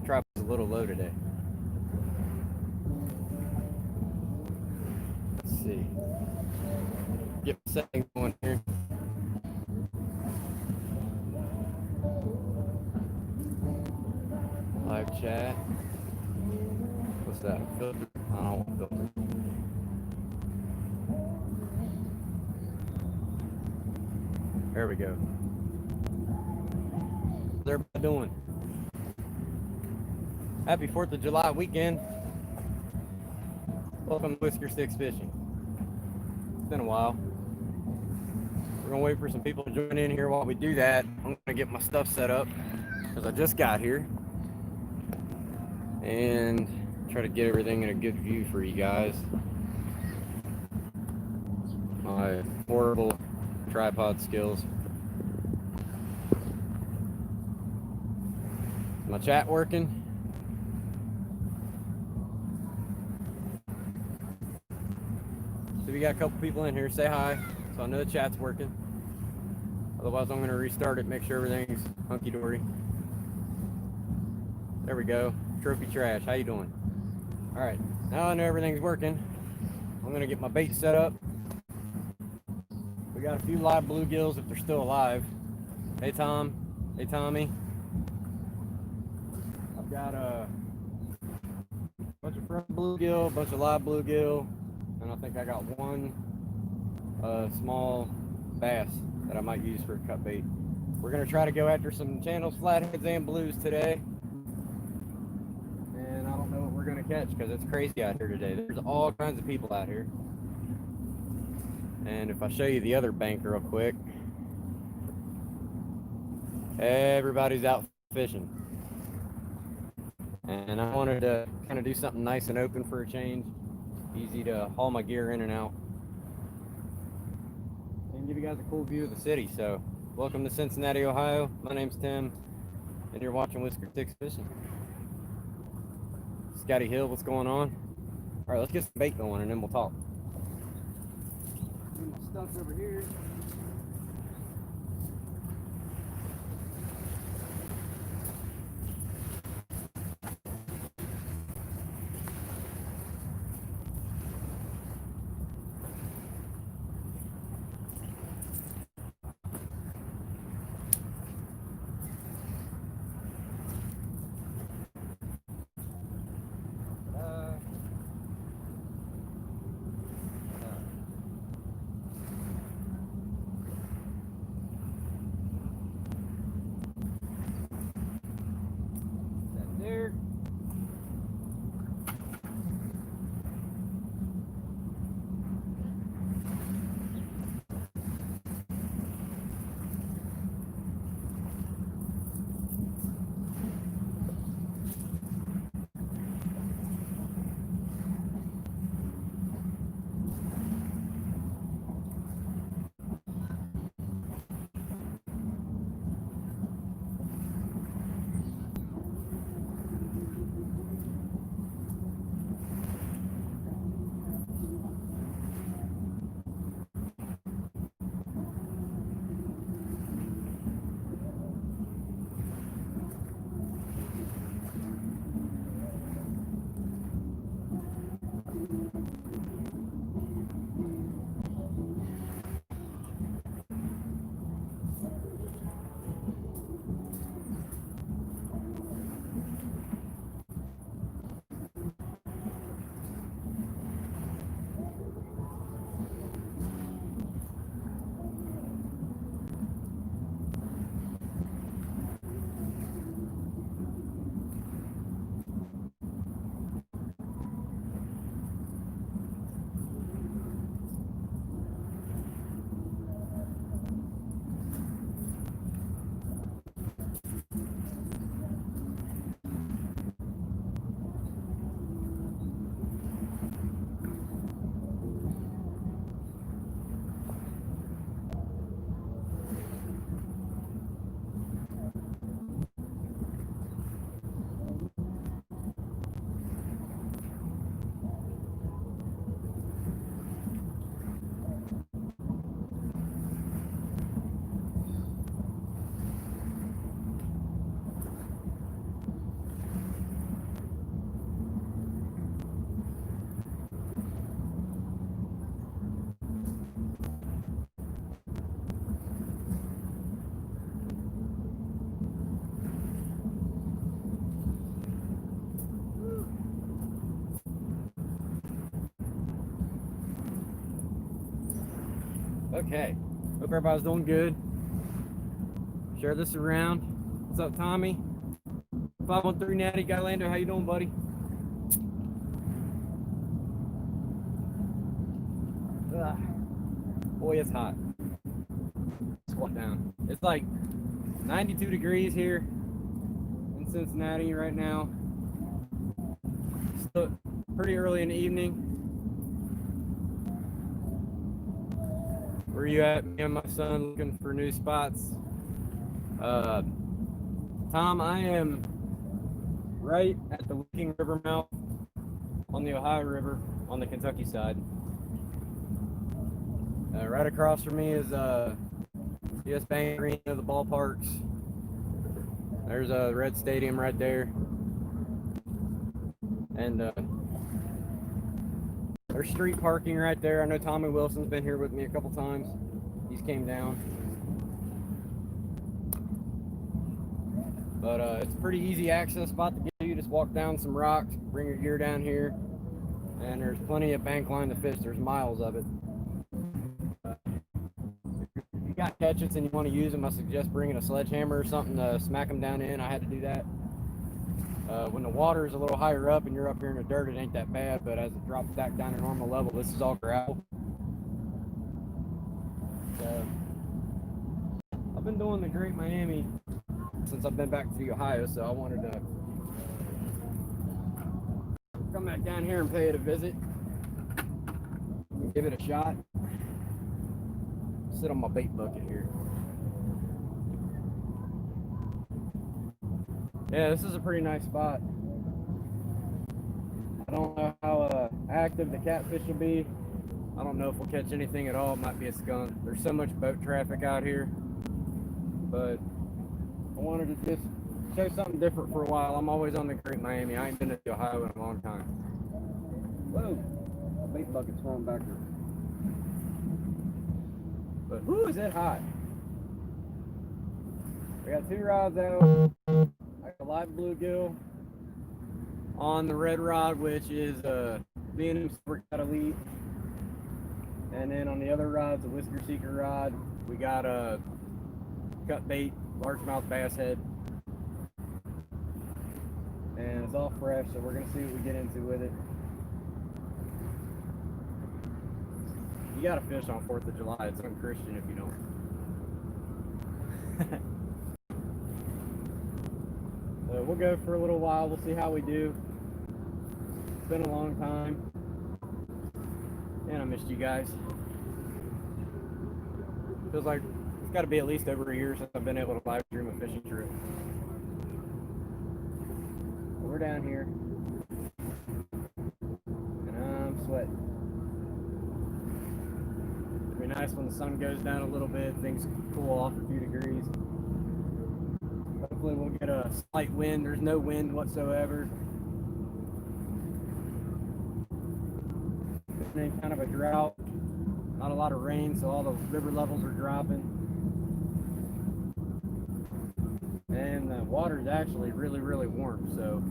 tripod's a little low today. Let's see. Get my settings going here. Live chat. What's that? Filter? I don't want filter. There we go. How's everybody doing? Happy 4th of July weekend. Welcome to Whisker Sticks Fishing. It's been a while. We're gonna wait for some people to join in here. While we do that, I'm gonna get my stuff set up because I just got here and try to get everything in a good view for you guys. My horrible tripod skills. Is my chat working? So we got a couple people in here. Say hi, so I know the chat's working. Otherwise, I'm going to restart it, make sure everything's hunky-dory. There we go. Trophy Trash, how you doing? All right, now I know everything's working. I'm going to get my bait set up. We got a few live bluegills if they're still alive. Hey, Tom. Hey, Tommy. I've got a bunch of front bluegill, a bunch of live bluegill, and I think I got one small bass that I might use for a cut bait. We're going to try to go after some channels, flatheads, and blues today. And I don't know what we're going to catch because it's crazy out here today. There's all kinds of people out here. And if I show you the other bank real quick, everybody's out fishing. And I wanted to kind of do something nice and open for a change. Easy to haul my gear in and out. And give you guys a cool view of the city. So, welcome to Cincinnati, Ohio. My name's Tim, and you're watching Whisker Sticks Fishing. Scotty Hill, what's going on? All right, let's get some bait going, and then we'll talk. Get my stuff over here. There. Okay. Hope everybody's doing good. Share this around. What's up, Tommy? 513 Natty Guylander, how you doing, buddy? Ugh. Boy, it's hot. Squat down. It's like 92 degrees here in Cincinnati right now. Still pretty early in the evening. Where you at? Me and my son looking for new spots. Tom, I am right at the Licking River mouth on the Ohio River on the Kentucky side. Right across from me is US Bank Arena, the ballparks. There's a Red Stadium right there. And there's street parking right there. I know Tommy Wilson's been here with me a couple times. He's came down. But it's a pretty easy access spot to get to. You just walk down some rocks, bring your gear down here, and there's plenty of bank line to fish. There's miles of it. If you got catches and you want to use them, I suggest bringing a sledgehammer or something to smack them down in. I had to do that. When the water is a little higher up and you're up here in the dirt, it ain't that bad, but as it drops back down to normal level, this is all gravel. So, I've been doing the Great Miami since I've been back to the Ohio, so I wanted to come back down here and pay it a visit, give it a shot. Sit on my bait bucket here. Yeah, this is a pretty nice spot. I don't know how active the catfish will be. I don't know if we'll catch anything at all. It might be a skunk. There's so much boat traffic out here, but I wanted to just show something different for a while. I'm always on the Great Miami. I ain't been to Ohio in a long time. Whoa, the bait bucket's falling backward. But whoo, is it hot? We got 2 rods out. I got a live bluegill on the red rod, which is B&M Super Cat Elite. And then on the other rod's a Whisker Seeker rod. We got a cut bait, largemouth bass head. And it's all fresh, so we're gonna see what we get into with it. You gotta fish on 4th of July. It's unchristian if you don't. So we'll go for a little while. We'll see how we do. It's been a long time. And I missed you guys. Feels like it's got to be at least over a year since I've been able to live stream a fishing trip. We're down here. And I'm sweating. It'll be nice when the sun goes down a little bit. Things cool off a few degrees. Hopefully we'll get a slight wind. There's no wind whatsoever. It's been kind of a drought. Not a lot of rain, so all the river levels are dropping. And the water is actually really, really warm, so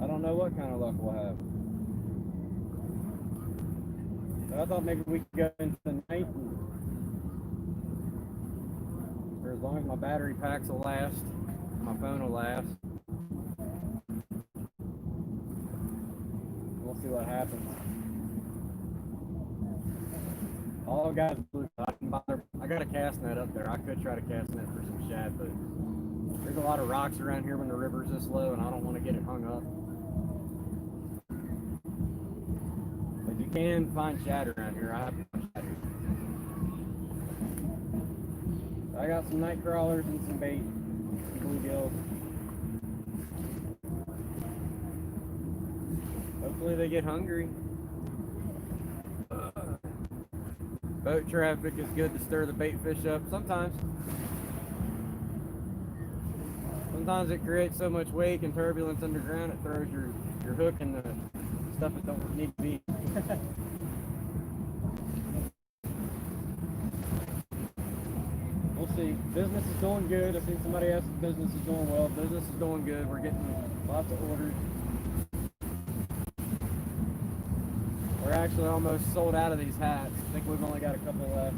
I don't know what kind of luck we'll have. But I thought maybe we could go into the night, for as long as my battery packs will last, my phone will last. We'll see what happens. All guys, I got a cast net up there. I could try to cast net for some shad, but there's a lot of rocks around here when the river's this low, and I don't want to get it hung up. But you can find shad around here. I have found shad here. So I got some night crawlers and some bait, some bluegills. Hopefully they get hungry. Boat traffic is good to stir the bait fish up. Sometimes it creates so much wake and turbulence underground it throws your hook in the stuff that don't need to be. We'll see. Business is doing good. I see somebody else. Business is doing well. Business is doing good. We're getting lots of orders. We're actually almost sold out of these hats. I think we've only got a couple left.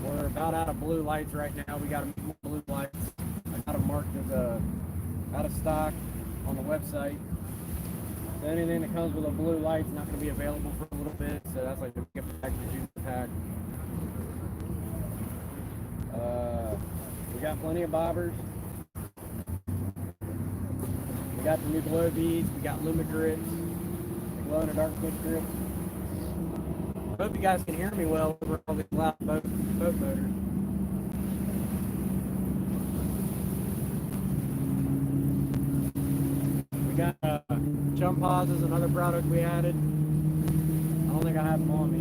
We're about out of blue lights right now. We got to make more blue lights. I got them marked as out of stock on the website. So anything that comes with a blue light's not going to be available for a little bit. So that's like the package pack. We got plenty of bobbers. We got the new glow beads. We got Luma grips. The glow in the dark pitch grips. I hope you guys can hear me well over all these loud boat motors. We got chum pauses, another product we added. I don't think I have them on me.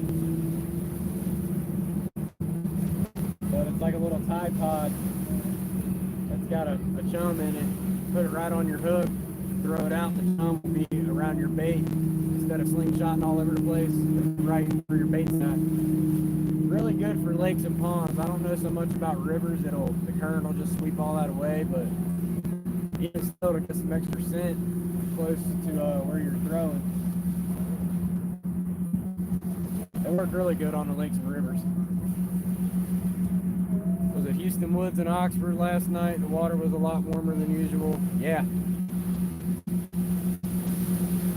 But it's like a little Tide Pod that's got a chum in it. Put it right on your hook, throw it out, the chum will be around your bait. Instead of slingshotting all over the place, right where your bait's at. Really good for lakes and ponds. I don't know so much about rivers. The current will just sweep all that away, but even still to get some extra scent close to where you're throwing. They work really good on the lakes and rivers. Was at Houston Woods in Oxford last night. The water was a lot warmer than usual. Yeah.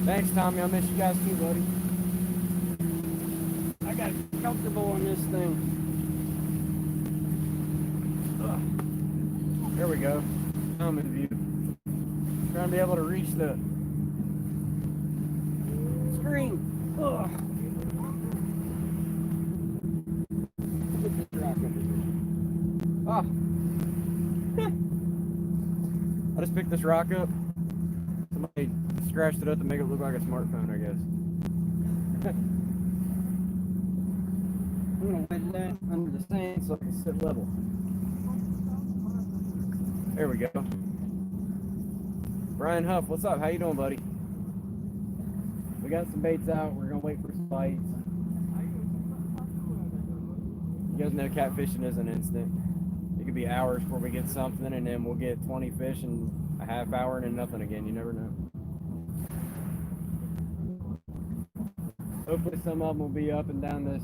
Thanks, Tommy. I miss you guys too, buddy. I got comfortable on this thing. Ugh. There we go. I'm in view. Trying to be able to reach the screen. Ugh. Get this rock under here. Oh. I just picked this rock up. Somebody scratched it up to make it look like a smartphone, I guess. I'm gonna wedge that under the sand so I can sit level. There we go. Brian Huff, what's up? How you doing, buddy? We got some baits out. We're gonna wait for some bites. You guys know catfishing is an instant. It could be hours before we get something, and then we'll get 20 fish in a half hour and then nothing again. You never know. Hopefully some of them will be up and down this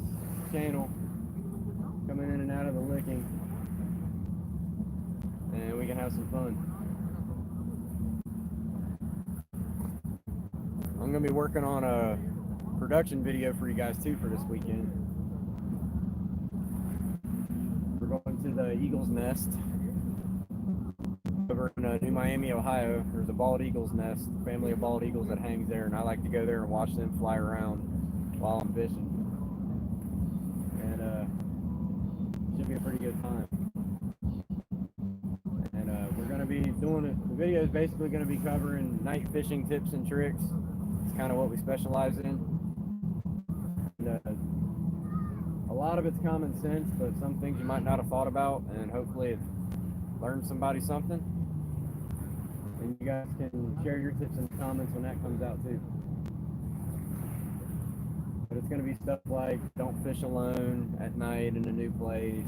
channel, coming in and out of the licking, and we can have some fun. I'm going to be working on a production video for you guys too for this weekend. We're going to the Eagle's Nest over in New Miami, Ohio. There's a bald eagle's nest, a family of bald eagles that hangs there, and I like to go there and watch them fly around while I'm fishing. And should be a pretty good time. And we're going to be doing it. The video is basically going to be covering night fishing tips and tricks. It's kind of what we specialize in. And, a lot of it's common sense, but some things you might not have thought about, and hopefully it learns somebody something. And you guys can share your tips and comments when that comes out too. But it's going to be stuff like don't fish alone at night in a new place,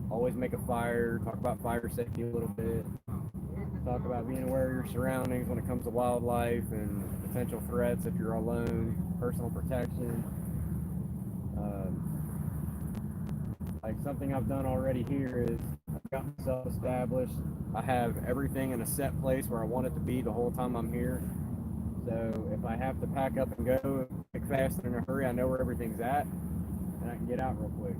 always make a fire, talk about fire safety a little bit, talk about being aware of your surroundings when it comes to wildlife and potential threats if you're alone, personal protection. Like something I've done already here is I've got myself established. I have everything in a set place where I want it to be the whole time I'm here. So if I have to pack up and go quick, fast, and in a hurry, I know where everything's at, and I can get out real quick.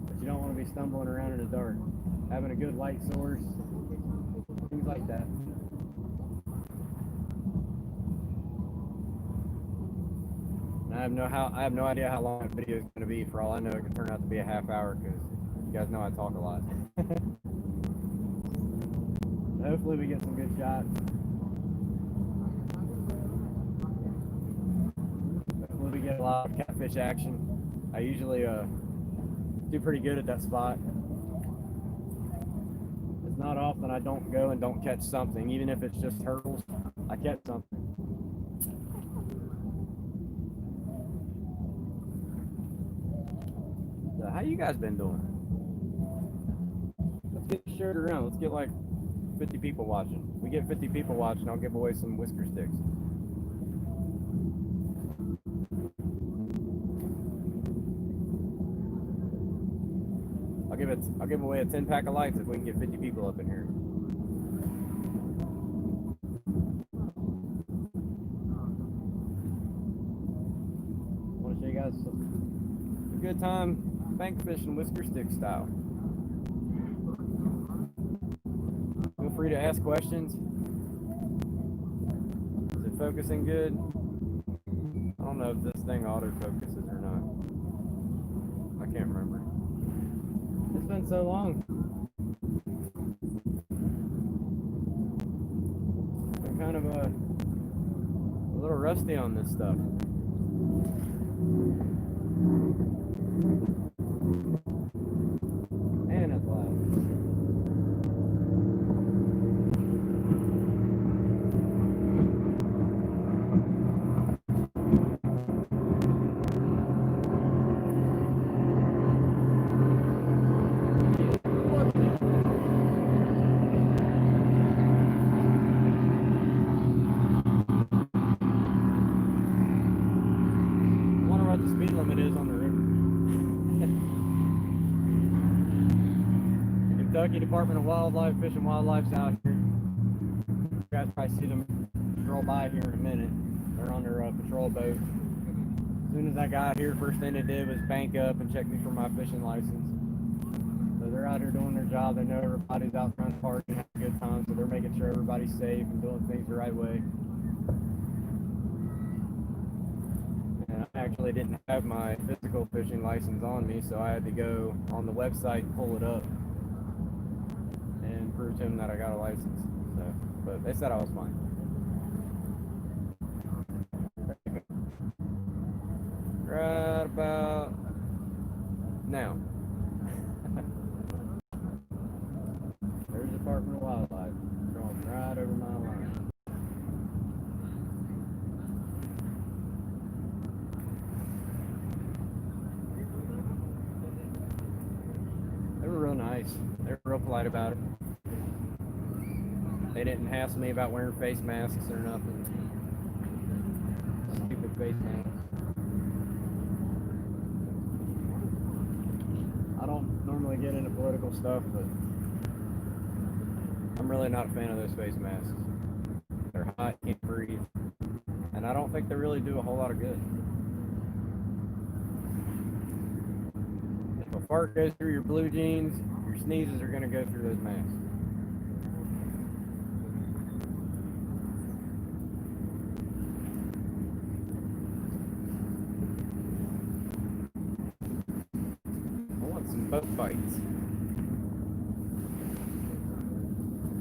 But you don't want to be stumbling around in the dark. Having a good light source, things like that. And I have no idea how long the video is going to be. For all I know, it could turn out to be a half hour because you guys know I talk a lot. Hopefully we get some good shots. Hopefully we get a lot of catfish action. I usually do pretty good at that spot. It's not often I don't go and don't catch something. Even if it's just turtles, I catch something. So how you guys been doing? Let's get shared around. Let's get like 50 people watching. We get 50 people watching, I'll give away some whisker sticks. I'll give away a 10-pack of lights if we can get 50 people up in here. I want to show you guys a good time bank fishing whisker stick style. Feel free to ask questions. Is it focusing good? I don't know if this thing autofocuses or not. I can't remember. It's been so long. I'm kind of a little rusty on this stuff. And it's loud. Kentucky Department of Wildlife, Fish and Wildlife's out here. You guys probably see them stroll by here in a minute. They're on their patrol boat. As soon as I got here, first thing they did was bank up and check me for my fishing license. So they're out here doing their job. They know everybody's out trying to party and have a good time, so they're making sure everybody's safe and doing things the right way. And I actually didn't have my physical fishing license on me, so I had to go on the website and pull it up and prove to him that I got a license. So, but they said I was fine. Right about now. There's the Department of Wildlife going right over my line. They were real nice. They were real polite about it. They didn't hassle me about wearing face masks or nothing. Stupid face masks. I don't normally get into political stuff, but I'm really not a fan of those face masks. They're hot, can't breathe, and I don't think they really do a whole lot of good. If a fart goes through your blue jeans, your sneezes are going to go through those masks. Boat fights.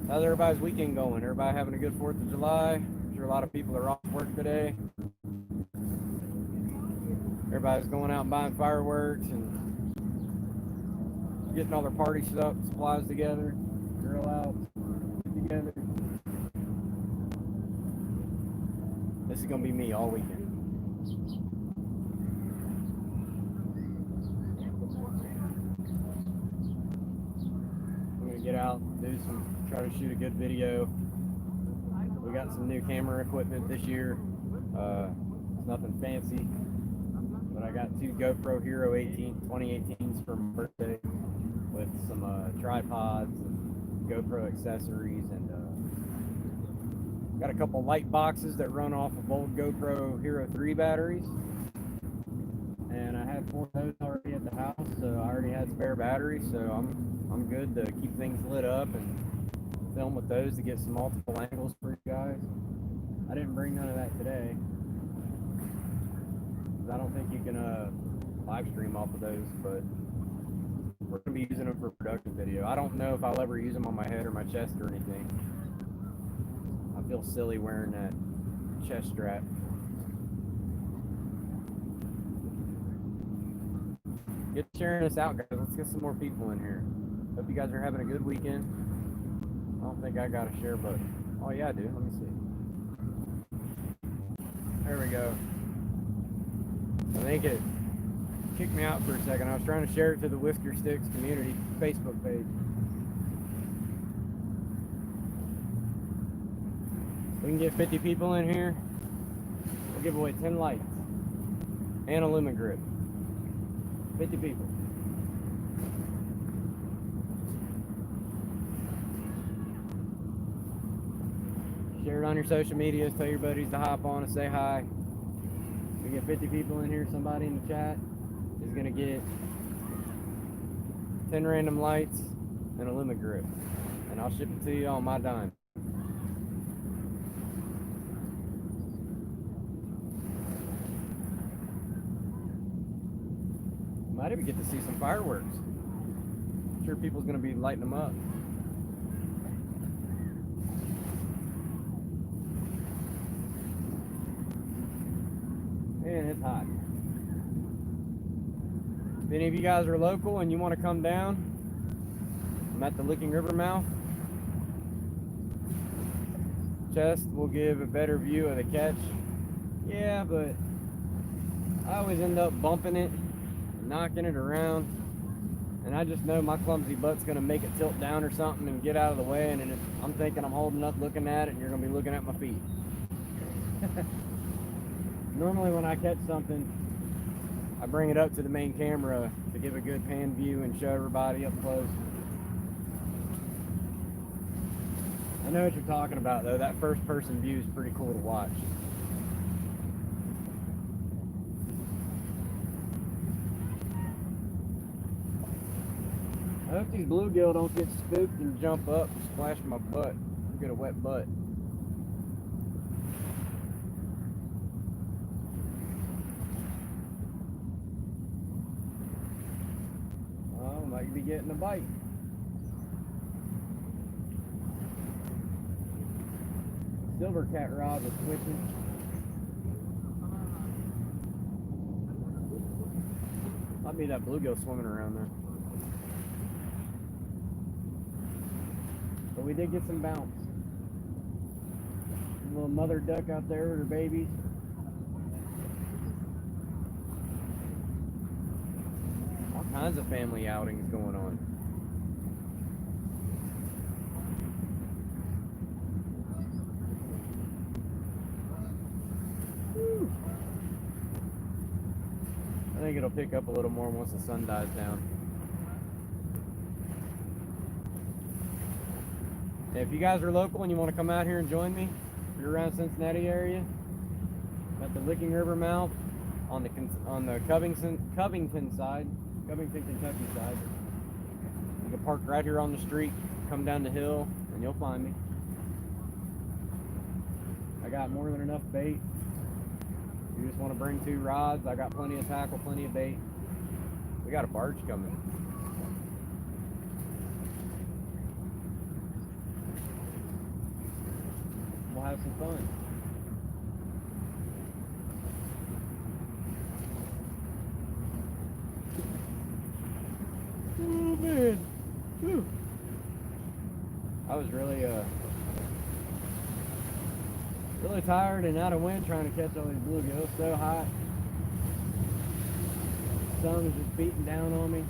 How's everybody's weekend going? Everybody having a good 4th of July? I'm sure a lot of people are off work today. Everybody's going out and buying fireworks and getting all their party stuff, supplies together, grill out, get together. This is going to be me all weekend. Get out, try to shoot a good video. We got some new camera equipment this year. It's nothing fancy, but I got 2 GoPro Hero 2018s for my birthday with some tripods and GoPro accessories, and got a couple light boxes that run off of old GoPro Hero 3 batteries. And I had 4 of those already at the house, so I already had spare batteries, so I'm good to keep things lit up and film with those to get some multiple angles for you guys. I didn't bring none of that today, because I don't think you can live stream off of those, but we're going to be using them for production video. I don't know if I'll ever use them on my head or my chest or anything. I feel silly wearing that chest strap. Get sharing this out, guys. Let's get some more people in here. Hope you guys are having a good weekend. I don't think I got a share button. Oh yeah, I do. Let me see. There we go. I think it kicked me out for a second. I was trying to share it to the Whisker Sticks community Facebook page. We can get 50 people in here. We'll give away 10 lights and a lumen grip. 50 people. Share it on your social medias. Tell your buddies to hop on and say hi. We get 50 people in here. Somebody in the chat is going to get 10 random lights and a limit grip. And I'll ship it to you on my dime. Might even get to see some fireworks. I'm sure people's going to be lighting them up. Man, it's hot. If any of you guys are local and you want to come down, I'm at the Licking River mouth. Chest will give a better view of the catch. Yeah, but I always end up bumping it, knocking it around, and I just know my clumsy butt's gonna make it tilt down or something and get out of the way, and I'm thinking I'm holding up looking at it, and you're gonna be looking at my feet. Normally when I catch something, I bring it up to the main camera to give a good pan view and show everybody up close. I know what you're talking about though. That first person view is pretty cool to watch. I hope these bluegill don't get spooked and jump up and splash my butt. Get a wet butt. Oh, might be getting a bite. Silver cat rod was twitching. Might be that bluegill swimming around there. But we did get some bounce. A little mother duck out there with her babies. All kinds of family outings going on. Whew. I think it'll pick up a little more once the sun dies down. If you guys are local and you want to come out here and join me, if you're around Cincinnati area, I'm at the Licking River mouth on the Covington side, Covington, Kentucky side. You can park right here on the street, come down the hill, and you'll find me. I got more than enough bait. You just want to bring 2 rods. I got plenty of tackle, plenty of bait. We got a barge coming. We'll have some fun. Oh man. Whew. I was really tired and out of wind trying to catch all these bluegill. It was so hot. The sun was just beating down on me.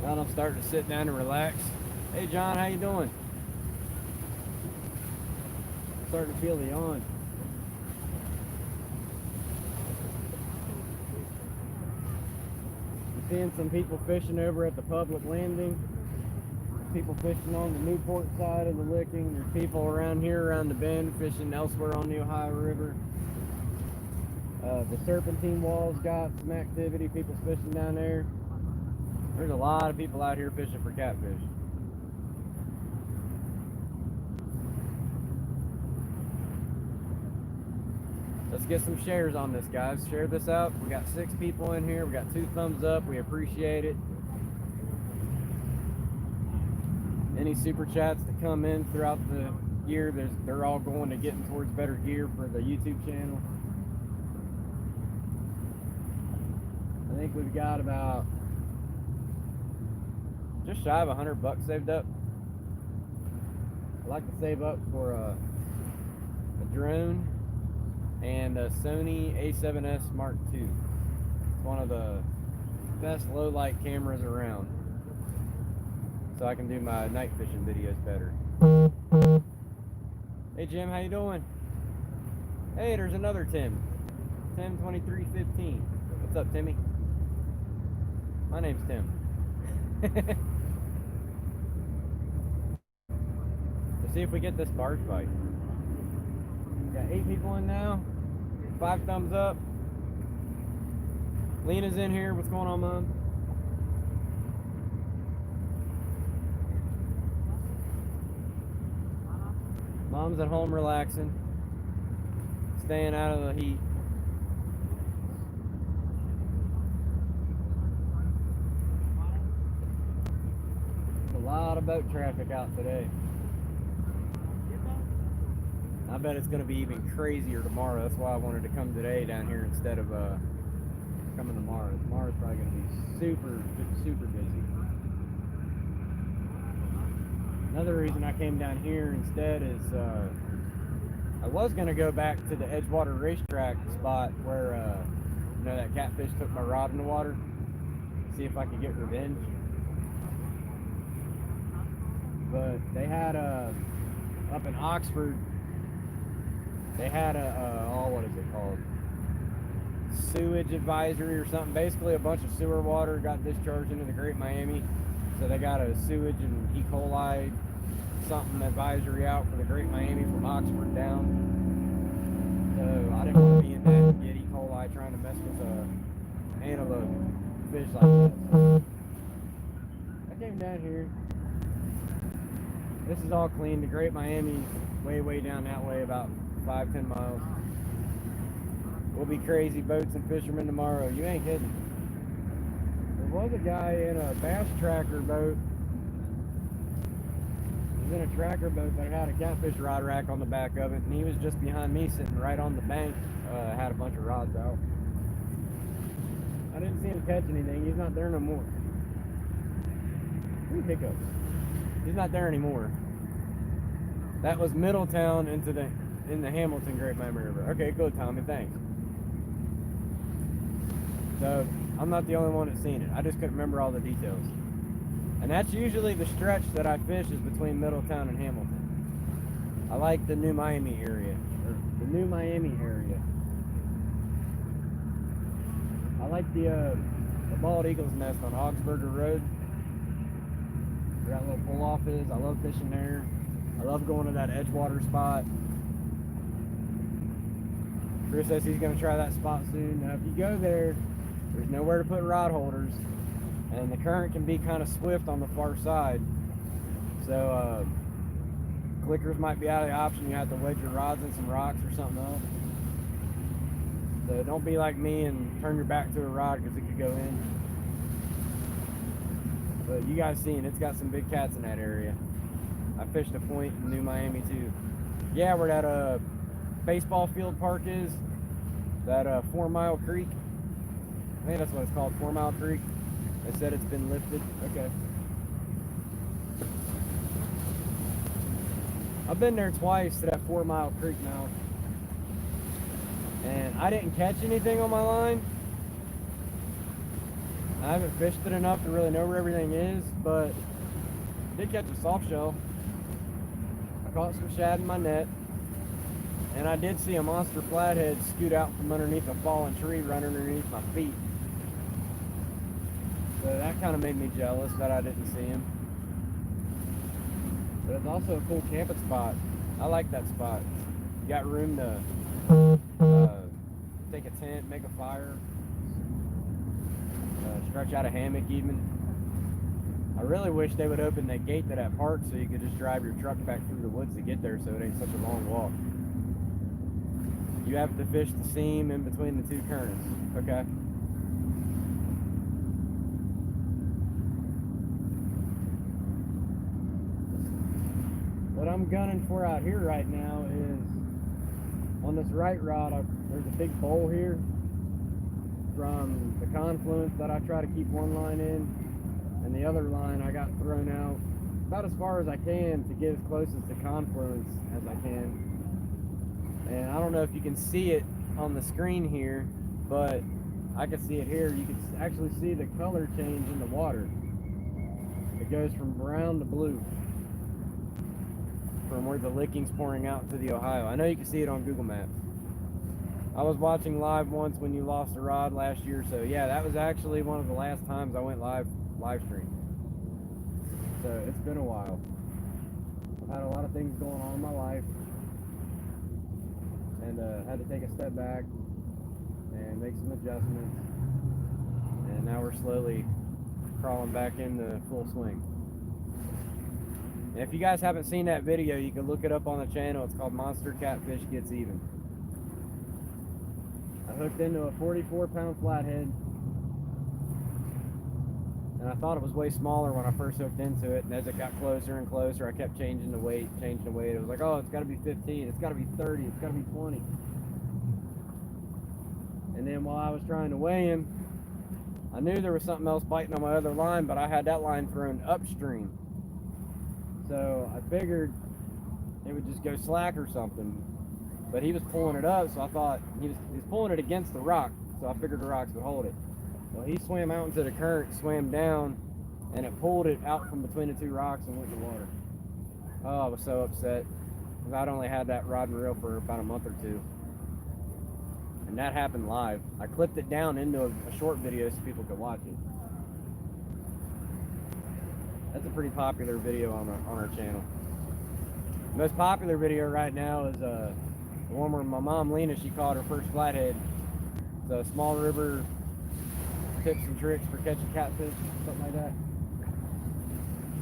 Now I'm starting to sit down and relax. Hey John, how you doing? Starting to feel the yawn. I'm seeing some people fishing over at the public landing. People fishing on the Newport side of the Licking. There's people around here around the bend fishing elsewhere on the Ohio River. The Serpentine Wall's got some activity. People's fishing down there. There's a lot of people out here fishing for catfish. Let's get some shares on this, guys. Share this out. We got 6 people in here. We got 2 thumbs up. We appreciate it. Any super chats that come in throughout the year, they're all going to getting towards better gear for the YouTube channel. I think we've got about just shy of $100 saved up. I like to save up for a drone and a Sony A7S Mark II. It's one of the best low light cameras around, so I can do my night fishing videos better. Hey Jim, how you doing? Hey, there's another Tim. Tim 2315. What's up, Timmy? My name's Tim. Let's see if we get this barge fight. Got 8 people in now. 5 thumbs up. Lena's in here. What's going on, Mom? Mom's at home relaxing, staying out of the heat. There's a lot of boat traffic out today. I bet it's going to be even crazier tomorrow. That's why I wanted to come today down here instead of coming tomorrow. Tomorrow's probably going to be super busy. Another reason I came down here instead is I was going to go back to the Edgewater racetrack spot where you know, that catfish took my rod in the water. See if I could get revenge. But they had up in Oxford, they had what is it called? Sewage advisory or something. Basically a bunch of sewer water got discharged into the Great Miami. So they got a sewage and E. coli something advisory out for the Great Miami from Oxford down. So I didn't want to be in that and get E. coli trying to mess with a antelope fish like that. So I came down here. This is all clean. The Great Miami's way down that way, about 5-10 miles. We'll be crazy boats and fishermen tomorrow. You ain't kidding. There was a guy in a bass tracker boat. He was in a tracker boat that had a catfish rod rack on the back of it, and he was just behind me sitting right on the bank. Had a bunch of rods out. I didn't see him catch anything. He's not there no more. Ooh, hiccups. He's not there anymore. That was Middletown in the Hamilton Great Miami River. Okay, good, Tommy, thanks. So I'm not the only one that's seen it. I just couldn't remember all the details. And that's usually the stretch that I fish, is between Middletown and Hamilton. I like the New Miami area. I like the Bald Eagle's Nest on Augsburger Road. Where that little pull-off is. I love fishing there. I love going to that Edgewater spot. Chris says he's going to try that spot soon. Now, if you go there, there's nowhere to put rod holders, and the current can be kind of swift on the far side. So, clickers might be out of the option. You have to wedge your rods in some rocks or something else. So don't be like me and turn your back to a rod, because it could go in. But you guys seen, it's got some big cats in that area. I fished a point in New Miami too. Yeah, where that baseball field park is, that 4 Mile Creek. I think that's what it's called, 4 Mile Creek. They said it's been lifted. Okay. I've been there twice to that 4 Mile Creek now. And I didn't catch anything on my line. I haven't fished it enough to really know where everything is, but I did catch a soft shell. I caught some shad in my net, and I did see a monster flathead scoot out from underneath a fallen tree right underneath my feet. So that kind of made me jealous that I didn't see him. But it's also a cool camping spot. I like that spot. You got room to take a tent, make a fire, stretch out a hammock even. I really wish they would open that gate to that park so you could just drive your truck back through the woods to get there, so it ain't such a long walk. You have to fish the seam in between the two currents, okay? What I'm gunning for out here right now is, on this right rod, there's a big bowl here from the confluence that I try to keep one line in, and the other line I got thrown out about as far as I can to get as close as the confluence as I can. And I don't know if you can see it on the screen here, but I can see it here. You can actually see the color change in the water. It goes from brown to blue from where the licking's pouring out to the Ohio. I know you can see it on Google Maps. I was watching live once when you lost a rod last year, so yeah, that was actually one of the last times I went live stream. So it's been a while. I've had a lot of things going on in my life, and had to take a step back and make some adjustments, and now we're slowly crawling back into full swing. And if you guys haven't seen that video, you can look it up on the channel. It's called Monster Catfish Gets Even. I hooked into a 44-pound flathead, and I thought it was way smaller when I first hooked into it, and as it got closer and closer, I kept changing the weight. It was like, oh, it's got to be 15, it's got to be 30, it's got to be 20. And then while I was trying to weigh him, I knew there was something else biting on my other line, but I had that line thrown upstream. So I figured it would just go slack or something. But he was pulling it up, so I thought he was pulling it against the rock, so I figured the rocks would hold it. Well, he swam out into the current, swam down, and it pulled it out from between the two rocks and went in the water. Oh, I was so upset, because I'd only had that rod and reel for about a month or two. And that happened live. I clipped it down into a short video so people could watch it. That's a pretty popular video on our channel. The most popular video right now is the one where my mom Lena, she caught her first flathead. It's a small river tips and tricks for catching catfish, something like that.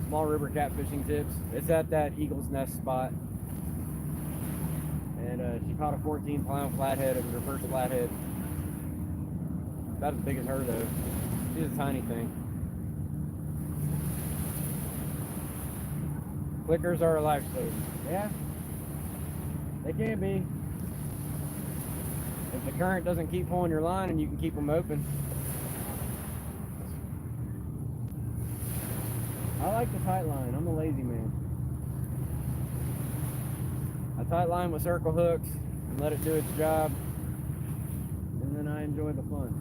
Small river catfishing tips. It's at that Eagle's Nest spot. And she caught a 14-pound flathead. It was her first flathead. About as big as her though. She's a tiny thing. Clickers are a lifesaver. Yeah, they can be. If the current doesn't keep pulling your line and you can keep them open. I like the tight line. I'm a lazy man. I tight line with circle hooks and let it do its job, and then I enjoy the fun.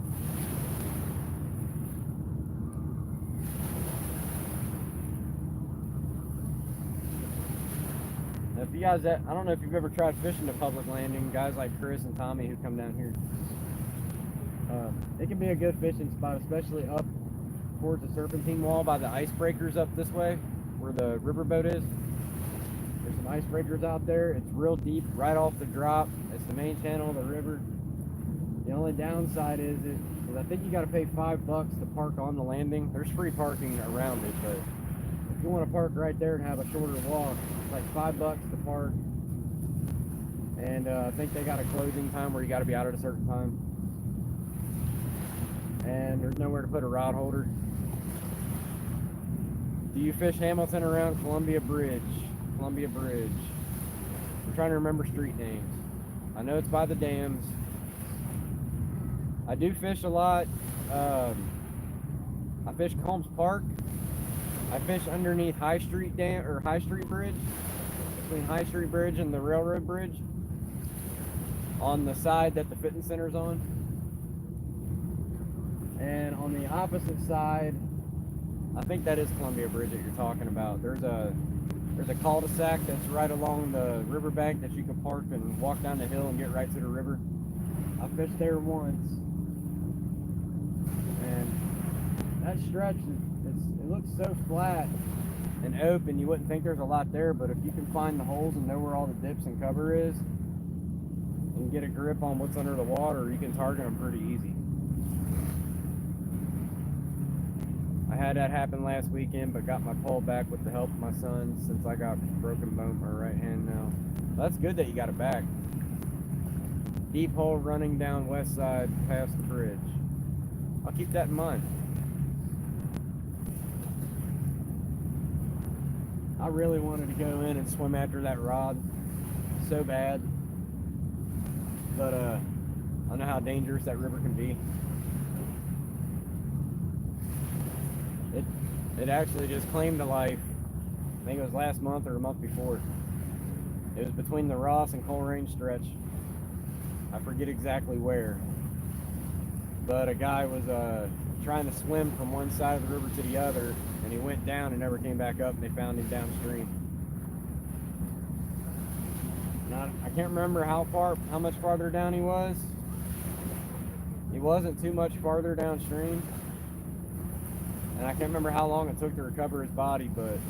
If you guys, I don't know if you've ever tried fishing the public landing, guys like Chris and Tommy who come down here. It can be a good fishing spot, especially up towards the serpentine wall by the icebreakers up this way, where the riverboat is. There's some icebreakers out there. It's real deep, right off the drop. It's the main channel of the river. The only downside is I think you got to pay $5 to park on the landing. There's free parking around it, but if you want to park right there and have a shorter walk, it's like $5 to park. And I think they got a closing time where you got to be out at a certain time. And there's nowhere to put a rod holder. Do you fish Hamilton around Columbia Bridge? Columbia Bridge. I'm trying to remember street names. I know it's by the dams. I do fish a lot. I fish Combs Park. I fish underneath High Street Dam or High Street Bridge, between High Street Bridge and the railroad bridge, on the side that the fitness center's on. And on the opposite side, I think that is Columbia Bridge that you're talking about. There's a cul-de-sac that's right along the riverbank that you can park and walk down the hill and get right to the river. I fished there once, and that stretch, it looks so flat and open, you wouldn't think there's a lot there, but if you can find the holes and know where all the dips and cover is, and get a grip on what's under the water, you can target them pretty easy. I had that happen last weekend, but got my pole back with the help of my son, since I got broken bone in my right hand now. Well, that's good that you got it back. Deep hole running down west side past the bridge. I'll keep that in mind. I really wanted to go in and swim after that rod so bad, but I know how dangerous that river can be. It actually just claimed to life. I think it was last month or a month before. It was between the Ross and Coleraine stretch. I forget exactly where. But a guy was trying to swim from one side of the river to the other, and he went down and never came back up, and they found him downstream. Now, I can't remember how much farther down he was. He wasn't too much farther downstream. And I can't remember how long it took to recover his body, but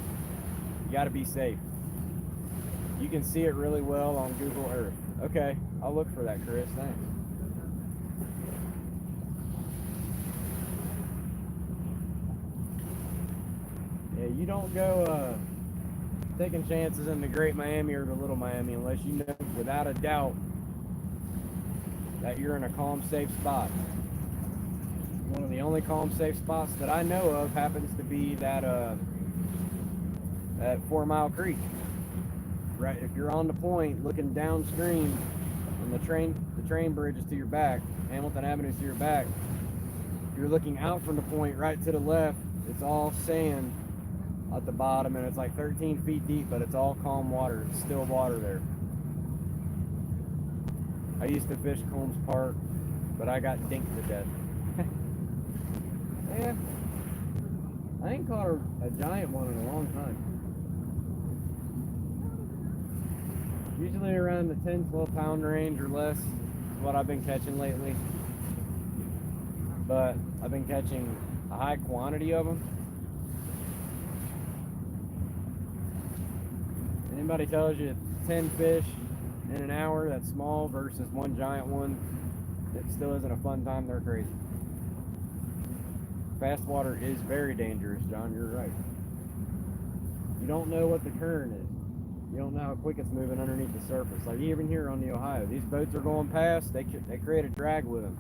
got to be safe. You can see it really well on Google Earth. Okay, I'll look for that, Chris. Thanks. Yeah, you don't go taking chances in the Great Miami or the Little Miami unless you know without a doubt that you're in a calm, safe spot. One of the only calm, safe spots that I know of happens to be that 4 Mile Creek. Right, if you're on the point looking downstream, and the train bridge is to your back, Hamilton Avenue is to your back. You're looking out from the point right to the left. It's all sand at the bottom, and it's like 13 feet deep, but it's all calm water. It's still water there. I used to fish Combs Park, but I got dinked to death. Yeah, I ain't caught a giant one in a long time. Usually around the 10-12 pound range or less is what I've been catching lately. But I've been catching a high quantity of them. Anybody tells you 10 fish in an hour, that's small, versus one giant one, it still isn't a fun time, they're crazy. Fast water is very dangerous, John, you're right. You don't know what the current is. You don't know how quick it's moving underneath the surface. Like even here on the Ohio, these boats are going past, they create a drag with them,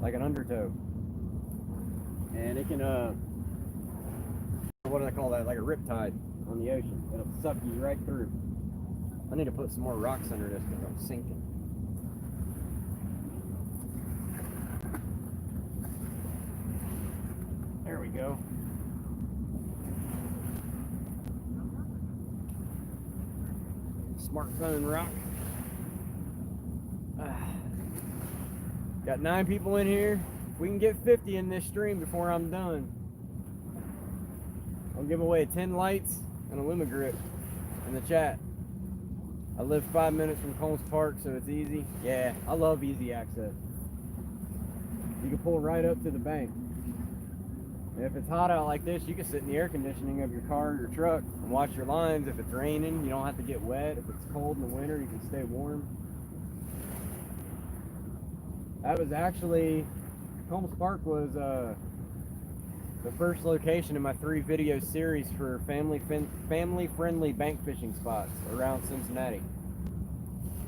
like an undertow. And it can, what do they call that? Like a riptide on the ocean. It'll suck you right through. I need to put some more rocks under this because I'm sinking. There we go. Smartphone rock. Got 9 people in here. If we can get 50 in this stream before I'm done, I'll give away 10 lights and a Lumigrip in the chat. I live 5 minutes from Combs Park, so it's easy. Yeah, I love easy access. You can pull right up to the bank. And if it's hot out like this, you can sit in the air conditioning of your car or your truck and watch your lines. If it's raining, you don't have to get wet. If it's cold in the winter, you can stay warm. That was actually, Combs Park was the first location in my 3 video series for family-friendly bank fishing spots around Cincinnati.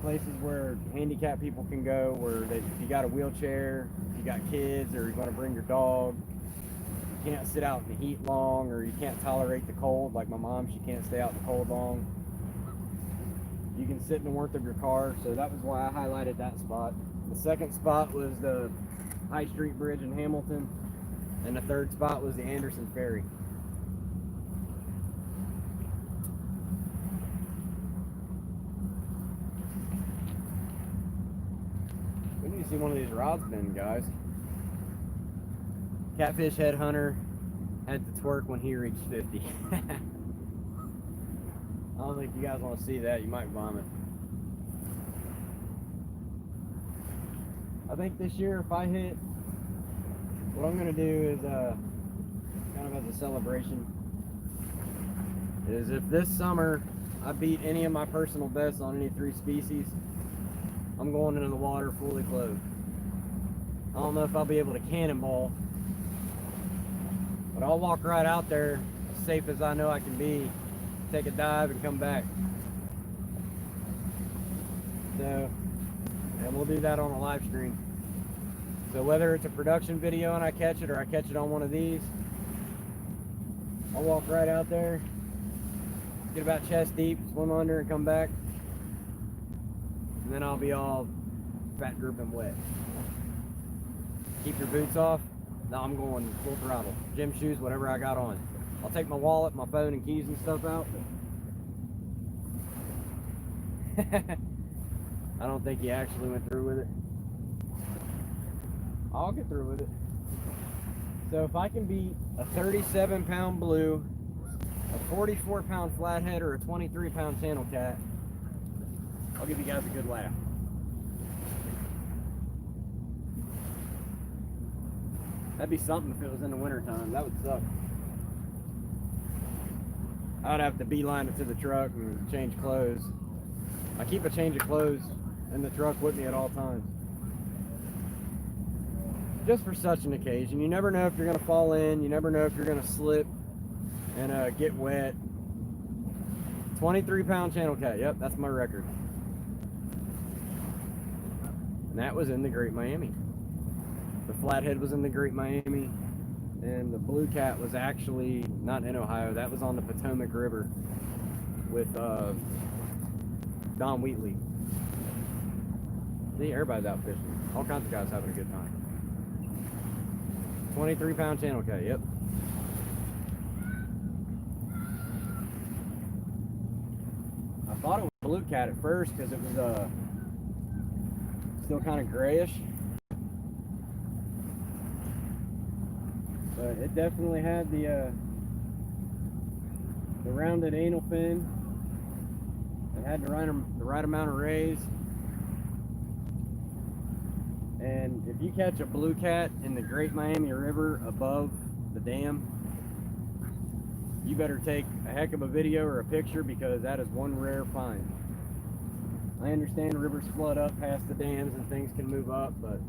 Places where handicapped people can go, where if you got a wheelchair, if you got kids, or you want to bring your dog, you can't sit out in the heat long, or you can't tolerate the cold, like my mom, she can't stay out in the cold long. You can sit in the warmth of your car, so that was why I highlighted that spot. The second spot was the High Street Bridge in Hamilton, and the third spot was the Anderson Ferry. We need to see one of these rods bend, guys. Catfish Headhunter had to twerk when he reached 50. I don't think you guys want to see that. You might vomit. I think this year, if I hit, what I'm going to do is, kind of as a celebration, is if this summer I beat any of my personal bests on any 3 species, I'm going into the water fully clothed. I don't know if I'll be able to cannonball, but I'll walk right out there as safe as I know I can be, take a dive and come back. So, and we'll do that on a live stream. So whether it's a production video and I catch it, or I catch it on one of these, I'll walk right out there, get about chest deep, swim under and come back, and then I'll be all fat drooping wet. Keep your boots off. Now I'm going full throttle. Gym shoes, whatever I got on. I'll take my wallet, my phone and keys and stuff out. I don't think he actually went through with it. I'll get through with it. So if I can beat a 37-pound blue, a 44-pound flathead, or a 23-pound channel cat, I'll give you guys a good laugh. That'd be something if it was in the winter time. That would suck. I'd have to beeline it to the truck and change clothes. I keep a change of clothes in the truck with me at all times, just for such an occasion. You never know if you're going to fall in. You never know if you're going to slip and get wet. 23-pound channel cat. Yep, that's my record. And that was in the Great Miami. The flathead was in the Great Miami. And the blue cat was actually not in Ohio. That was on the Potomac River with Don Wheatley. See, everybody's out fishing. All kinds of guys having a good time. 23-pound channel cat, yep. I thought it was a blue cat at first because it was still kind of grayish. But it definitely had the rounded anal fin. It had the right amount of rays. And if you catch a blue cat in the Great Miami River above the dam, you better take a heck of a video or a picture, because that is one rare find. I understand rivers flood up past the dams and things can move up, but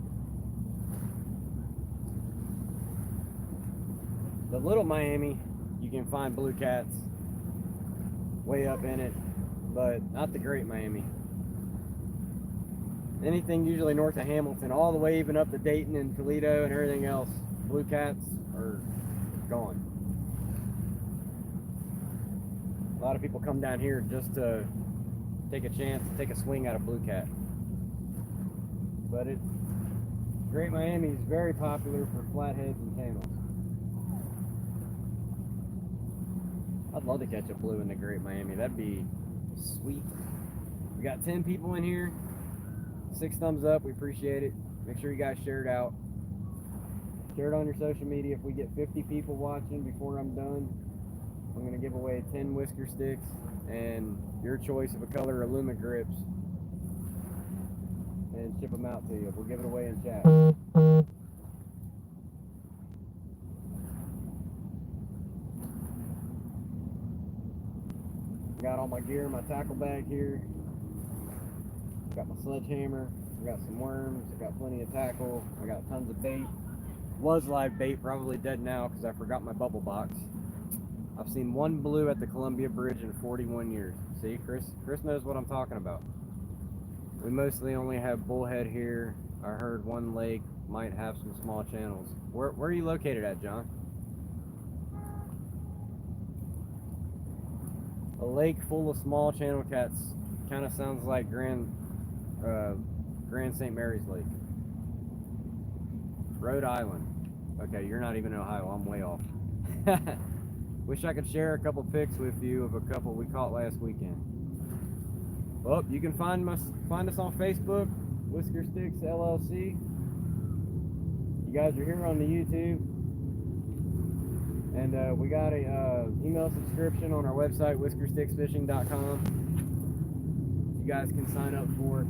the Little Miami, you can find blue cats way up in it, but not the Great Miami. Anything usually north of Hamilton, all the way even up to Dayton and Toledo and everything else, blue cats are gone. A lot of people come down here just to take a chance to take a swing at a blue cat. But Great Miami is very popular for flatheads and channels. I'd love to catch a blue in the Great Miami. That'd be sweet. We got 10 people in here. 6 thumbs up. We appreciate it. Make sure you guys share it out. Share it on your social media. If we get 50 people watching before I'm done, I'm going to give away 10 whisker sticks and your choice of a color of Luma grips and ship them out to you. We'll give it away in chat. Got all my gear in my tackle bag here. Got my sledgehammer. I got some worms. I got plenty of tackle. I got tons of bait. Was live bait, probably dead now because I forgot my bubble box. I've seen one blue at the Columbia Bridge in 41 years. See, Chris knows what I'm talking about. We mostly only have bullhead here. I heard one lake might have some small channels. Where are you located at, John? A lake full of small channel cats. Kind of sounds like Grand St. Mary's Lake. Rhode Island. Okay, you're not even in Ohio. I'm way off. Wish I could share a couple pics with you of a couple we caught last weekend. Well, you can find us on Facebook, Whisker Sticks LLC. You guys are here on the YouTube. And we got a email subscription on our website, whiskersticksfishing.com. You guys can sign up for it.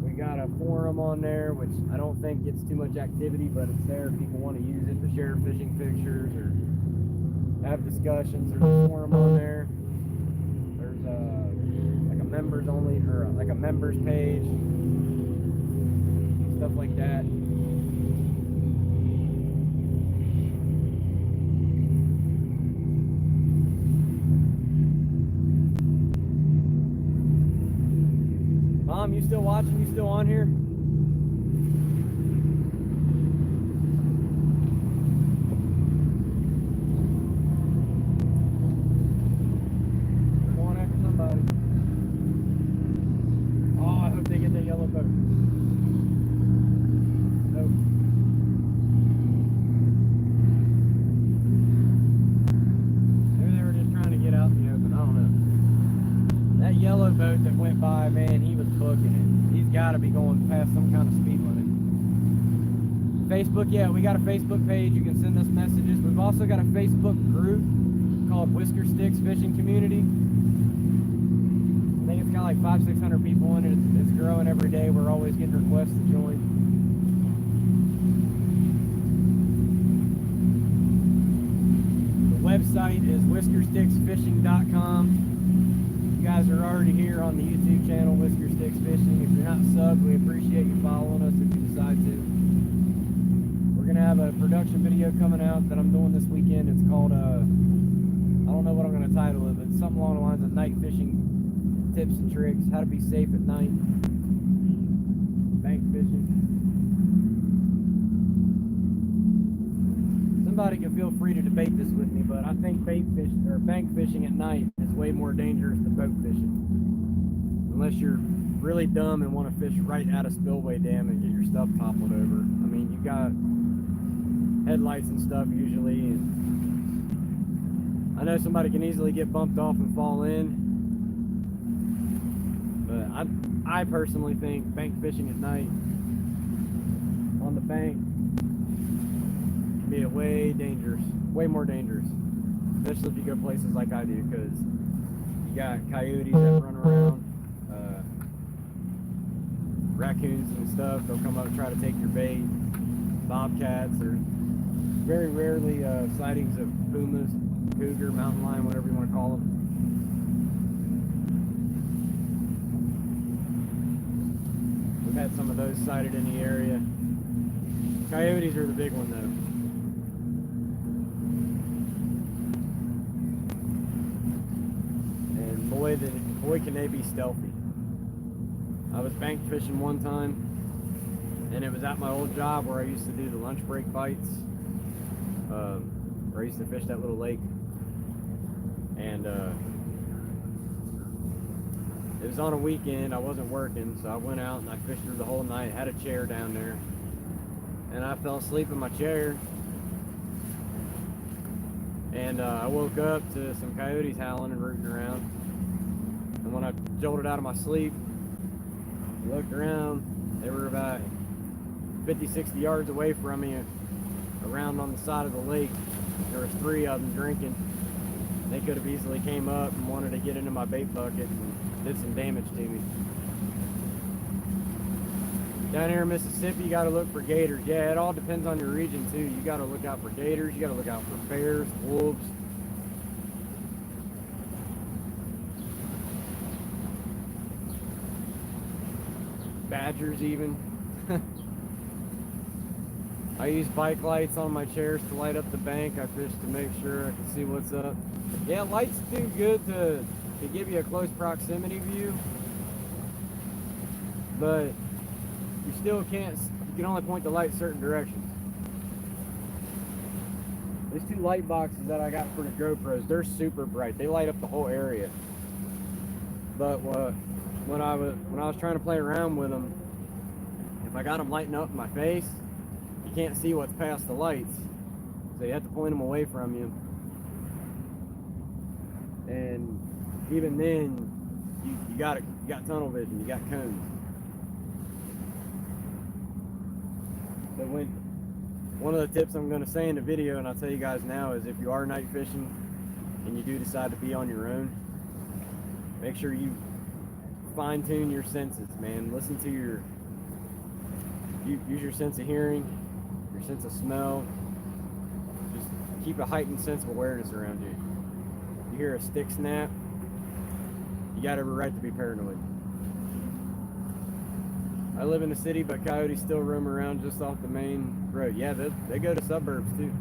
We got a forum on there, which I don't think gets too much activity, but it's there if people want to use it to share fishing pictures or have discussions. There's a forum on there. There's like a members only, or like a members page, stuff like that. Mom, you still watching? You still on here? Come on after somebody. Oh, I hope they get that yellow boat. Nope. Maybe they were just trying to get out in the open. I don't know. That yellow boat that went by, man, he was booking it. He's got to be going past some kind of speed limit. Facebook, yeah, we got a Facebook page. You can send us messages. We've also got a Facebook group called Whisker Sticks Fishing Community. I think it's got like 500-600 people in it. It's growing every day. We're always getting requests to join. website is whiskersticksfishing.com. You guys are already here on the YouTube channel, Whisker Sticks Fishing. If you're not subbed, we appreciate you following us if you decide to. We're going to have a production video coming out that I'm doing this weekend. It's called, I don't know what I'm going to title it, but something along the lines of night fishing tips and tricks, how to be safe at night, bank fishing. Somebody can feel free to debate this with me, but I think bank fishing at night is way more dangerous than boat fishing. Unless you're really dumb and want to fish right at a spillway dam and get your stuff toppled over. I mean, you got headlights and stuff usually, and I know somebody can easily get bumped off and fall in, but I personally think bank fishing at night on the bank can be way more dangerous, especially if you go places like I do, because you got coyotes that run around, raccoons and stuff. They'll come up and try to take your bait. Bobcats, or very rarely sightings of pumas, cougar, mountain lion, whatever you want to call them. We've had some of those sighted in the area. Coyotes are the big one though. And boy can they be stealthy. I was bank fishing one time, and it was at my old job where I used to do the lunch break bites, where I used to fish that little lake. And it was on a weekend, I wasn't working, so I went out and I fished through the whole night, had a chair down there, and I fell asleep in my chair, and I woke up to some coyotes howling and rooting around. And when I jolted out of my sleep, I looked around, they were about 50, 60 yards away from me, around on the side of the lake. There was 3 of them drinking. They could have easily came up and wanted to get into my bait bucket and did some damage to me. Down here in Mississippi, you got to look for gators. Yeah, it all depends on your region too. You got to look out for gators, you got to look out for bears, wolves. Badgers even. I use bike lights on my chairs to light up the bank. I fish to make sure I can see what's up. Yeah, lights do good to give you a close proximity view, but you still can't, you can only point the light certain directions. These 2 light boxes that I got for the GoPros, they're super bright. They light up the whole area. But when I was trying to play around with them, if I got them lighting up in my face, you can't see what's past the lights, so you have to point them away from you. And even then, you got tunnel vision, you got cones. So one of the tips I'm going to say in the video, and I'll tell you guys now, is if you are night fishing and you do decide to be on your own, make sure you fine-tune your senses, man. Listen to use your sense of hearing, your sense of smell. Just keep a heightened sense of awareness around you. You hear a stick snap, you got every right to be paranoid. I live in the city, but coyotes still roam around just off the main road. Yeah, they go to suburbs too.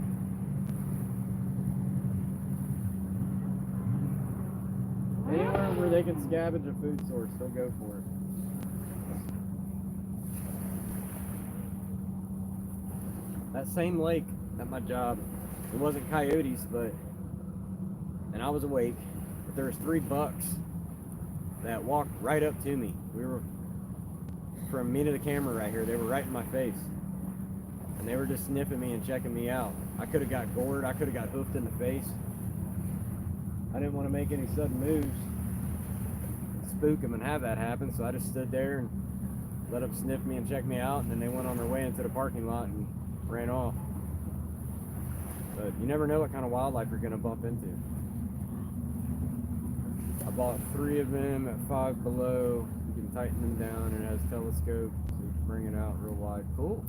Anywhere where they can scavenge a food source, they'll go for it. That same lake at my job, it wasn't coyotes, and I was awake, but there was 3 bucks that walked right up to me. We were, from me to the camera right here, they were right in my face. And they were just sniffing me and checking me out. I could have got gored, I could have got hoofed in the face. I didn't want to make any sudden moves, spook them and have that happen, so I just stood there and let them sniff me and check me out, and then they went on their way into the parking lot and ran off. But you never know what kind of wildlife you're going to bump into. I bought 3 of them at Five Below. You can tighten them down, and it has telescope, so you can bring it out real wide. Cool.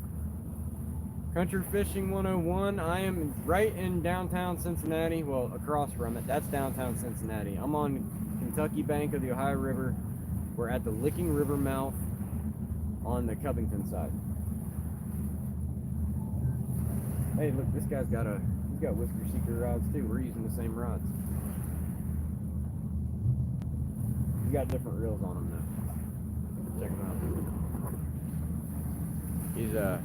What Country Fishing 101. I am right in downtown Cincinnati. Well, across from it. That's downtown Cincinnati. I'm on Kentucky bank of the Ohio River. We're at the Licking River mouth on the Covington side. Hey, look, this guy's got Whisker Seeker rods too. We're using the same rods. You got different reels on them though. Check them out.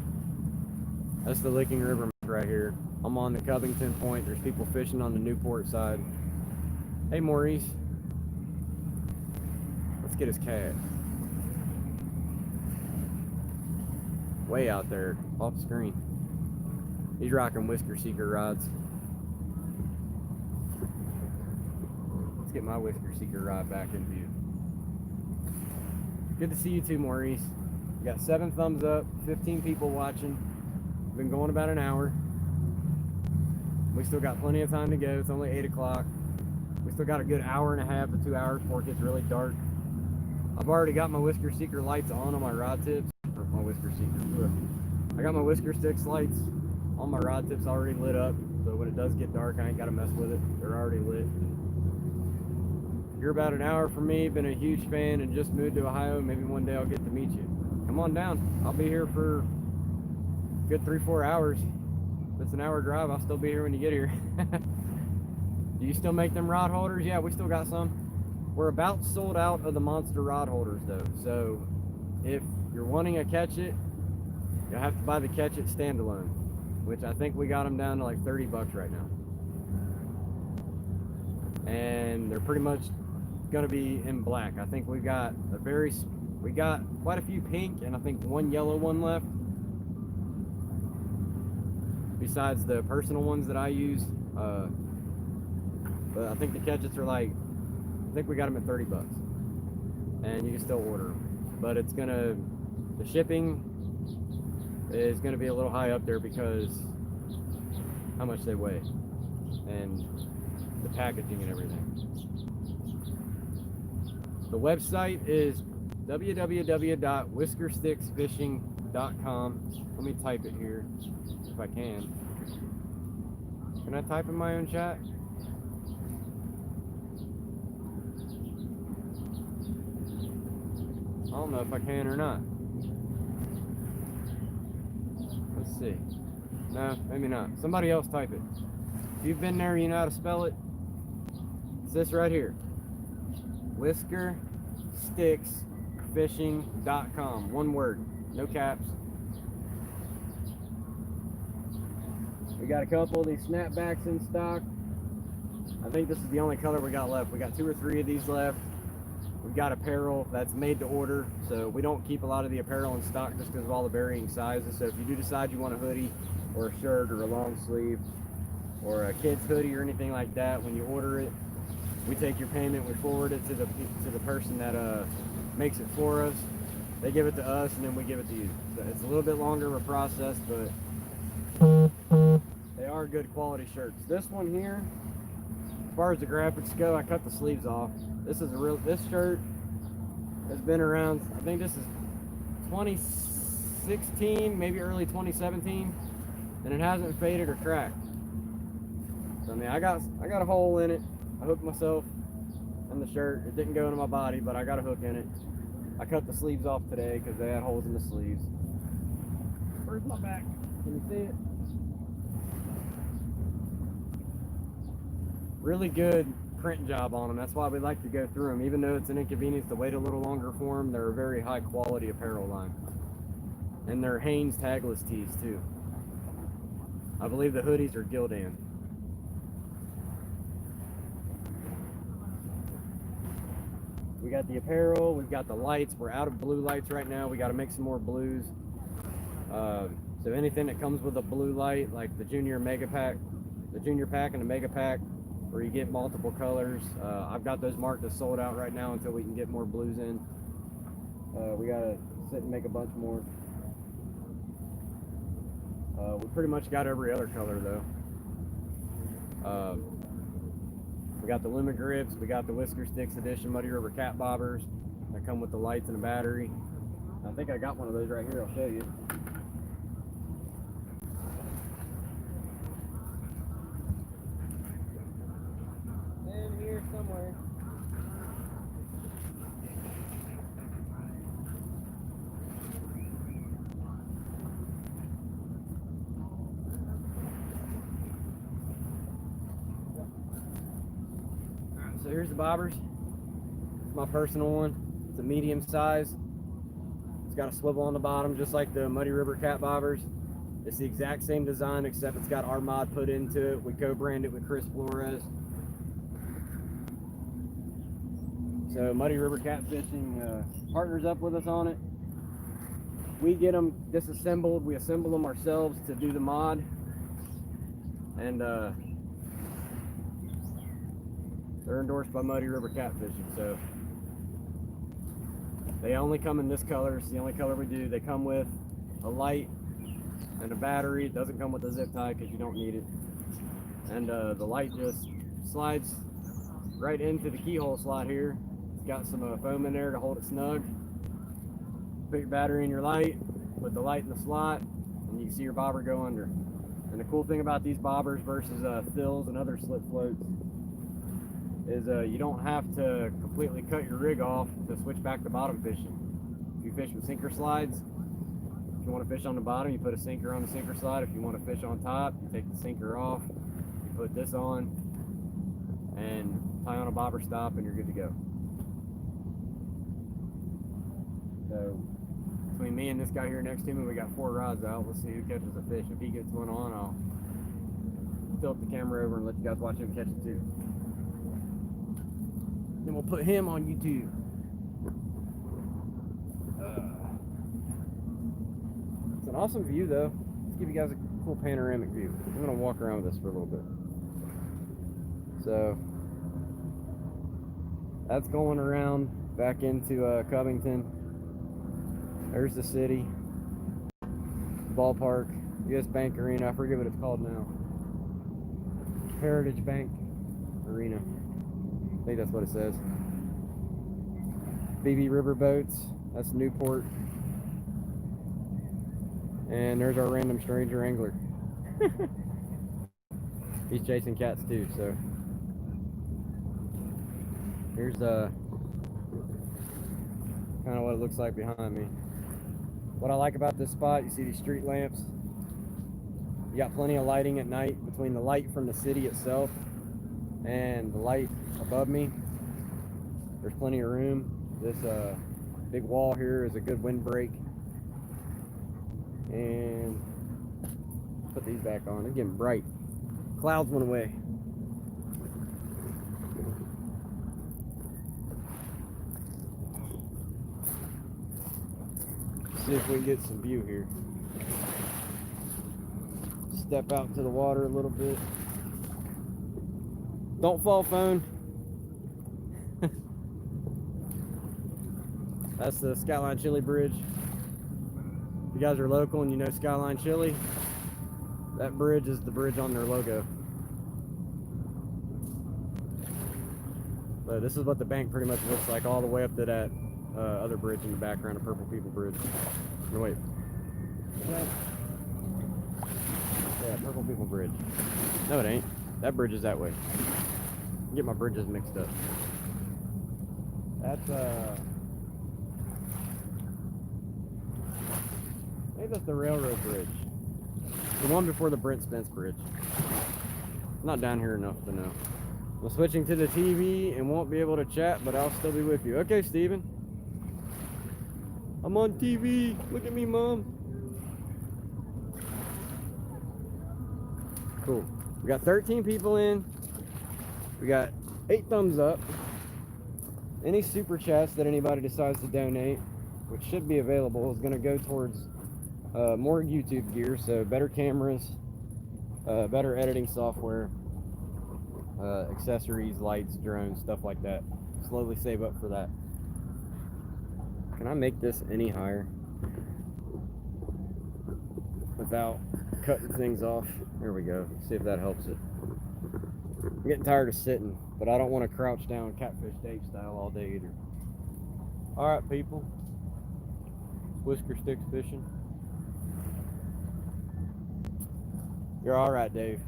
That's the Licking River right here. I'm on the Covington point. There's people fishing on the Newport side. Hey, Maurice. Let's get his cat. Way out there, off screen. He's rocking Whisker Seeker rods. Let's get my Whisker Seeker rod back in view. Good to see you too, Maurice. We got 7 thumbs up, 15 people watching. Been going about an hour. We still got plenty of time to go. It's only 8 o'clock. We still got a good hour and a half to 2 hours before it gets really dark. I've already got my Whisker Seeker lights on my rod tips. Or my Whisker Seeker. I got my Whisker Sticks lights on my rod tips already lit up. So when it does get dark, I ain't got to mess with it. They're already lit. You're about an hour from me. Been a huge fan and just moved to Ohio. Maybe one day I'll get to meet you. Come on down. I'll be here for a good 3-4 hours. If it's an hour drive, I'll still be here when you get here. Do you still make them rod holders? Yeah, we still got some. We're about sold out of the monster rod holders though. So if you're wanting a Catch It, you'll have to buy the Catch It standalone, which I think we got them down to like 30 bucks right now. And they're pretty much gonna be in black. I think we got quite a few pink and I think one yellow one left. Besides the personal ones that I use. But I think the Catch-Its are like, I think we got them at 30 bucks. And you can still order them. But the shipping is gonna be a little high up there because how much they weigh and the packaging and everything. The website is www.whiskersticksfishing.com. Let me type it here if I can. Can I type in my own chat? I don't know if I can or not. Let's see. No, maybe not. Somebody else type it. If you've been there, you know how to spell it. It's this right here. whiskersticksfishing.com. One word. No caps. We got a couple of these snapbacks in stock. I think this is the only color we got left. We got 2 or 3 of these left. We've got apparel that's made to order, so we don't keep a lot of the apparel in stock just because of all the varying sizes. So if you do decide you want a hoodie or a shirt or a long sleeve or a kid's hoodie or anything like that, when you order it, we take your payment, we forward it to the person that makes it for us. They give it to us and then we give it to you. So it's a little bit longer of a process, but they are good quality shirts. This one here, as far as the graphics go, I cut the sleeves off. This shirt has been around, I think this is 2016, maybe early 2017, and it hasn't faded or cracked. So, I mean, I got a hole in it. I hooked myself in the shirt. It didn't go into my body, but I got a hook in it. I cut the sleeves off today because they had holes in the sleeves. Where's my back? Can you see it? Really good print job on them. That's why we like to go through them. Even though it's an inconvenience to wait a little longer for them, they're a very high quality apparel line. And they're Hanes tagless tees too. I believe the hoodies are Gildan. We got the apparel, we've got the lights. We're out of blue lights right now. We got to make some more blues. So anything that comes with a blue light, like the junior pack and the mega pack, where you get multiple colors. I've got those marked as sold out right now until we can get more blues in. We gotta sit and make a bunch more. We pretty much got every other color though. We got the limit grips, we got the Whisker Sticks Edition Muddy River cat bobbers that come with the lights and a battery. I think I got one of those right here, I'll show you. somewhere. Alright, so here's the bobbers. It's my personal one. It's a medium size. It's got a swivel on the bottom, just like the Muddy River cat bobbers. It's the exact same design, except it's got our mod put into it. We co-brand it with Chris Flores. So Muddy River Catfishing partners up with us on it. We get them disassembled. We assemble them ourselves to do the mod. And they're endorsed by Muddy River Catfishing. So they only come in this color. It's the only color we do. They come with a light and a battery. It doesn't come with a zip tie because you don't need it. And the light just slides right into the keyhole slot here. It's got some foam in there to hold it snug. Put your battery in your light, put the light in the slot, and you can see your bobber go under. And the cool thing about these bobbers versus fills and other slip floats is you don't have to completely cut your rig off to switch back to bottom fishing. If you fish with sinker slides, if you want to fish on the bottom, you put a sinker on the sinker slide. If you want to fish on top, you take the sinker off, you put this on, and tie on a bobber stop, and you're good to go. So between me and this guy here next to me, we got 4 rods out. Let's see who catches a fish. If he gets one on, I'll tilt the camera over and let you guys watch him catch it too. Then we'll put him on YouTube. It's an awesome view though. Let's give you guys a cool panoramic view. I'm gonna walk around with this for a little bit. So that's going around back into Covington. There's the city, ballpark, US Bank Arena. I forget what it's called now. Heritage Bank Arena. I think that's what it says. BB River Boats. That's Newport. And there's our random stranger angler. He's chasing cats too. So here's kind of what it looks like behind me. What I like about this spot, you see these street lamps. You got plenty of lighting at night between the light from the city itself and the light above me. There's plenty of room. This big wall here is a good windbreak. And put these back on. It's getting bright. Clouds went away. See if we can get some view here. Step out to the water a little bit. Don't fall, phone. That's the Skyline Chili Bridge. If you guys are local and you know Skyline Chili, that bridge is the bridge on their logo. But this is what the bank pretty much looks like all the way up to that other bridge in the background, the Purple People Bridge. No, wait. Yeah, Purple People Bridge. No, it ain't. That bridge is that way. I get my bridges mixed up. That's I think that's the railroad bridge. The one before the Brent Spence Bridge. I'm not down here enough to know. I'm switching to the TV and won't be able to chat, but I'll still be with you. Okay, Steven. I'm on TV. Look at me, Mom. Cool. We got 13 people in. We got 8 thumbs up. Any super chats that anybody decides to donate, which should be available, is going to go towards more YouTube gear, so better cameras, better editing software, accessories, lights, drones, stuff like that. Slowly save up for that. Can I make this any higher without cutting things off? There we go. See if that helps it. I'm getting tired of sitting, but I don't want to crouch down Catfish Dave style all day either. Alright, people. Whisker Sticks fishing. You're alright, Dave.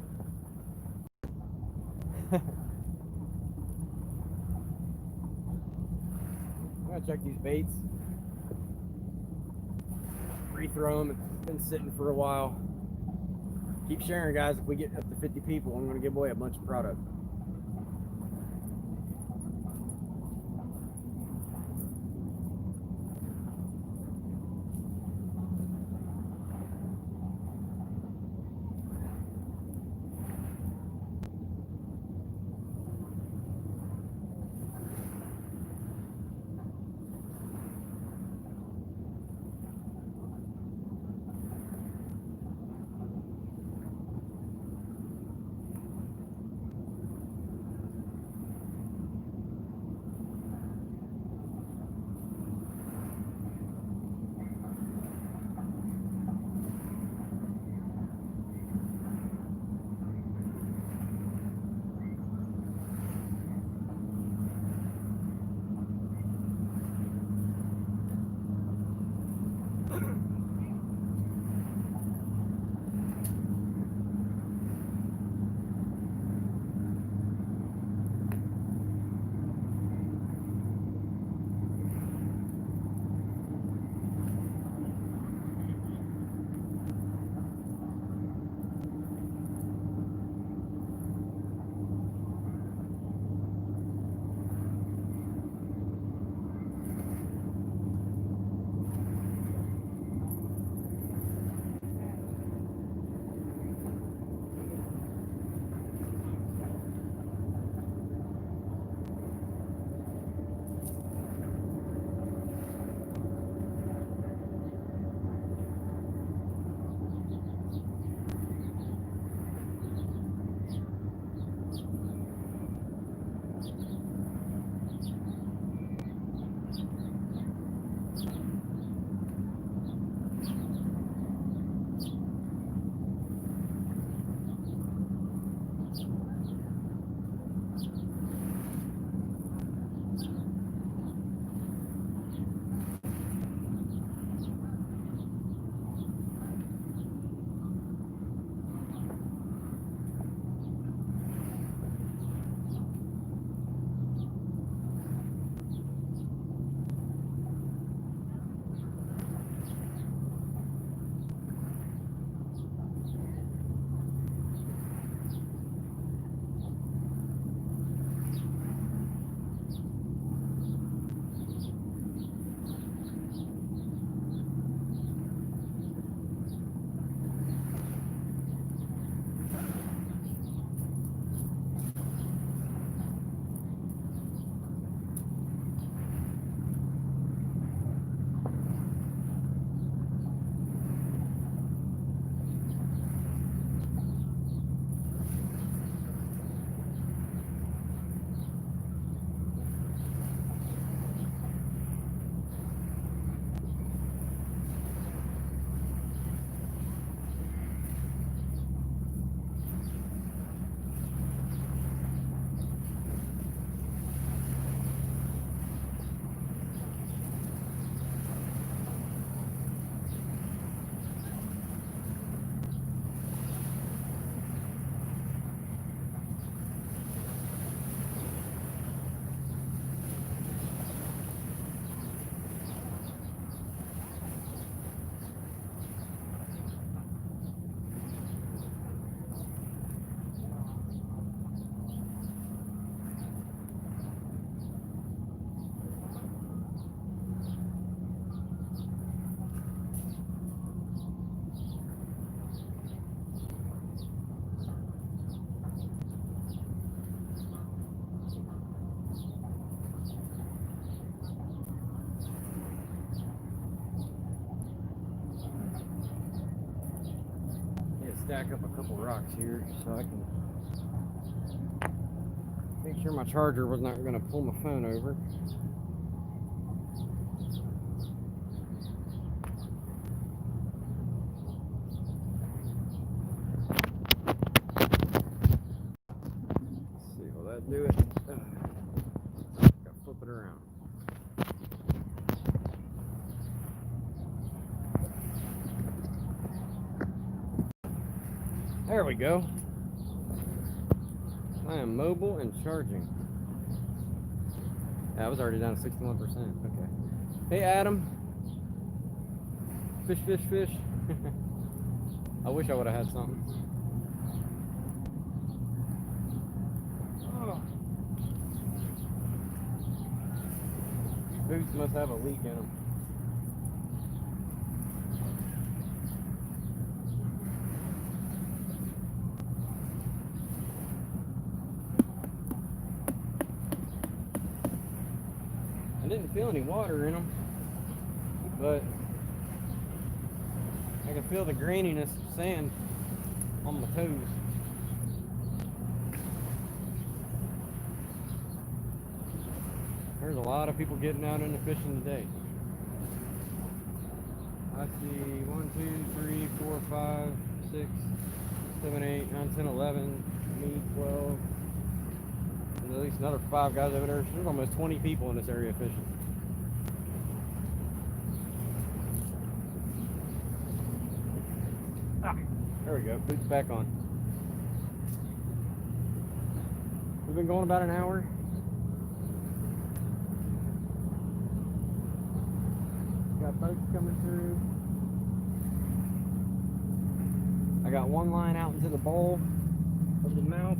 I'm gonna check these baits. Rethrow them. It's been sitting for a while. Keep sharing, guys. If we get up to 50 people, I'm gonna give away a bunch of product. Stack up a couple rocks here so I can make sure my charger was not going to pull my phone over. Let's see, will that do it? Gotta flip it around. There we go. I am mobile and charging. Yeah, I was already down to 61%. Okay. Hey, Adam. Fish, fish, fish. I wish I would have had something. Oh. Boots must have a leak in them. I didn't feel any water in them, but I can feel the graininess of sand on my toes. There's a lot of people getting out into fishing today. I see 1, 2, 3, 4, 5, 6, 7, 8, 9, 10, 11, me, 12. And at least another 5 guys over there. There's almost 20 people in this area fishing. Ah, there we go. Boots back on. We've been going about an hour. Got boats coming through. I got one line out into the bowl of the mouth.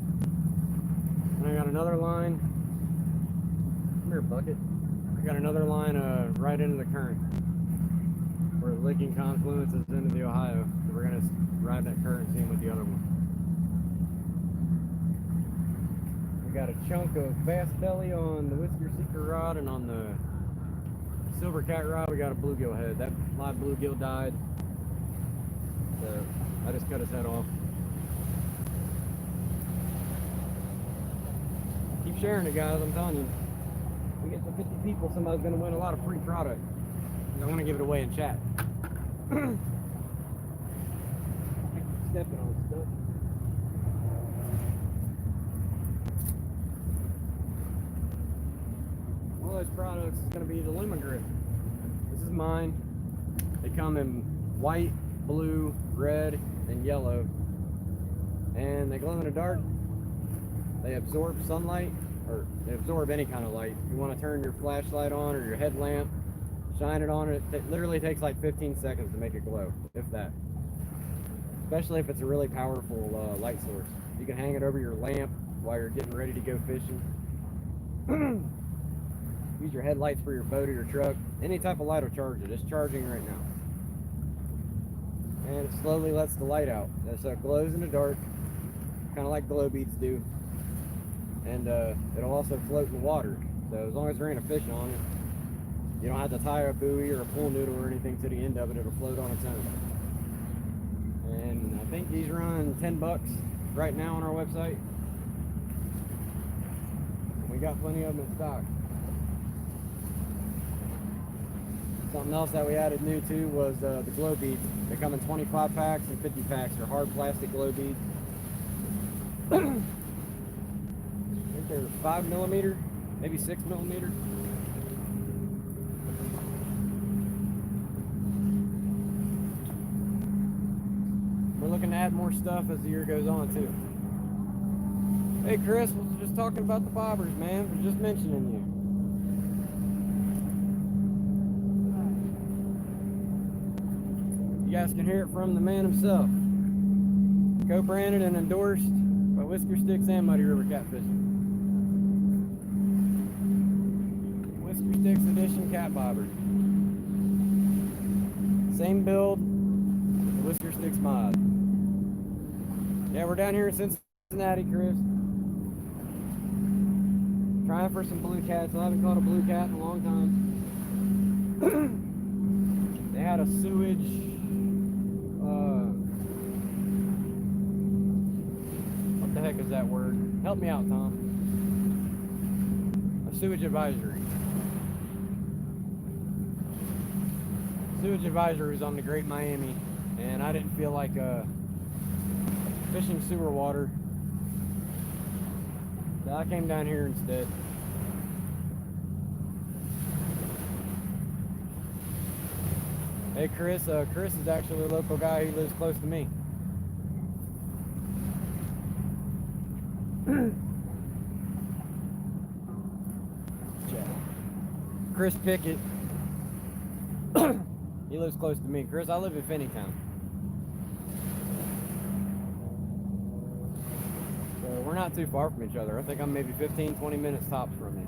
And I got another line. Come here, bucket. I got another line right into the current, where the Licking confluence is into the Ohio. So we're gonna ride that current, same with the other one. We got a chunk of bass belly on the Whisker Seeker rod, and on the Silver Cat rod we got a bluegill head. That live bluegill died, so I just cut his head off. Keep sharing it, guys. I'm telling you, we get to 50 people, somebody's gonna win a lot of free product. I want to give it away in chat. Stepping on stuff. One of those products is going to be the Luma Grip. This is mine. They come in white, blue, red, and yellow. And they glow in the dark. They absorb sunlight, or they absorb any kind of light. If you want to turn your flashlight on or your headlamp, shine it on it. It literally takes like 15 seconds to make it glow, if that. Especially if it's a really powerful light source. You can hang it over your lamp while you're getting ready to go fishing. Use your headlights for your boat or your truck. Any type of light will charge it. It's charging right now. And it slowly lets the light out. So it glows in the dark, kind of like glow beads do. And it'll also float in the water. So as long as there ain't a fish on it, you don't have to tie a buoy or a pool noodle or anything to the end of it. It'll float on its own. And I think these run $10 right now on our website. And we got plenty of them in stock. Something else that we added new too was the glow beads. They come in 25 packs and 50 packs. They're hard plastic glow beads. I think they're 5mm, maybe 6mm. We're looking to add more stuff as the year goes on too. Hey Chris, we're just talking about the bobbers, man. We're just mentioning you. You guys can hear it from the man himself. Co-branded and endorsed by Whisker Sticks and Muddy River Catfishing. Whisker Sticks Edition Cat Bobber. Same build, Whisker Sticks mod. Yeah, we're down here in Cincinnati, Chris. Trying for some blue cats. I haven't caught a blue cat in a long time. They had a sewage what the heck is that word? Help me out, Tom. A sewage advisory. Sewage advisory was on the Great Miami, and I didn't feel like fishing sewer water, so I came down here instead. Hey Chris, Chris is actually a local guy who lives close to me. Check. Chris Pickett. He lives close to me. Chris, I live in Finneytown. So we're not too far from each other. I think I'm maybe 15, 20 minutes tops from you.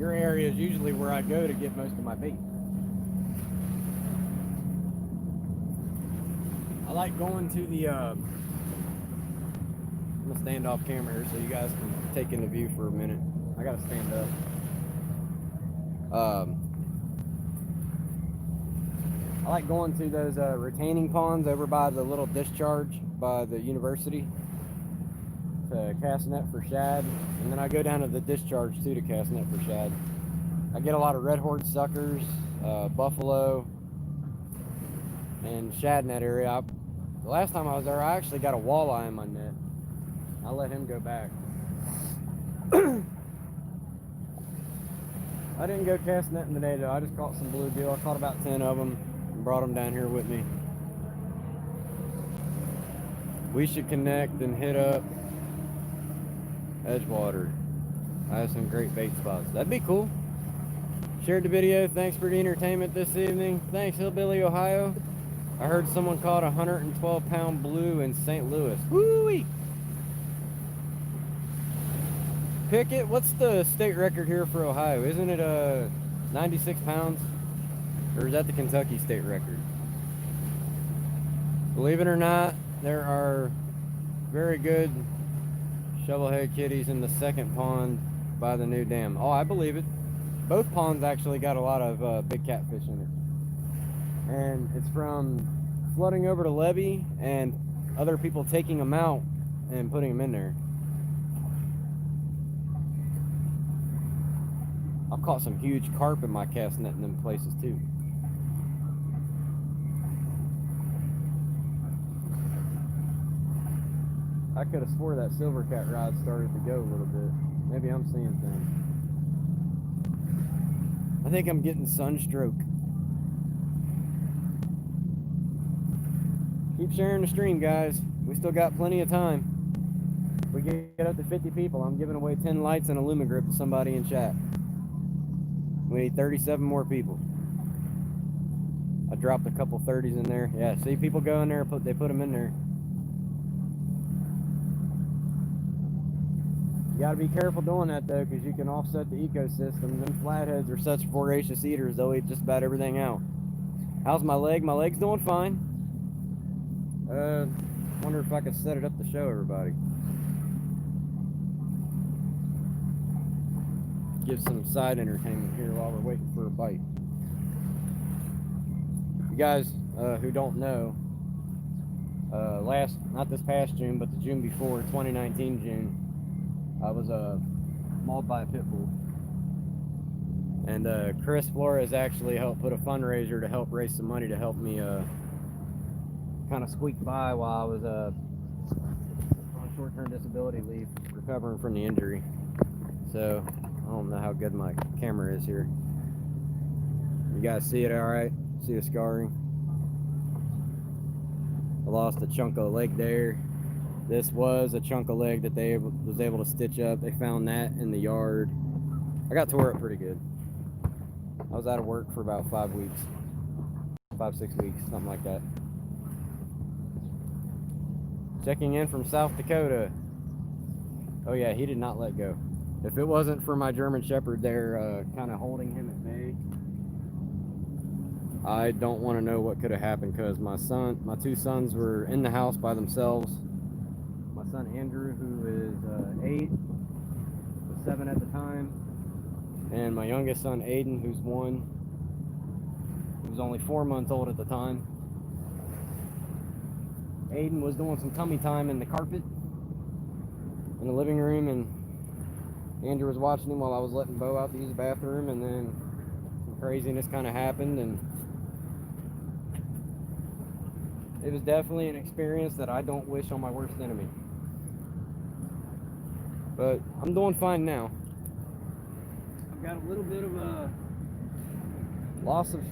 Your area is usually where I go to get most of my bait. I like going to the, I'm gonna stand off camera here so you guys can take in the view for a minute. I gotta stand up. I like going to those retaining ponds over by the little discharge by the university to cast net for shad, and then I go down to the discharge too to cast net for shad. I get a lot of red horde suckers, buffalo, and shad in that area. The last time I was there, I actually got a walleye in my net. I let him go back. I didn't go cast netting today though. I just caught some bluegill. I caught about 10 of them and brought them down here with me. We should connect and hit up Edgewater. I have some great bait spots. That'd be cool. Shared the video. Thanks for the entertainment this evening. Thanks, Hillbilly, Ohio. I heard someone caught a 112-pound blue in St. Louis. Woo-wee! Pickett, what's the state record here for Ohio? Isn't it 96 pounds? Or is that the Kentucky state record? Believe it or not, there are very good shovelhead kitties in the second pond by the new dam. Oh, I believe it. Both ponds actually got a lot of big catfish in it. And it's from flooding over the levee and other people taking them out and putting them in there. I've caught some huge carp in my cast net in them places too. I could have swore that silvercat rod started to go a little bit. Maybe I'm seeing things. I think I'm getting sunstroke. Keep sharing the stream, guys. We still got plenty of time. If we get up to 50 people, I'm giving away 10 lights and a Lumigrip to somebody in chat. We need 37 more people. I dropped a couple 30s in there. Yeah, see, people go in there, they put them in there. You gotta be careful doing that though, because you can offset the ecosystem. Them flatheads are such voracious eaters, they'll eat just about everything out. How's my leg? My leg's doing fine. Wonder if I could set it up to show everybody. Give some side entertainment here while we're waiting for a bite. You guys who don't know, not this past June, but the June before, 2019 June, I was mauled by a pit bull. And Chris Flores actually helped put a fundraiser to help raise some money to help me kind of squeak by while I was on short-term disability leave, recovering from the injury. So I don't know how good my camera is here. You guys see it all right? See the scarring? I lost a chunk of leg there. This was a chunk of leg that they was able to stitch up. They found that in the yard. I got tore up pretty good. I was out of work for about 5 weeks. 5-6 weeks, something like that. Checking in from South Dakota. Oh yeah, he did not let go. If it wasn't for my German Shepherd there kind of holding him at bay, I don't want to know what could have happened, because my two sons were in the house by themselves. My son Andrew, who is 8, was 7 at the time, and my youngest son Aiden, who's 1, he was only 4 months old at the time. Aiden was doing some tummy time in the carpet in the living room, and Andrew was watching him while I was letting Bo out to use the bathroom, and then some craziness kind of happened, and it was definitely an experience that I don't wish on my worst enemy. But I'm doing fine now. I've got a little bit of a loss of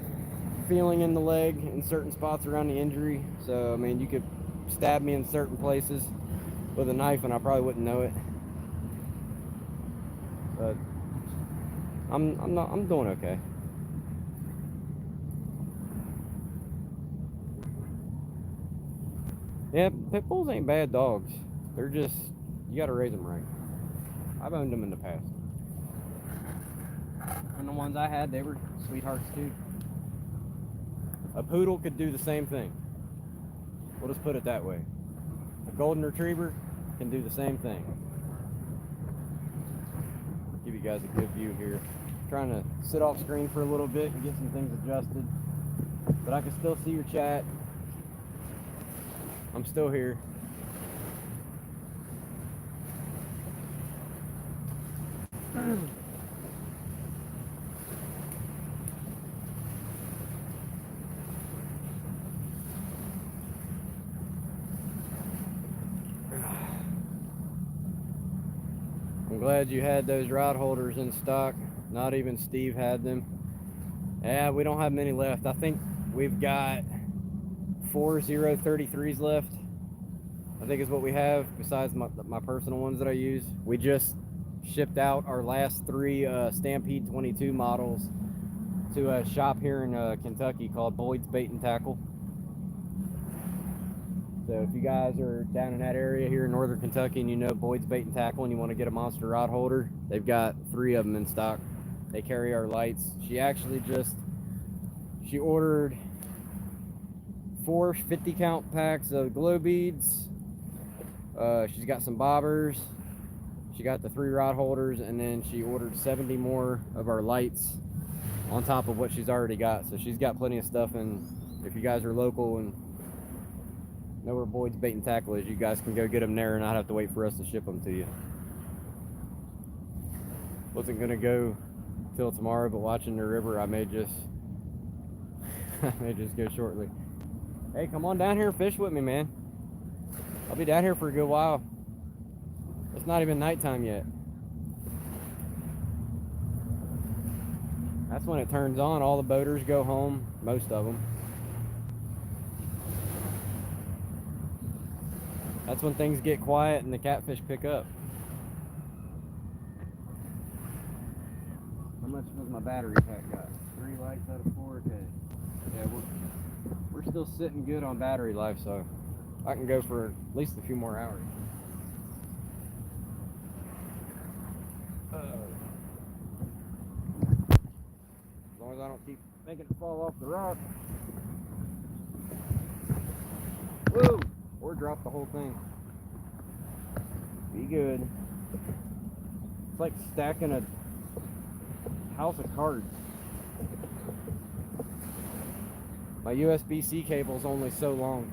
feeling in the leg in certain spots around the injury. So, I mean, you could stab me in certain places with a knife and I probably wouldn't know it. but I'm doing okay. Yeah, pit bulls ain't bad dogs. They're just, you gotta raise them right. I've owned them in the past. And the ones I had, they were sweethearts too. A poodle could do the same thing. We'll just put it that way. A golden retriever can do the same thing. Give you guys a good view here. Trying to sit off screen for a little bit and get some things adjusted. But I can still see your chat. I'm still here. I'm glad you had those rod holders in stock. Not even Steve had them. Yeah, we don't have many left. I think we've got 4 033s left. I think is what we have, besides my personal ones that I use. We just shipped out our last 3 Stampede 22 models to a shop here in Kentucky called Boyd's Bait and Tackle. So if you guys are down in that area here in northern Kentucky and you know Boyd's Bait and Tackle and you want to get a monster rod holder, they've got 3 of them in stock. They carry our lights. She ordered 4 50 count packs of glow beads. She's got some bobbers. She got the 3 rod holders, and then she ordered 70 more of our lights on top of what she's already got. So she's got plenty of stuff, and if you guys are local and know where Boyd's Bait and Tackle is, you guys can go get them there and not have to wait for us to ship them to you. Wasn't gonna go till tomorrow, but watching the river, I may just go shortly. Hey, come on down here and fish with me, man. I'll be down here for a good while. It's not even nighttime yet. That's when it turns on. All the boaters go home, most of them. That's when things get quiet and the catfish pick up. How much does my battery pack got? 3 lights out of 4. Okay. Yeah, we're still sitting good on battery life, so I can go for at least a few more hours. As long as I don't keep making it fall off the rock. Woo! Or drop the whole thing. Be good. It's like stacking a house of cards. My USB-C cable is only so long.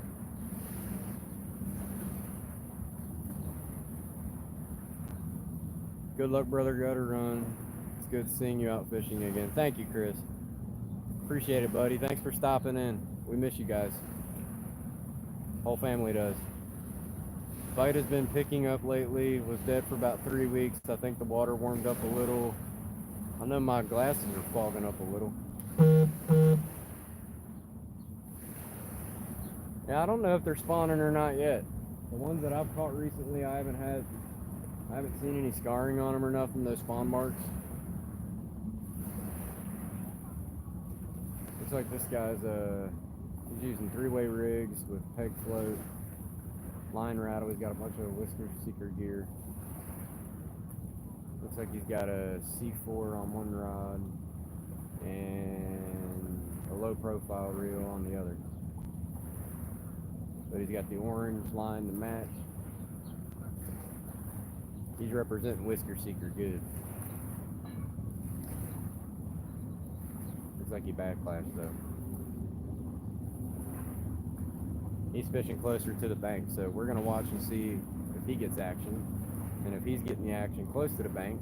Good luck, brother. Gotta run. It's good seeing you out fishing again. Thank you, Chris. Appreciate it, buddy. Thanks for stopping in. We miss you guys. Whole family does. Fight has been picking up lately. Was dead for about 3 weeks. I think the water warmed up a little. I know my glasses are fogging up a little. Yeah, I don't know if they're spawning or not yet. The ones that I've caught recently, I haven't seen any scarring on them or nothing, those spawn marks. Looks like this guy's he's using 3-way rigs with peg float, line rattle. He's got a bunch of Whisker Seeker gear. Looks like he's got a C4 on one rod and a low profile reel on the other. But he's got the orange line to match. He's representing Whisker Seeker good. Looks like he backflashed though. He's fishing closer to the bank, so we're gonna watch and see if he gets action. And if he's getting the action close to the bank,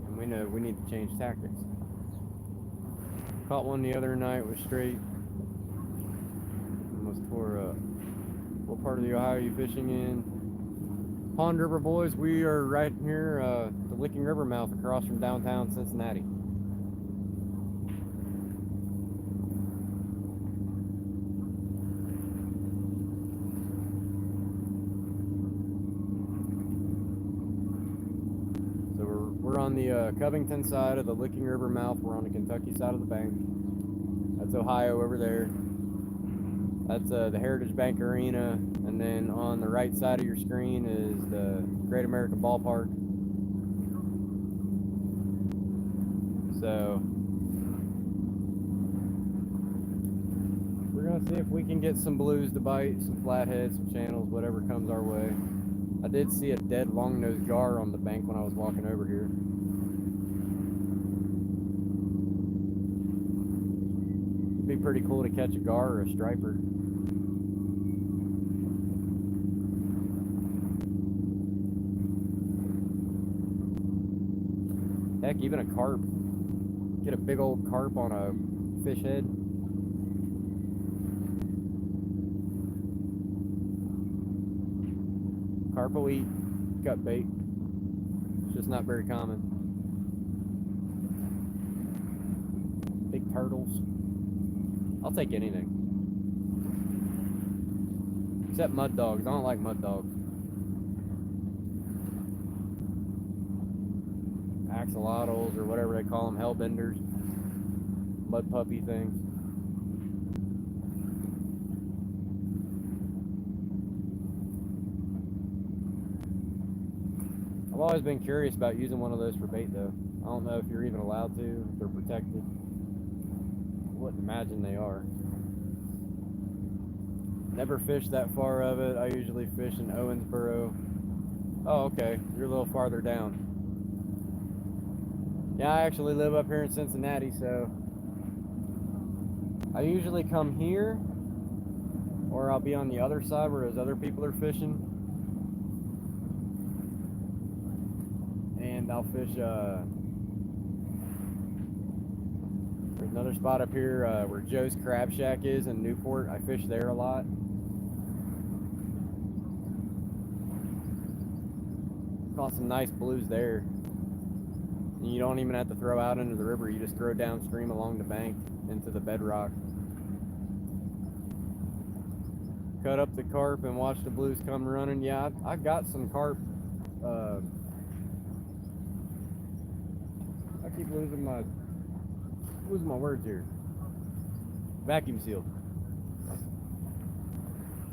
and we know we need to change tactics. Caught one the other night, was straight. Almost tore up. What part of the Ohio are you fishing in? Pond River, boys. We are right here, the Licking River mouth across from downtown Cincinnati. So We're on the Covington side of the Licking River mouth. We're on the Kentucky side of the bank. That's Ohio over there. That's the Heritage Bank Arena. And then on the right side of your screen is the Great American Ballpark. So we're gonna see if we can get some blues to bite, some flatheads, some channels, whatever comes our way. I did see a dead long-nosed gar on the bank when I was walking over here. It'd be pretty cool to catch a gar or a striper. Heck, even a carp. Get a big old carp on a fish head. Carp will eat gut bait. It's just not very common. Big turtles. I'll take anything. Except mud dogs. I don't like mud dogs. Axolotls or whatever they call them, hellbenders. Mud puppy things. I've always been curious about using one of those for bait though. I don't know if you're even allowed to, if they're protected. I wouldn't imagine they are. Never fished that far of it. I usually fish in Owensboro. Oh, okay. You're a little farther down. Yeah, I actually live up here in Cincinnati, so I usually come here, or I'll be on the other side where those other people are fishing. And I'll fish, there's another spot up here where Joe's Crab Shack is in Newport. I fish there a lot. Caught some nice blues there. And you don't even have to throw out into the river. You just throw downstream along the bank into the bedrock. Cut up the carp and watch the blues come running. Yeah, I've got some carp. I keep losing my words here. Vacuum sealed.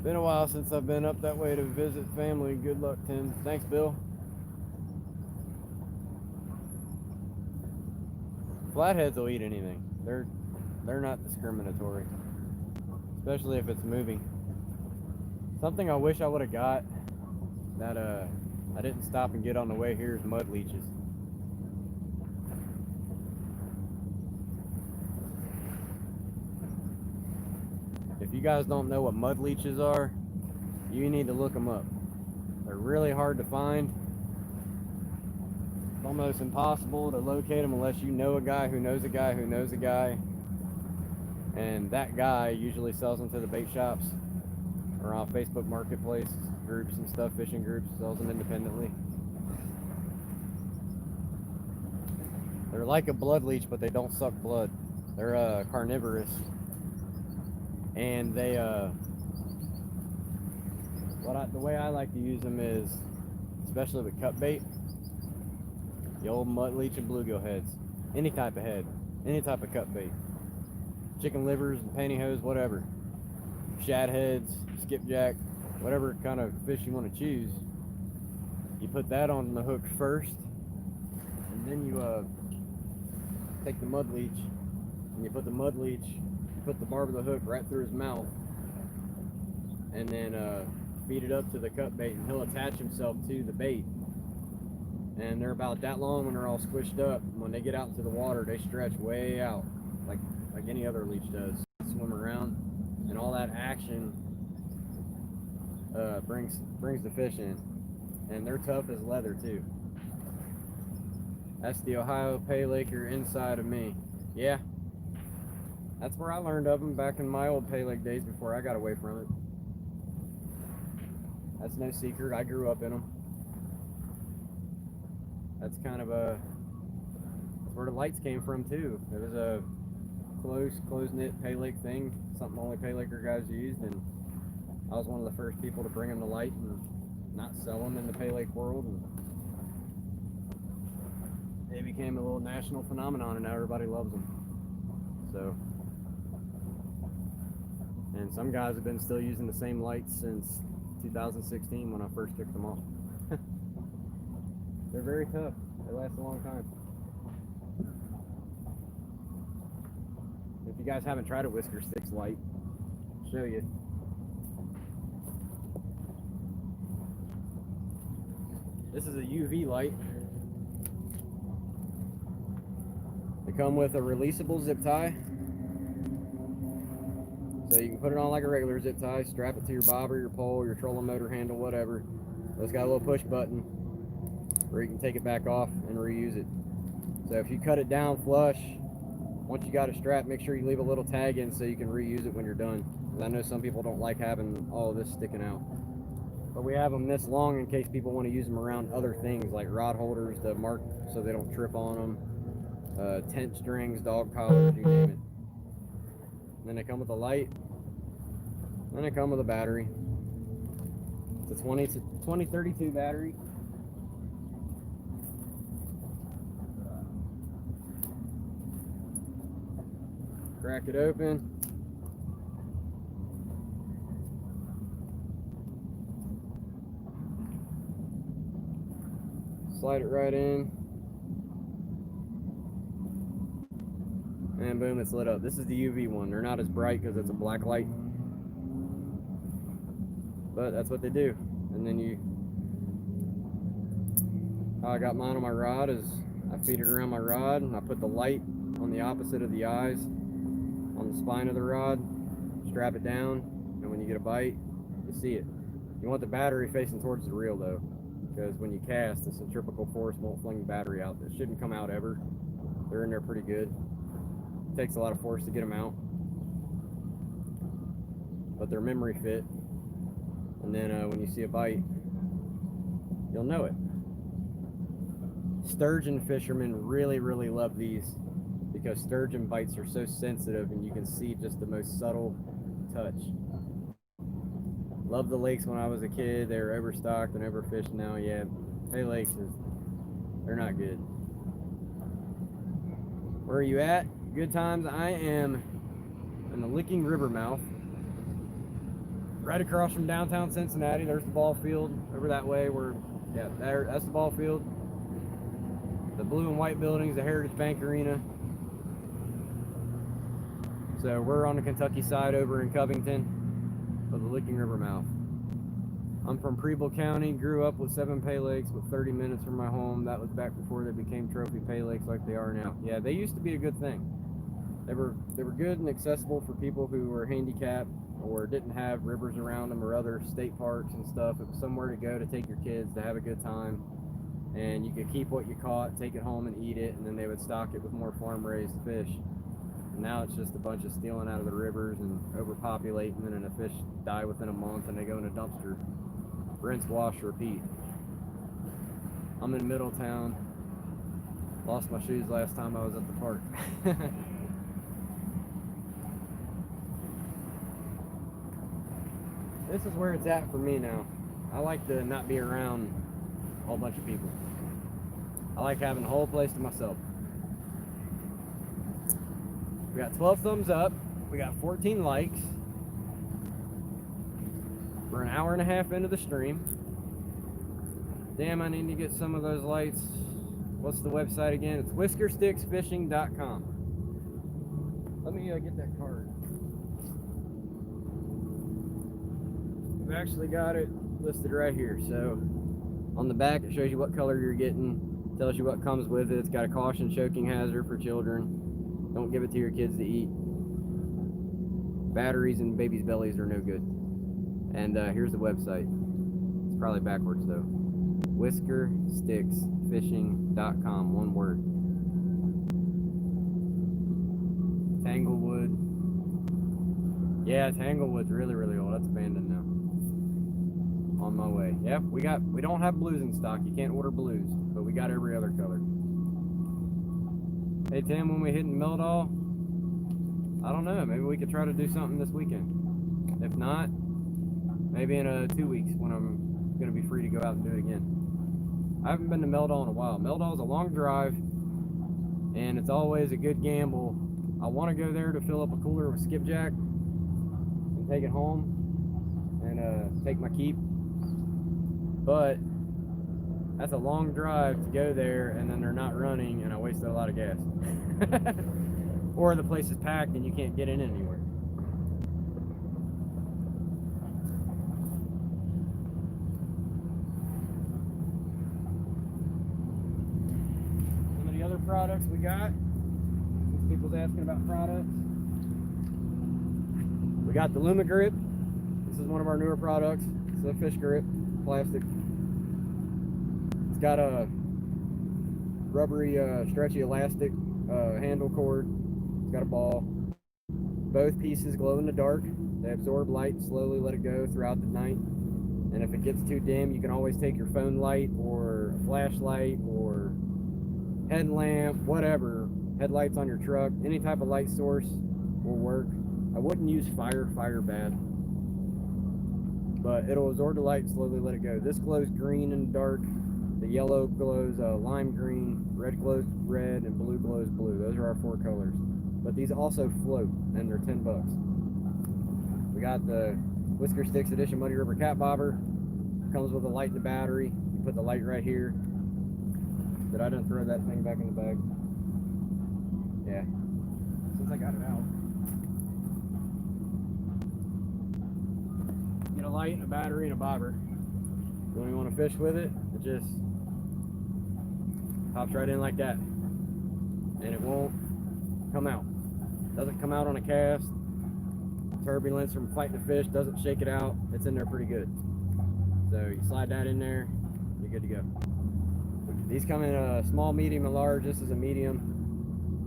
Been a while since I've been up that way to visit family. Good luck, Tim. Thanks, Bill. Flatheads will eat anything. They're not discriminatory, especially if it's moving. Something I wish I would have got that I didn't stop and get on the way here is mud leeches. If you guys don't know what mud leeches are, you need to look them up. They're really hard to find. It's almost impossible to locate them unless you know a guy who knows a guy who knows a guy. And that guy usually sells them to the bait shops or on Facebook Marketplace groups and stuff, fishing groups, sells them independently. They're like a blood leech, but they don't suck blood. They're carnivorous. And they, the way I like to use them is, especially with cut bait, the old mud leech and bluegill heads. Any type of head, any type of cut bait. Chicken livers and pantyhose, whatever. Shad heads, skipjack, whatever kind of fish you want to choose. You put that on the hook first, and then you take the mud leech, and you put the mud leech, you put the barb of the hook right through his mouth, and then feed it up to the cut bait, and he'll attach himself to the bait. And they're about that long when they're all squished up. When they get out into the water, they stretch way out, like any other leech does. Swim around, and all that action brings the fish in. And they're tough as leather too. That's the Ohio Pale Acre inside of me. Yeah, that's where I learned of them back in my old Pale Lake days before I got away from it. That's no secret. I grew up in them. That's kind of that's where the lights came from too. It was a close-knit Pale Lake thing, something only Pale Laker guys used, and I was one of the first people to bring them to light and not sell them in the Pale Lake world. And they became a little national phenomenon, and now everybody loves them. So, and some guys have been still using the same lights since 2016 when I first took them off. They're very tough. They last a long time. If you guys haven't tried a Whisker Sticks light, I'll show you. This is a UV light. They come with a releasable zip tie. So you can put it on like a regular zip tie, strap it to your bobber, your pole, your trolling motor handle, whatever. So it's got a little push button where you can take it back off and reuse it. So if you cut it down flush, once you got it strapped, make sure you leave a little tag in so you can reuse it when you're done. I know some people don't like having all of this sticking out. But we have them this long in case people want to use them around other things like rod holders to mark so they don't trip on them, tent strings, dog collars, you name it. And then they come with a light. Then they come with a battery. It's a 2032 battery. Crack it open. Slide it right in. And boom, it's lit up. This is the UV one. They're not as bright because it's a black light. But that's what they do. And then how I got mine on my rod is I feed it around my rod and I put the light on the opposite of the eyes on the spine of the rod, strap it down, and when you get a bite, you see it. You want the battery facing towards the reel though, because when you cast, the centrifugal force won't fling the battery out. It shouldn't come out ever. They're in there pretty good. It takes a lot of force to get them out, but they're memory fit. And then when you see a bite, you'll know it. Sturgeon fishermen really, really love these because sturgeon bites are so sensitive and you can see just the most subtle touch. Loved the lakes when I was a kid. They were overstocked and overfished now. Yeah, Pay Lakes they're not good. Where are you at? Good times. I am in the Licking River mouth, right across from downtown Cincinnati. There's the ball field over that way. That's the ball field. The blue and white buildings, the Heritage Bank Arena. So we're on the Kentucky side over in Covington of the Licking River mouth. I'm from Preble County, grew up with 7 Pay Lakes with 30 minutes from my home. That was back before they became trophy Pay Lakes like they are now. Yeah, they used to be a good thing. They were good and accessible for people who were handicapped or didn't have rivers around them or other state parks and stuff. It was somewhere to go to take your kids to have a good time. And you could keep what you caught, take it home and eat it, and then they would stock it with more farm-raised fish. And now it's just a bunch of stealing out of the rivers and overpopulating, and then the fish die within a month and they go in a dumpster. Rinse, wash, repeat. I'm in Middletown. Lost my shoes last time I was at the park. This is where it's at for me now. I like to not be around a whole bunch of people. I like having the whole place to myself. We got 12 thumbs up. We got 14 likes. We're an hour and a half into the stream. Damn, I need to get some of those lights. What's the website again? It's whiskersticksfishing.com. Let me get that card. We've actually got it listed right here. So on the back, it shows you what color you're getting, tells you what comes with it. It's got a caution choking hazard for children. Don't give it to your kids to eat. Batteries in babies' bellies are no good. And here's the website. It's probably backwards though. whiskersticksfishing.com, one word. Tanglewood. Yeah, Tanglewood's really, really old. That's abandoned now. On my way. Yep, we don't have blues in stock. You can't order blues, but we got every other color. Hey Tim, when we hitting Meldal, I don't know, maybe we could try to do something this weekend. If not, maybe in 2 weeks when I'm going to be free to go out and do it again. I haven't been to Meldal in a while. Meldal is a long drive. and it's always a good gamble. I want to go there to fill up a cooler with skipjack and take it home and take my keep, but that's a long drive to go there, and then they're not running, and I wasted a lot of gas. Or the place is packed and you can't get in anywhere. Some of the other products we got, people's asking about products. We got the Luma grip. This is one of our newer products. It's a fish grip, plastic. It's got a rubbery, stretchy elastic handle cord. It's got a ball. Both pieces glow in the dark. They absorb light, slowly let it go throughout the night. And if it gets too dim, you can always take your phone light or a flashlight or headlamp, whatever, headlights on your truck, any type of light source will work. I wouldn't use fire bad, but it'll absorb the light and slowly let it go. This glows green in the dark, the yellow glows lime green, red glows red, and blue glows blue. Those are our 4 colors. But these also float, and they're $10. We got the Whisker Sticks Edition Muddy River Cat Bobber. Comes with a light and a battery. You put the light right here. Did I done throw that thing back in the bag? Yeah, since I got it out. Get a light, a battery, and a bobber. When you want to fish with it, it just pops right in like that, and it won't come out. Doesn't come out on a cast. Turbulence from fighting the fish doesn't shake it out. It's in there pretty good. So you slide that in there, you're good to go. These come in a small, medium, and large. This is a medium.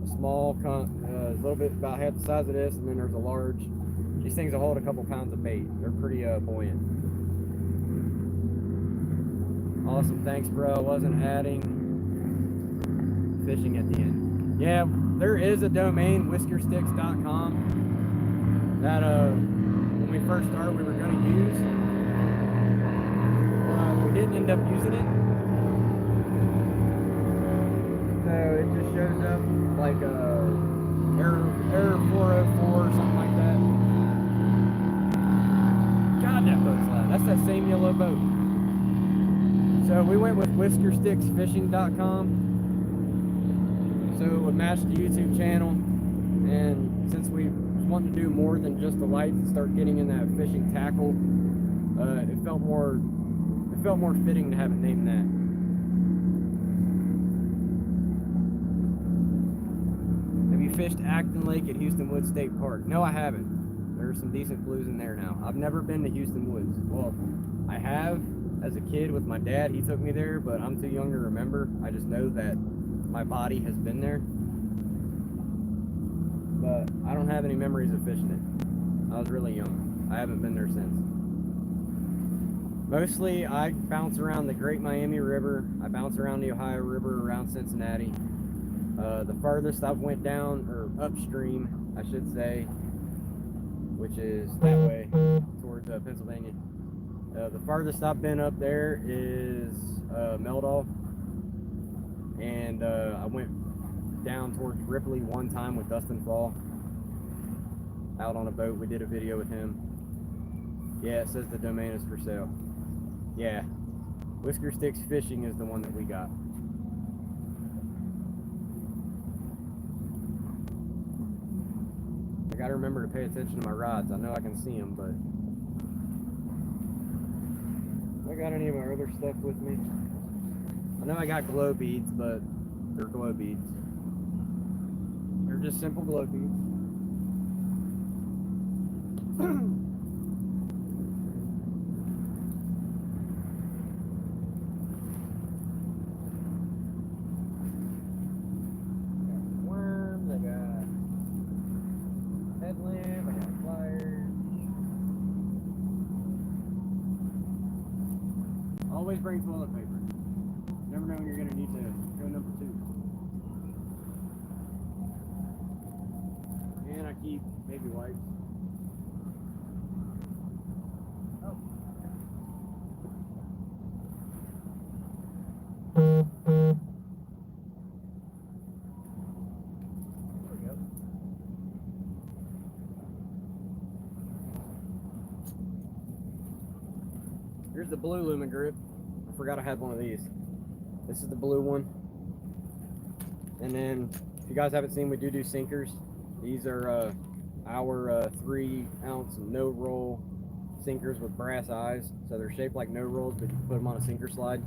A small is a little bit about half the size of this, and then there's a large. These things will hold a couple pounds of bait. They're pretty buoyant. Awesome, thanks, bro. I wasn't adding fishing at the end. Yeah, there is a domain, whiskersticks.com, that when we first started we were going to use. We didn't end up using it. So it just shows up like error 404 or something like that. God, that boat's loud. That's that same yellow boat. So we went with whiskersticksfishing.com. So it would match the YouTube channel, and since we want to do more than just the lights and start getting in that fishing tackle, it felt more fitting to have it named that. Have you fished Acton Lake at Houston Woods State Park? No, I haven't. There's some decent blues in there now. I've never been to Houston Woods. Well, I have as a kid with my dad. He took me there, but I'm too young to remember. I just know that my body has been there, but I don't have any memories of fishing it. I was really young. I haven't been there since. Mostly I bounce around the Great Miami River. I bounce around the Ohio River, around Cincinnati. The farthest I've went down, or upstream I should say, which is that way towards Pennsylvania. The farthest I've been up there is Meldal. And I went down towards Ripley one time with Dustin Fall, out on a boat. We did a video with him. Yeah, it says the domain is for sale. Yeah, Whisker Sticks Fishing is the one that we got. I gotta remember to pay attention to my rods. I know I can see them, but have I got any of my other stuff with me? I know I got glow beads, but they're glow beads. They're just simple glow beads. Worms, I got headlamp, I got pliers. Always bring toilet paper. Never know when you're going to need to go number 2. And I keep baby wipes. Oh. Here's the blue lumen grip. I forgot I had one of these. This is the blue one. And then, if you guys haven't seen, we do sinkers. These are our 3-ounce no roll sinkers with brass eyes. So they're shaped like no rolls, but you can put them on a sinker slide.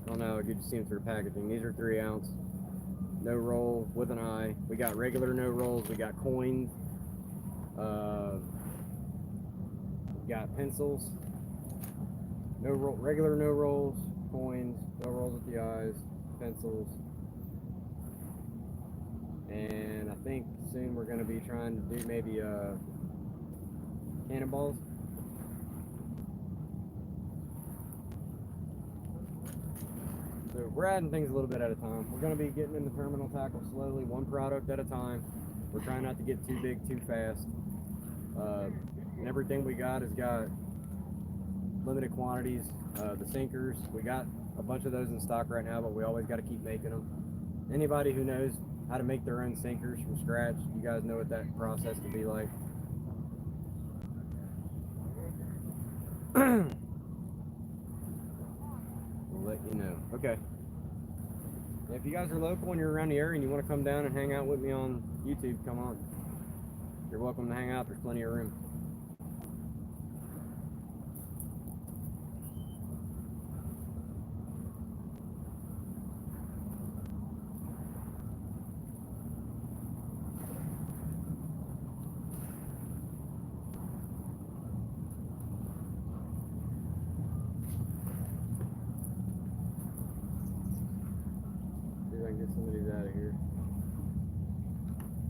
I don't know, you can see them through the packaging. These are 3-ounce no roll with an eye. We got regular no rolls. We got coins. We got pencils. No roll, regular no rolls, coins, no rolls with the eyes, pencils. And I think soon we're going to be trying to do maybe cannonballs. So we're adding things a little bit at a time. We're going to be getting in the terminal tackle slowly, one product at a time. We're trying not to get too big too fast. And everything we got has got limited quantities. The sinkers, we got a bunch of those in stock right now, but we always got to keep making them. Anybody who knows how to make their own sinkers from scratch, you guys know what that process can be like. We'll let you know. Okay. If you guys are local and you're around the area and you want to come down and hang out with me on YouTube, come on. You're welcome to hang out. There's plenty of room. Get some of these out of here.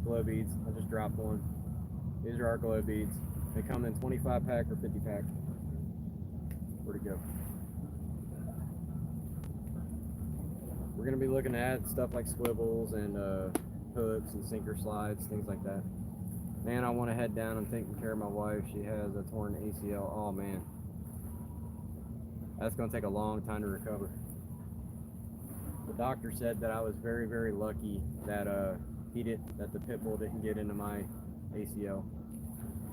Glow beads. I just dropped one. These are our glow beads. They come in 25 pack or 50 pack. Where'd it go? We're going to be looking at stuff like squibbles and hooks and sinker slides, things like that. Man, I want to head down and taking care of my wife. She has a torn ACL. Oh man. That's going to take a long time to recover. The doctor said that I was very, very lucky that that the pit bull didn't get into my ACL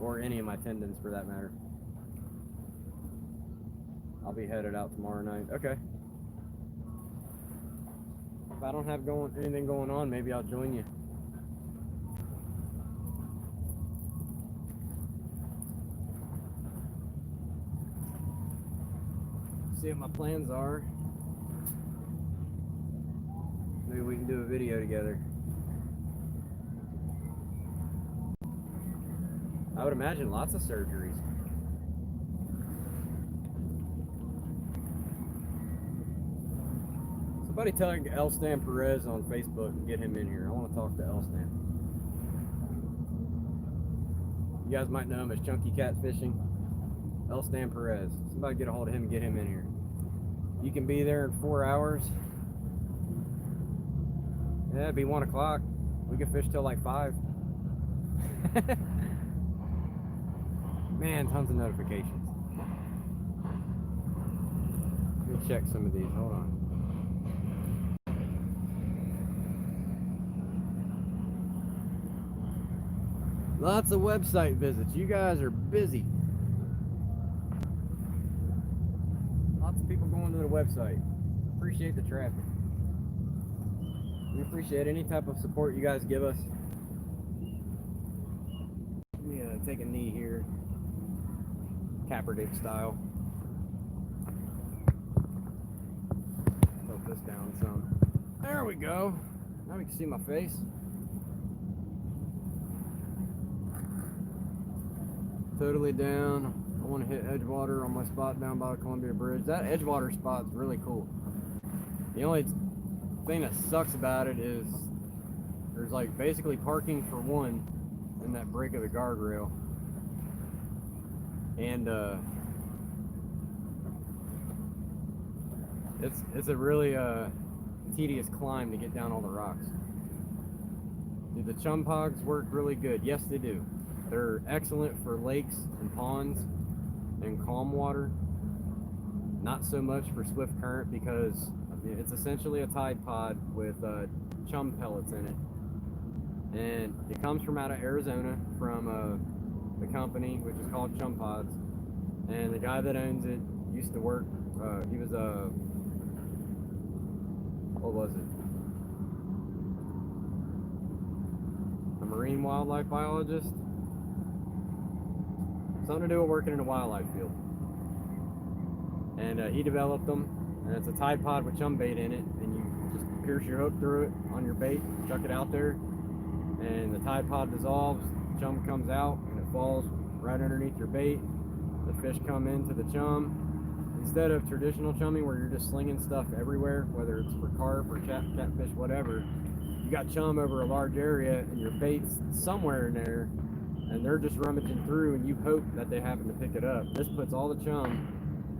or any of my tendons for that matter. I'll be headed out tomorrow night. Okay. If I don't have anything going on, maybe I'll join you. See what my plans are. Maybe we can do a video together. I would imagine lots of surgeries. Somebody tell Elstan Perez on Facebook and get him in here. I want to talk to Elstan. You guys might know him as Chunky Cat Fishing. Elstan Perez. Somebody get a hold of him and get him in here. You can be there in 4 hours. Yeah, it'd be 1 o'clock. We could fish till like 5. Man, tons of notifications. Let me check some of these. Hold on. Lots of website visits. You guys are busy. Lots of people going to the website. Appreciate the traffic. We appreciate any type of support you guys give us. Let me take a knee here. Kaepernick style. Tilt this down some. There we go. Now we can see my face. Totally down. I want to hit Edgewater on my spot down by the Columbia Bridge. That Edgewater spot's really cool. The only thing that sucks about it is there's like basically parking for one in that break of the guardrail, and it's a really tedious climb to get down all the rocks. Do the chum pogs work really good? Yes, they do. They're excellent for lakes and ponds and calm water. Not so much for swift current because it's essentially a Tide Pod with chum pellets in it. And it comes from out of Arizona from the company, which is called Chum Pods. And the guy that owns it used to work, he was what was it? A marine wildlife biologist? Something to do with working in a wildlife field. And he developed them, and it's a Tide Pod with chum bait in it, and you just pierce your hook through it on your bait, chuck it out there, and the Tide Pod dissolves, chum comes out, and it falls right underneath your bait. The fish come into the chum. Instead of traditional chumming where you're just slinging stuff everywhere, whether it's for carp or catfish, whatever, you got chum over a large area and your bait's somewhere in there, and they're just rummaging through, and you hope that they happen to pick it up. This puts all the chum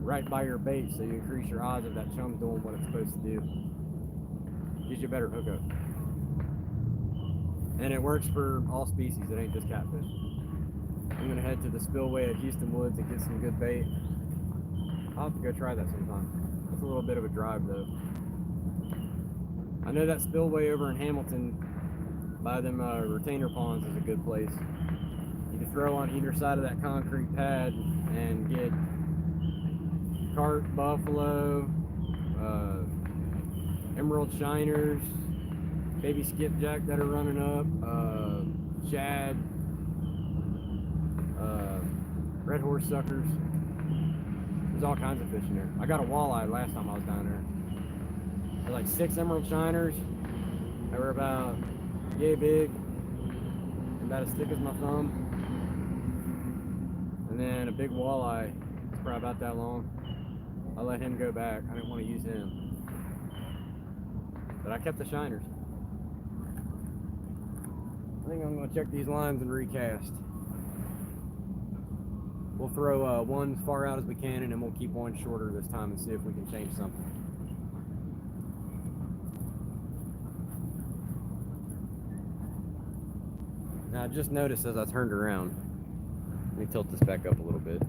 right by your bait, so you increase your odds of that chum doing what it's supposed to do. Gives you a better hookup. And it works for all species, it ain't just catfish. I'm gonna head to the spillway at Houston Woods and get some good bait. I'll have to go try that sometime. It's a little bit of a drive though. I know that spillway over in Hamilton by them retainer ponds is a good place. You can throw on either side of that concrete pad and get carp, buffalo, emerald shiners, baby skipjack that are running up, shad, red horse suckers. There's all kinds of fish in there. I got a walleye last time I was down there. There's like 6 emerald shiners. They were about yay big, about as thick as my thumb. And then a big walleye, it's probably about that long. I let him go back. I didn't want to use him. But I kept the shiners. I think I'm going to check these lines and recast. We'll throw one as far out as we can, and then we'll keep one shorter this time and see if we can change something. Now I just noticed as I turned around, let me tilt this back up a little bit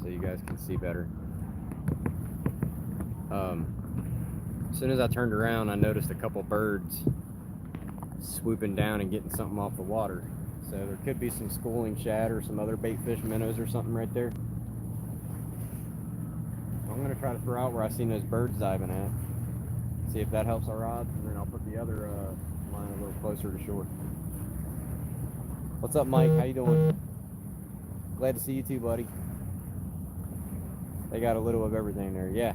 so you guys can see better. As soon as I turned around, I noticed a couple birds swooping down and getting something off the water. So there could be some schooling shad or some other bait fish, minnows or something right there. I'm going to try to throw out where I seen those birds diving at. See if that helps our odds, and then I'll put the other line a little closer to shore. What's up, Mike? How you doing? Glad to see you too, buddy. They got a little of everything there, yeah.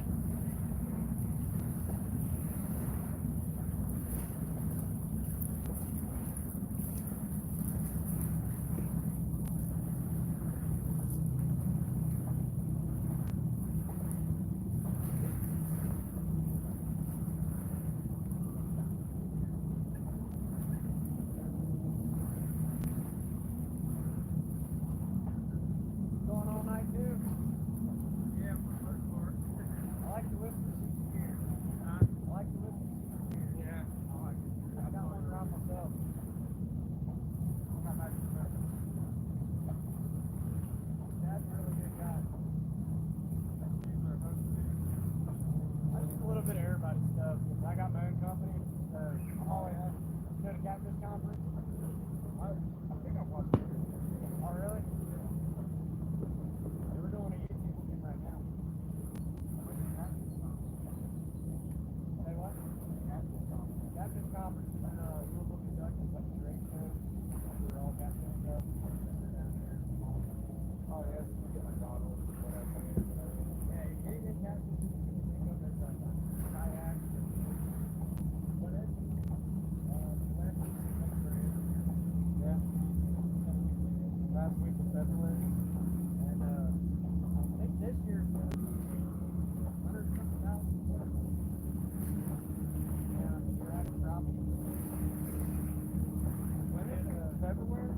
February?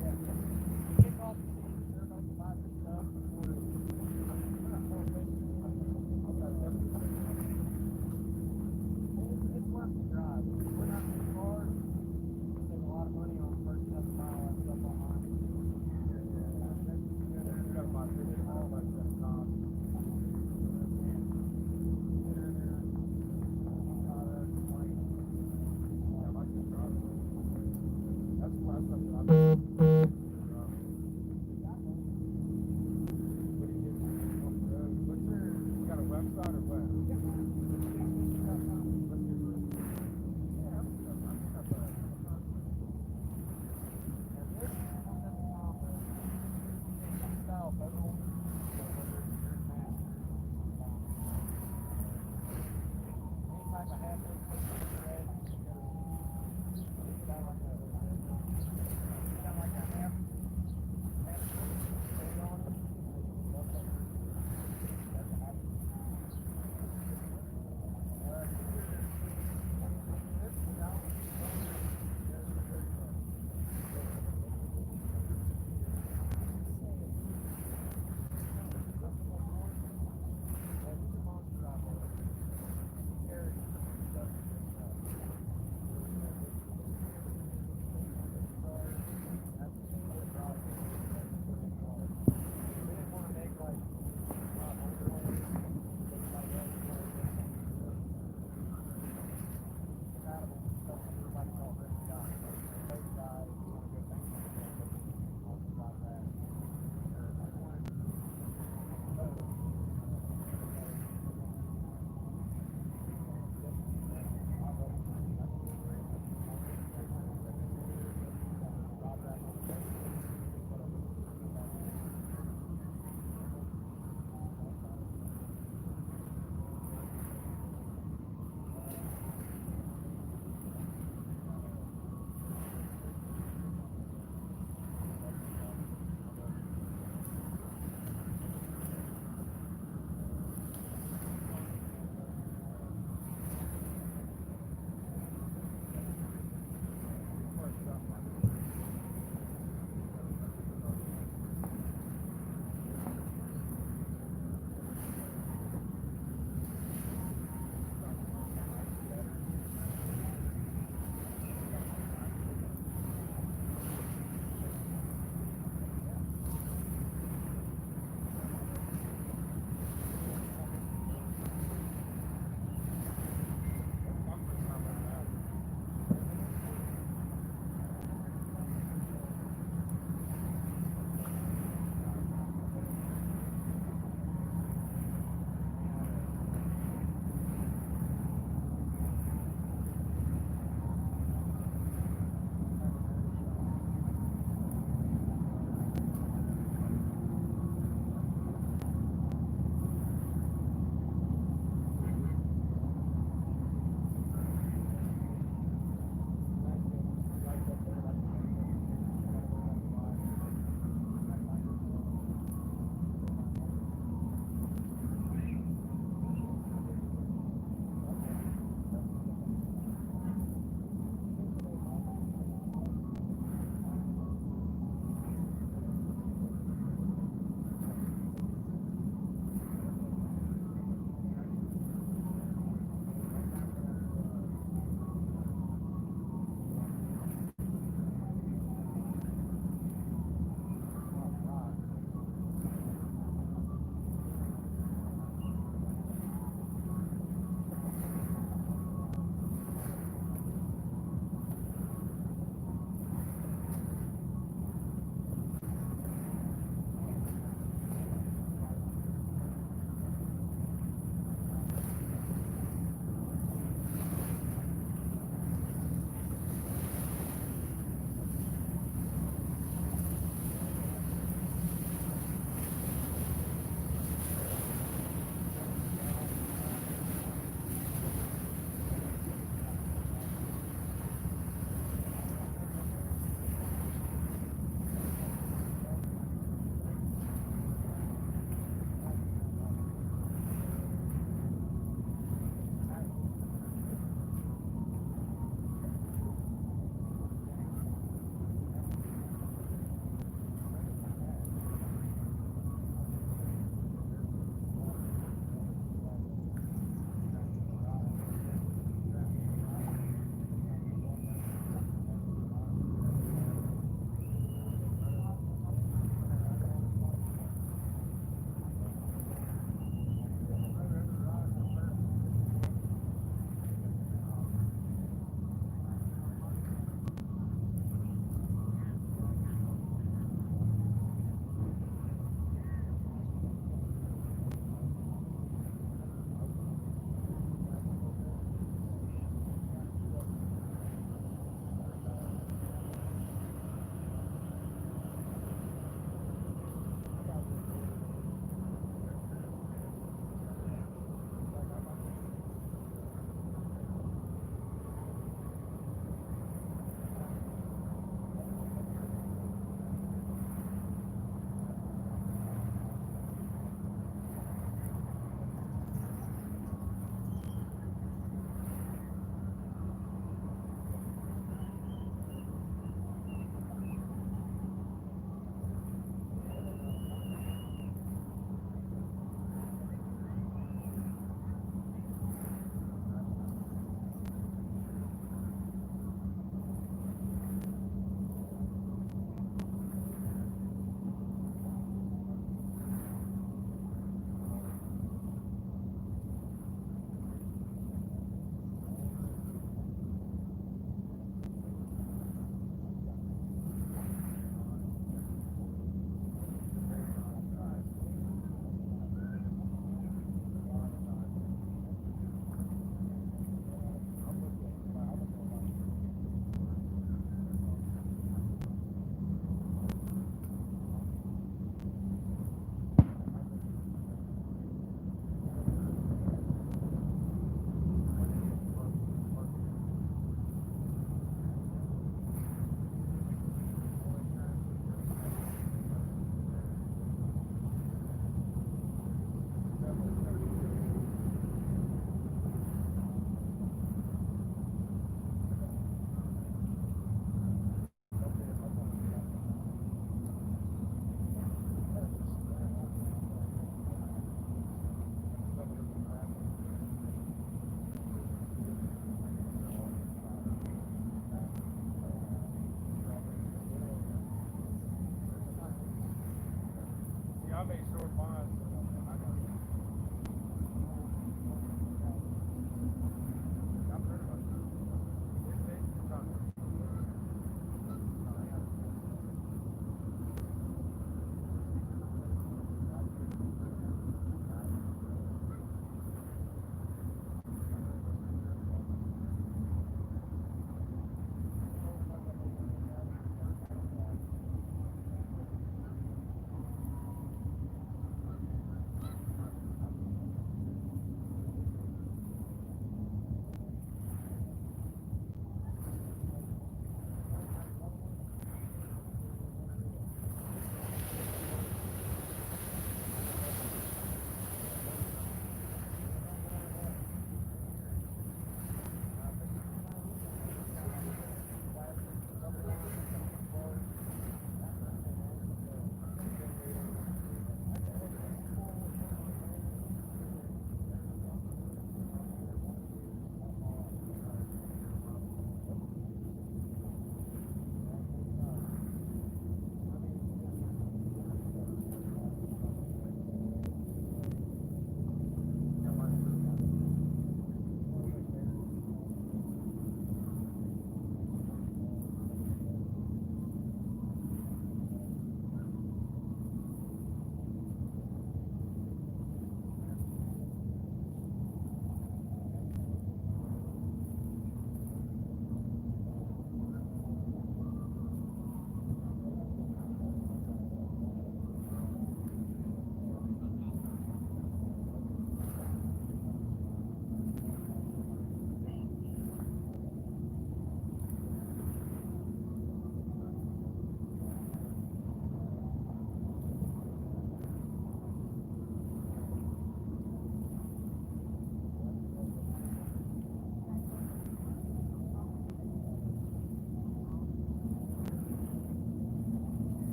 Yeah. Kick off the season, they're about to buy this stuff before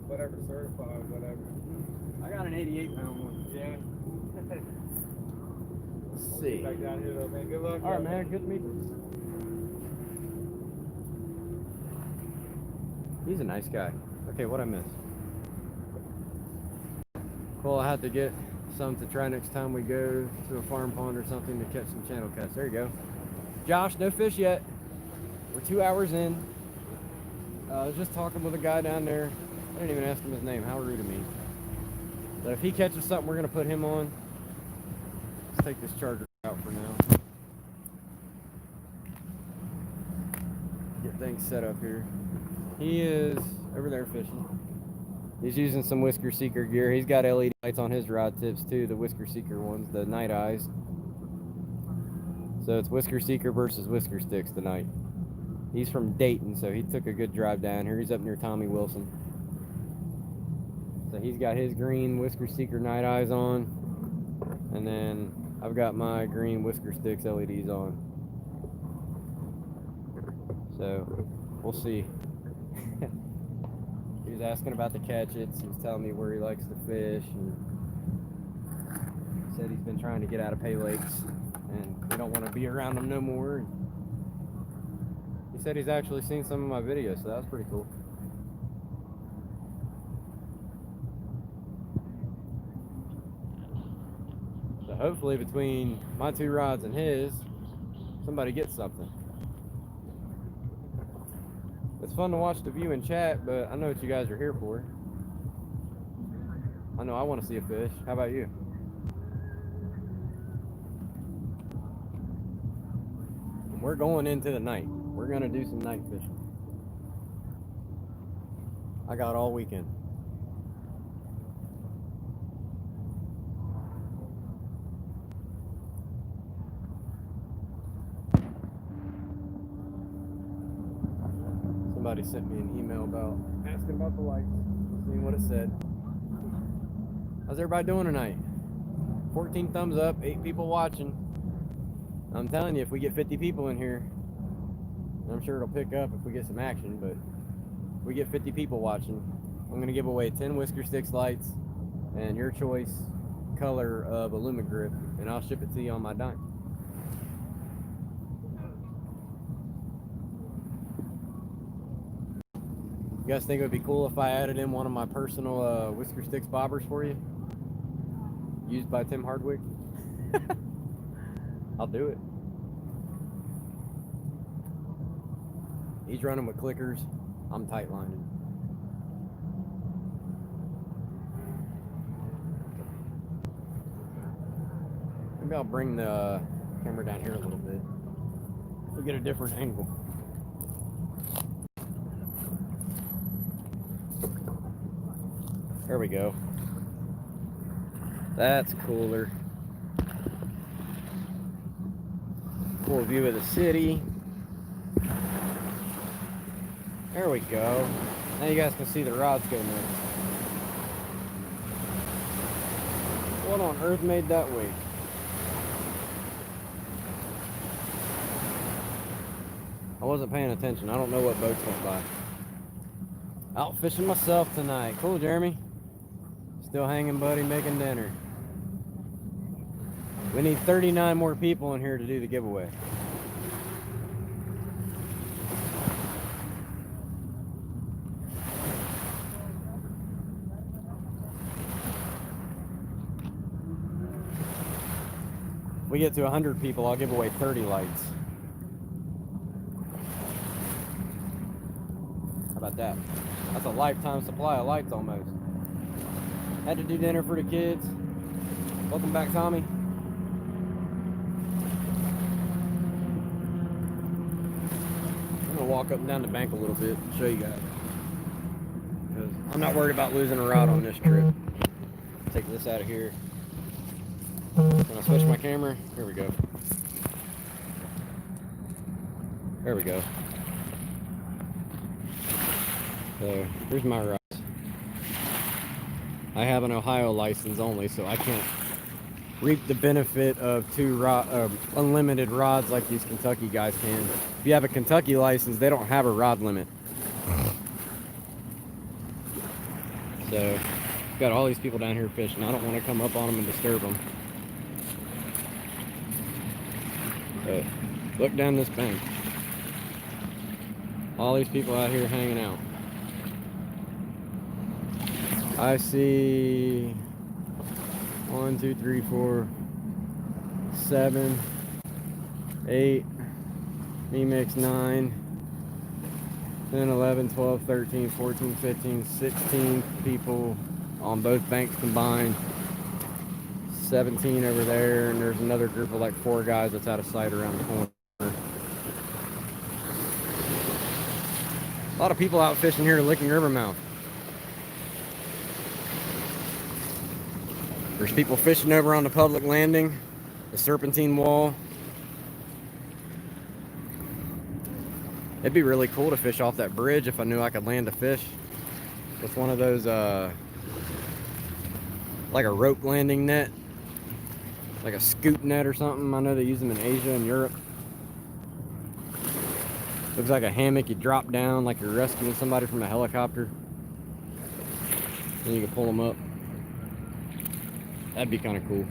whatever, certified, whatever. I got an 88-pound one. Yeah. Let's see. Back down here though, man. Good luck. All right, man. Good to meet you. He's a nice guy. Okay, what I missed? Well, I have to get some to try next time we go to a farm pond or something to catch some channel cats. There you go. Josh, no fish yet. We're 2 hours in. I was just talking with a guy down there. I didn't even ask him his name. How rude of me. But if he catches something, we're going to put him on. Let's take this charger out for now. Get things set up here. He is over there fishing. He's using some Whisker Seeker gear. He's got LED lights on his rod tips too, the Whisker Seeker ones, the night eyes. So it's Whisker Seeker versus Whisker Sticks tonight. He's from Dayton, so he took a good drive down here. He's up near Tommy Wilson. So he's got his green Whisker Seeker night eyes on. And then I've got my green Whisker Sticks LEDs on. So we'll see. He was asking about the catches. He was telling me where he likes to fish, and said he's been trying to get out of pay lakes and we don't want to be around them no more. He said he's actually seen some of my videos, so that's pretty cool. So hopefully between my 2 rods and his, somebody gets something. It's fun to watch the view and chat, but I know what you guys are here for. I know I want to see a fish. How about you? And we're going into the night. We're going to do some night fishing. I got all weekend. Somebody sent me an email asking about the lights, seeing what it said. How's everybody doing tonight? 14 thumbs up, 8 people watching. I'm telling you, if we get 50 people in here, I'm sure it'll pick up if we get some action, but if we get 50 people watching, I'm going to give away 10 Whisker Sticks lights and your choice color of a Lumigrip, and I'll ship it to you on my dime. You guys think it would be cool if I added in one of my personal Whisker Sticks bobbers for you? Used by Tim Hardwick? I'll do it. He's running with clickers. I'm tight lining. Maybe I'll bring the camera down here a little bit. We'll get a different angle. There we go. That's cooler. Cool view of the city. There we go. Now you guys can see the rods go next. What on earth made that wake? I wasn't paying attention. I don't know what boats went by. Out fishing myself tonight. Cool, Jeremy. Still hanging, buddy, making dinner. We need 39 more people in here to do the giveaway. If we get to 100 people, I'll give away 30 lights. How about that? That's a lifetime supply of lights almost. Had to do dinner for the kids. Welcome back, Tommy. I'm gonna walk up and down the bank a little bit and show you guys. Because I'm not worried about losing a rod on this trip. Take this out of here. When I switch my camera, here we go. There we go. So here's my rods. I have an Ohio license only, so I can't reap the benefit of unlimited rods like these Kentucky guys can. If you have a Kentucky license, they don't have a rod limit. So, got all these people down here fishing. I don't want to come up on them and disturb them. But look down this bank. All these people out here hanging out. I see 1, 2, 3, 4, 7, 8, me makes 9, 10, 11, 12, 13, 14, 15, 16 people on both banks combined. 17 over there, and there's another group of like 4 guys that's out of sight around the corner. A lot of people out fishing here at Licking River mouth. There's people fishing over on the public landing, the Serpentine Wall. It'd be really cool to fish off that bridge if I knew I could land a fish with one of those, like a rope landing net, like a scoop net or something. I know they use them in Asia and Europe. Looks like a hammock. You drop down like you're rescuing somebody from a helicopter. Then you can pull them up. That'd be kind of cool.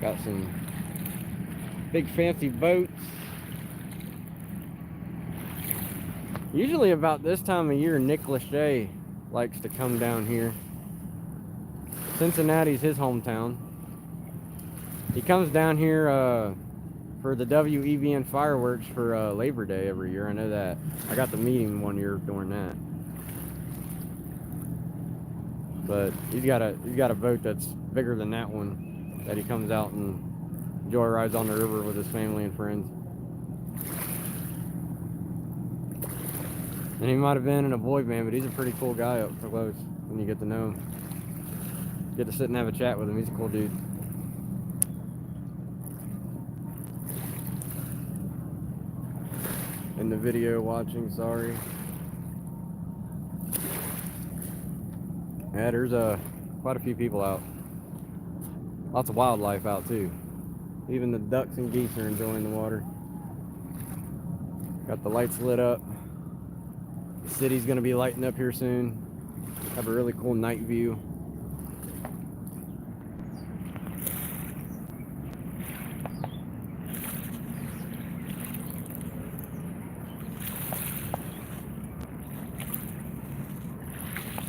Got some big fancy boats. Usually about this time of year, Nick Lachey likes to come down here. Cincinnati's his hometown. He comes down here for the WEVN fireworks for Labor Day every year. I know that. I got to meet him one year during that. But he's got a boat that's bigger than that one that he comes out and joyrides on the river with his family and friends. And he might have been in a boy band, but he's a pretty cool guy up close when you get to know him. Get to sit and have a chat with him. He's a cool dude. In the video watching, sorry. Yeah, there's quite a few people out. Lots of wildlife out too. Even the ducks and geese are enjoying the water. Got the lights lit up. The city's gonna be lighting up here soon. Have a really cool night view.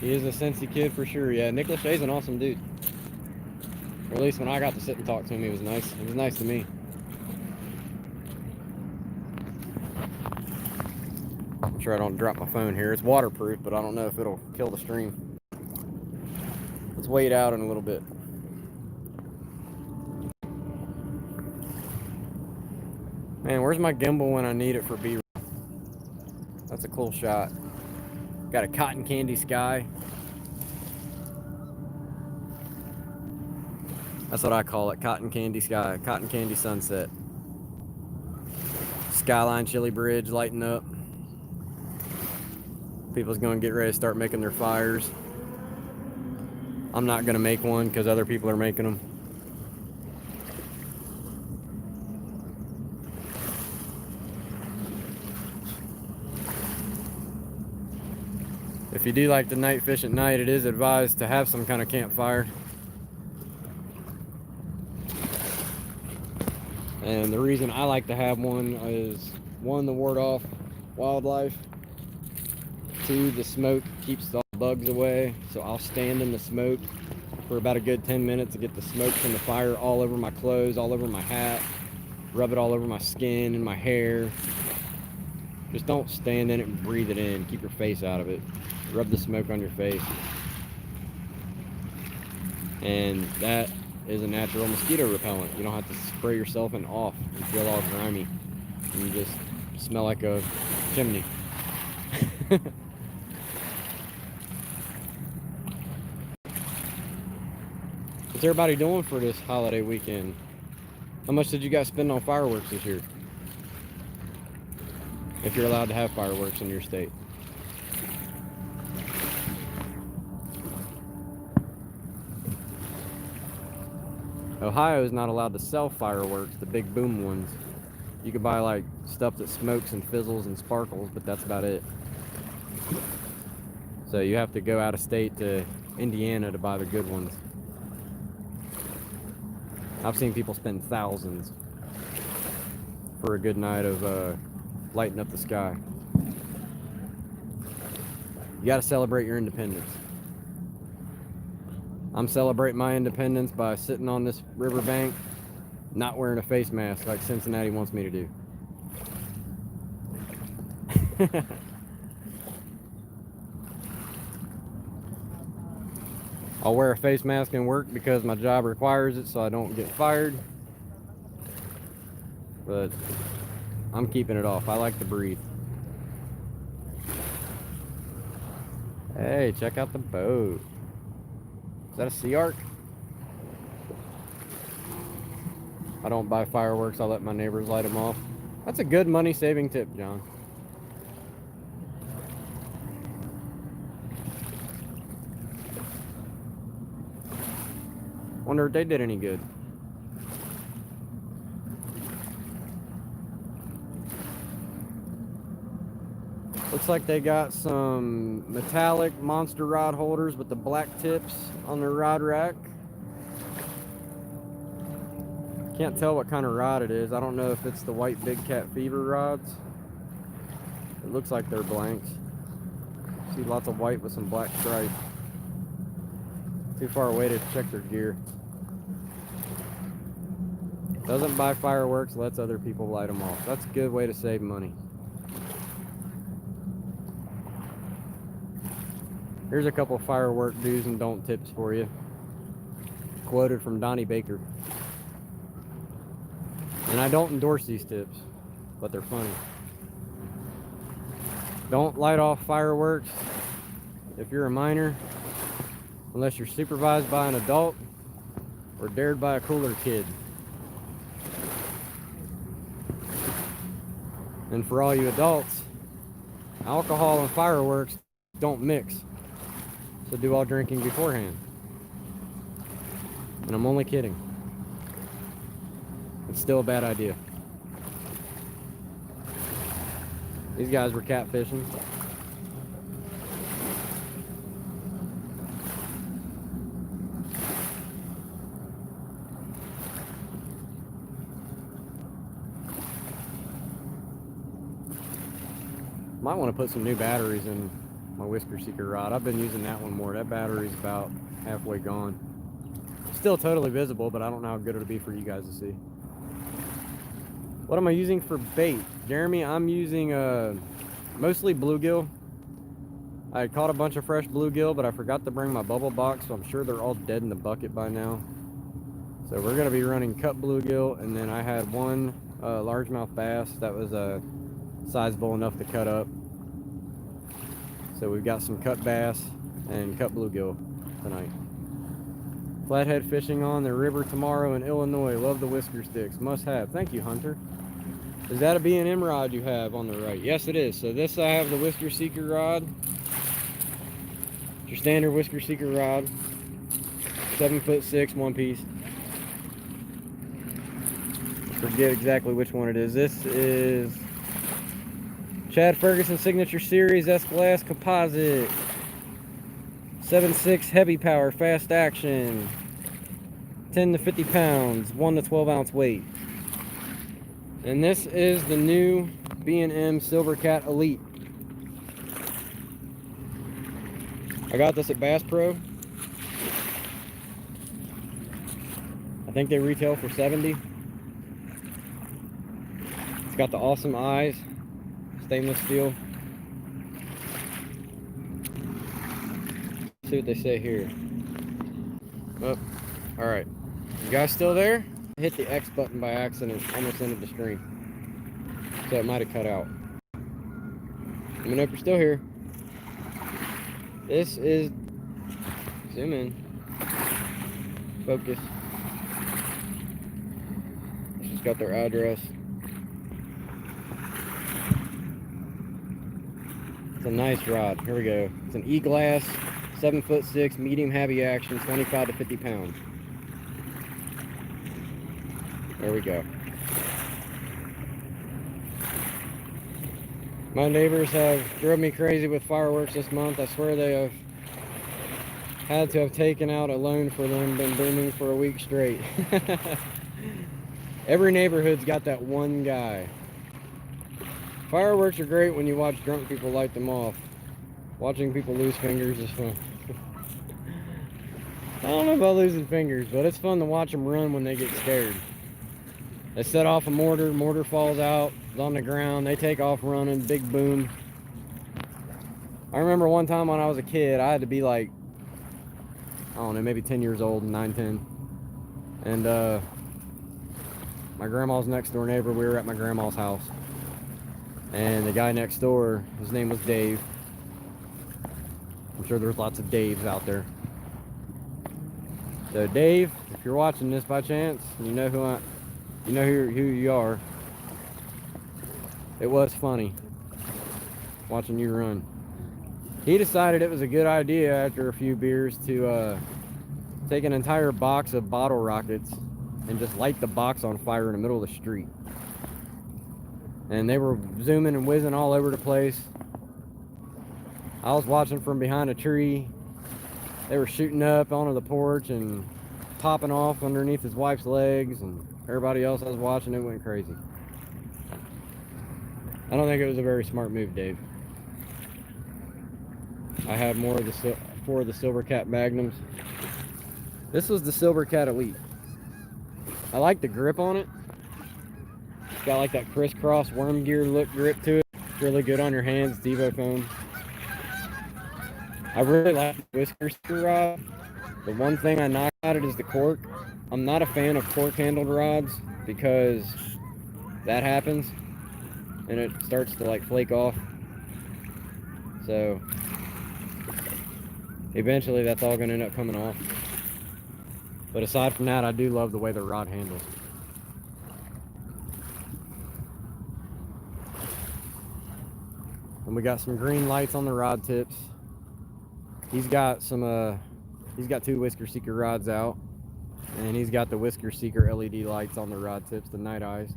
He is a Cincy kid for sure. Yeah, Nick Lachey's an awesome dude. Or at least when I got to sit and talk to him, he was nice. He was nice to me. I'm sure I don't drop my phone here. It's waterproof, but I don't know if it'll kill the stream. Let's wait out in a little bit. Man, where's my gimbal when I need it for B-roll? That's a cool shot. Got a cotton candy sky. That's what I call it, cotton candy sky, cotton candy sunset. Skyline Chili Bridge lighting up. People's gonna get ready to start making their fires. I'm not gonna make one because other people are making them. If you do like to night fish at night, it is advised to have some kind of campfire. And the reason I like to have one is, 1, to ward off wildlife. 2, the smoke keeps the bugs away. So I'll stand in the smoke for about a good 10 minutes to get the smoke from the fire all over my clothes, all over my hat, rub it all over my skin and my hair. Just don't stand in it and breathe it in. Keep your face out of it. Rub the smoke on your face. And that is a natural mosquito repellent. You don't have to spray yourself and off. You feel all grimy. And you just smell like a chimney. What's everybody doing for this holiday weekend? How much did you guys spend on fireworks this year? If you're allowed to have fireworks in your state. Ohio is not allowed to sell fireworks, the big boom ones. You could buy like stuff that smokes and fizzles and sparkles, but that's about it. So you have to go out of state to Indiana to buy the good ones. I've seen people spend thousands for a good night of lighting up the sky. You got to celebrate your independence. I'm celebrating my independence by sitting on this riverbank, not wearing a face mask like Cincinnati wants me to do. I'll wear a face mask in work because my job requires it so I don't get fired. But I'm keeping it off. I like to breathe. Hey, check out the boat. Is that a Sea Arc? I don't buy fireworks. I let my neighbors light them off. That's a good money-saving tip, John. Wonder if they did any good. Looks like they got some metallic monster rod holders with the black tips on their rod rack. Can't tell what kind of rod it is. I don't know if it's the white Big Cat Fever rods. It looks like they're blanks. See lots of white with some black stripes. Too far away to check their gear. Doesn't buy fireworks, lets other people light them off. That's a good way to save money. Here's a couple firework do's and don't tips for you. Quoted from Donnie Baker. And I don't endorse these tips, but they're funny. Don't light off fireworks if you're a minor, unless you're supervised by an adult or dared by a cooler kid. And for all you adults, alcohol and fireworks don't mix. So do all drinking beforehand. And I'm only kidding. It's still a bad idea. These guys were catfishing. Might want to put some new batteries in my Whisker Seeker rod. I've been using that one more. That battery's about halfway gone. Still totally visible, but I don't know how good it'll be for you guys to see. What am I using for bait? Jeremy, I'm using mostly bluegill. I caught a bunch of fresh bluegill, but I forgot to bring my bubble box, so I'm sure they're all dead in the bucket by now. So we're going to be running cut bluegill, and then I had one largemouth bass that was sizable enough to cut up. So we've got some cut bass and cut bluegill tonight. Flathead fishing on the river tomorrow in Illinois. Love the whisker sticks. Must have. Thank you, Hunter. Is that a B&M rod you have on the right? Yes, it is. So this I have the Whisker Seeker rod. It's your standard Whisker Seeker rod. 7'6", one piece. Forget exactly which one it is. This is Chad Ferguson Signature Series S-Glass Composite. 7'6" heavy power, fast action. 10 to 50 pounds, 1 to 12 ounce weight. And this is the new B&M Silvercat Elite. I got this at Bass Pro. I think they retail for $70. It's got the awesome eyes, stainless steel. See what they say here. Oh, all right. You guys still there? I hit the X button by accident, almost ended the stream. So it might have cut out. Let me know if you're still here. This is, zoom in, focus. It's just got their address. It's a nice rod. Here we go. It's an E-glass, 7'6", medium heavy action, 25 to 50 pounds. There we go. My neighbors have drove me crazy with fireworks this month. I swear they have had to have taken out a loan for them, been booming for a week straight. Every neighborhood's got that one guy. Fireworks are great when you watch drunk people light them off. Watching people lose fingers is fun. I don't know about losing fingers, but it's fun to watch them run when they get scared. They set off a mortar falls out, it's on the ground, they take off running, big boom. I remember one time when I was a kid, I had to be like, I don't know, maybe 10 years old, 9, 10. And my grandma's next door neighbor, we were at my grandma's house. And the guy next door, his name was Dave. I'm sure there's lots of Daves out there. So Dave, if you're watching this by chance, you know who you are. It was funny watching you run. He decided it was a good idea after a few beers to take an entire box of bottle rockets and just light the box on fire in the middle of the street. And they were zooming and whizzing all over the place. I was watching from behind a tree. They were shooting up onto the porch and popping off underneath his wife's legs, and everybody else I was watching, it went crazy. I don't think it was a very smart move, Dave. I have four of the Silver Cat Magnums. This was the Silver Cat Elite. I like the grip on it. It's got like that crisscross worm gear look grip to it. It's really good on your hands, Devo foam. I really like the whisker sticker rod. The one thing I knock at it is the cork. I'm not a fan of cork handled rods because that happens and it starts to like flake off. So eventually that's all going to end up coming off. But aside from that, I do love the way the rod handles. And we got some green lights on the rod tips. He's got two Whisker Seeker rods out, and he's got the Whisker Seeker LED lights on the rod tips, the night eyes.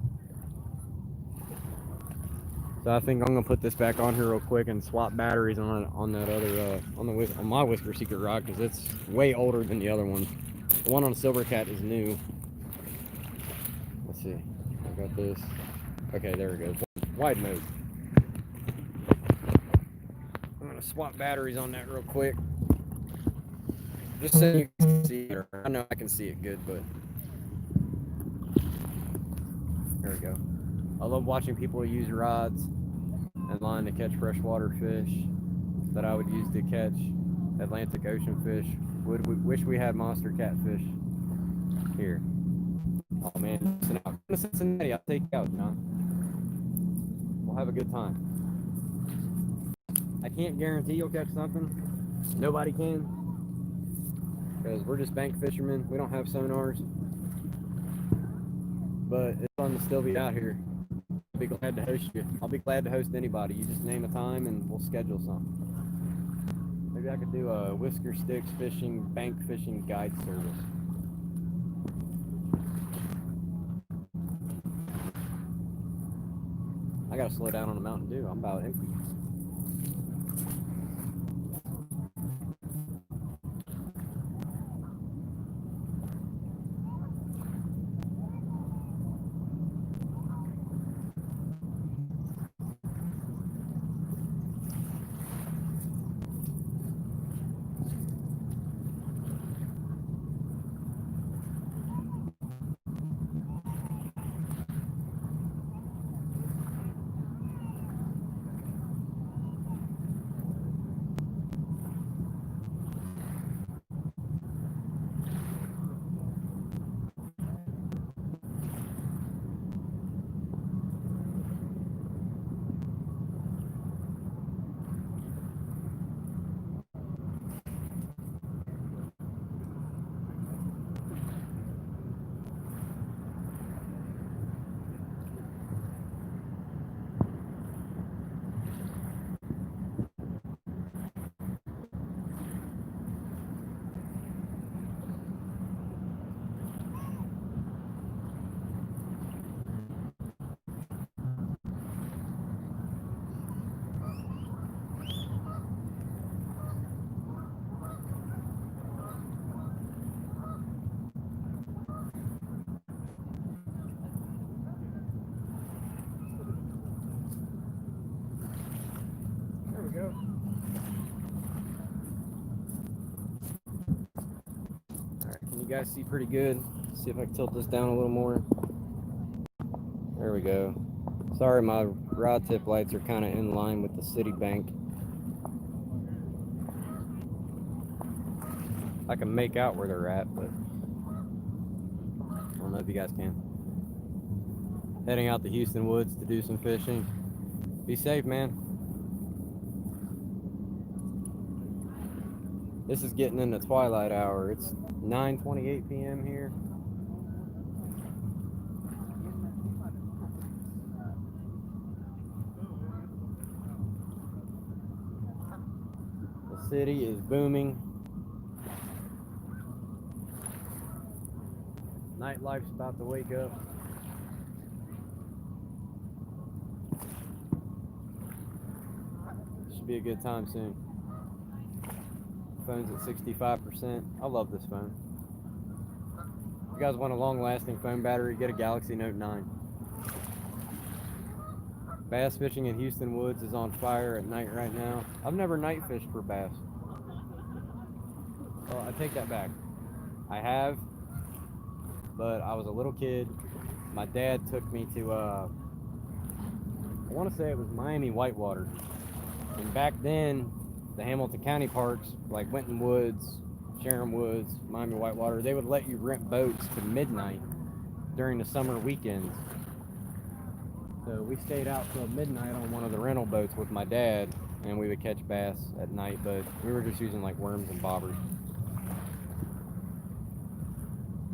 So I think I'm gonna put this back on here real quick and swap batteries on that other on my Whisker Seeker rod, because it's way older than the other one. The one on Silver Cat is new. Let's see. I got this. Okay, there we go. Wide mode. I'm gonna swap batteries on that real quick. Just so you can see it. I know I can see it good, but there we go. I love watching people use rods and line to catch freshwater fish that I would use to catch Atlantic Ocean fish. Wish we had monster catfish here. Oh man, listen, out to Cincinnati, I'll take you out, John. We'll have a good time. I can't guarantee you'll catch something. Nobody can. Because we're just bank fishermen. We don't have sonars. But it's fun to still be out here. I'll be glad to host you. I'll be glad to host anybody. You just name a time and we'll schedule something. Maybe I could do a Whisker Sticks fishing, bank fishing guide service. I gotta slow down on the Mountain Dew. I'm about empty. you guys see pretty good. See if I can tilt this down a little more. There we go. Sorry, my rod tip lights are kind of in line with the city bank. I can make out where they're at, but I don't know if you guys can. Heading out to Houston Woods to do some fishing. Be safe, man. This is getting in the twilight hour. It's 9:28 p.m. here. The city is booming. Nightlife's about to wake up. Should be a good time soon. Phone's at 65%. I love this phone. If you guys want a long-lasting phone battery, get a Galaxy Note 9. Bass fishing in Houston Woods is on fire at night right now. I've never night fished for bass. Well, I take that back. I have, but I was a little kid. My dad took me to, I want to say it was Miami Whitewater. And back then, the Hamilton County parks, like Winton Woods, Sharon Woods, Miami Whitewater, they would let you rent boats to midnight during the summer weekends. So we stayed out till midnight on one of the rental boats with my dad, and we would catch bass at night, but we were just using like worms and bobbers.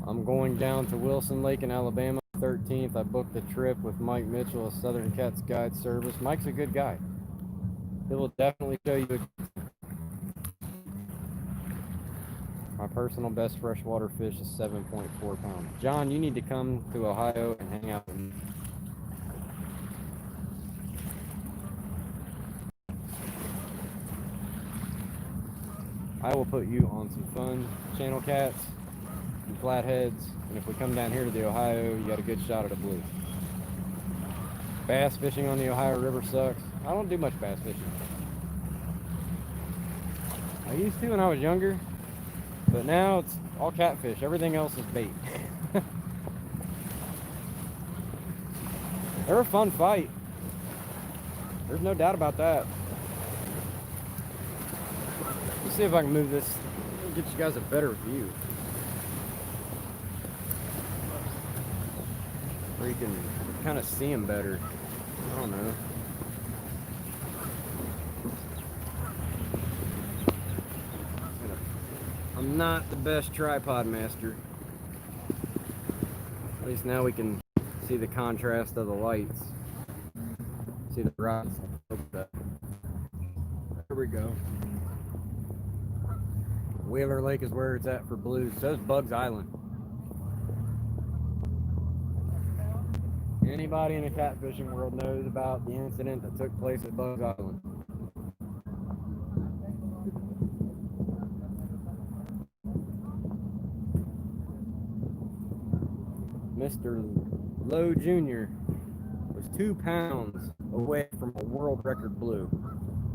I'm going down to Wilson Lake in Alabama 13th. I booked a trip with Mike Mitchell of Southern Cats Guide Service. Mike's a good guy. He will definitely show you. My personal best freshwater fish is 7.4 pounds. John, you need to come to Ohio and hang out with me. I will put you on some fun channel cats and flatheads, and if we come down here to the Ohio, you got a good shot at a blue. Bass fishing on the Ohio River sucks. I don't do much bass fishing. I used to when I was younger, but now it's all catfish. Everything else is bait. They're a fun fight. There's no doubt about that. Let's see if I can move this, get you guys a better view. Where you can kind of see them better. I don't know. I'm not the best tripod master. At least now we can see the contrast of the lights. See the rods. There we go. Wheeler Lake is where it's at for blues. So is Bugs Island. Anybody in the catfishing world knows about the incident that took place at Bugs Island. Mr. Lowe Jr. was 2 pounds away from a world record blue.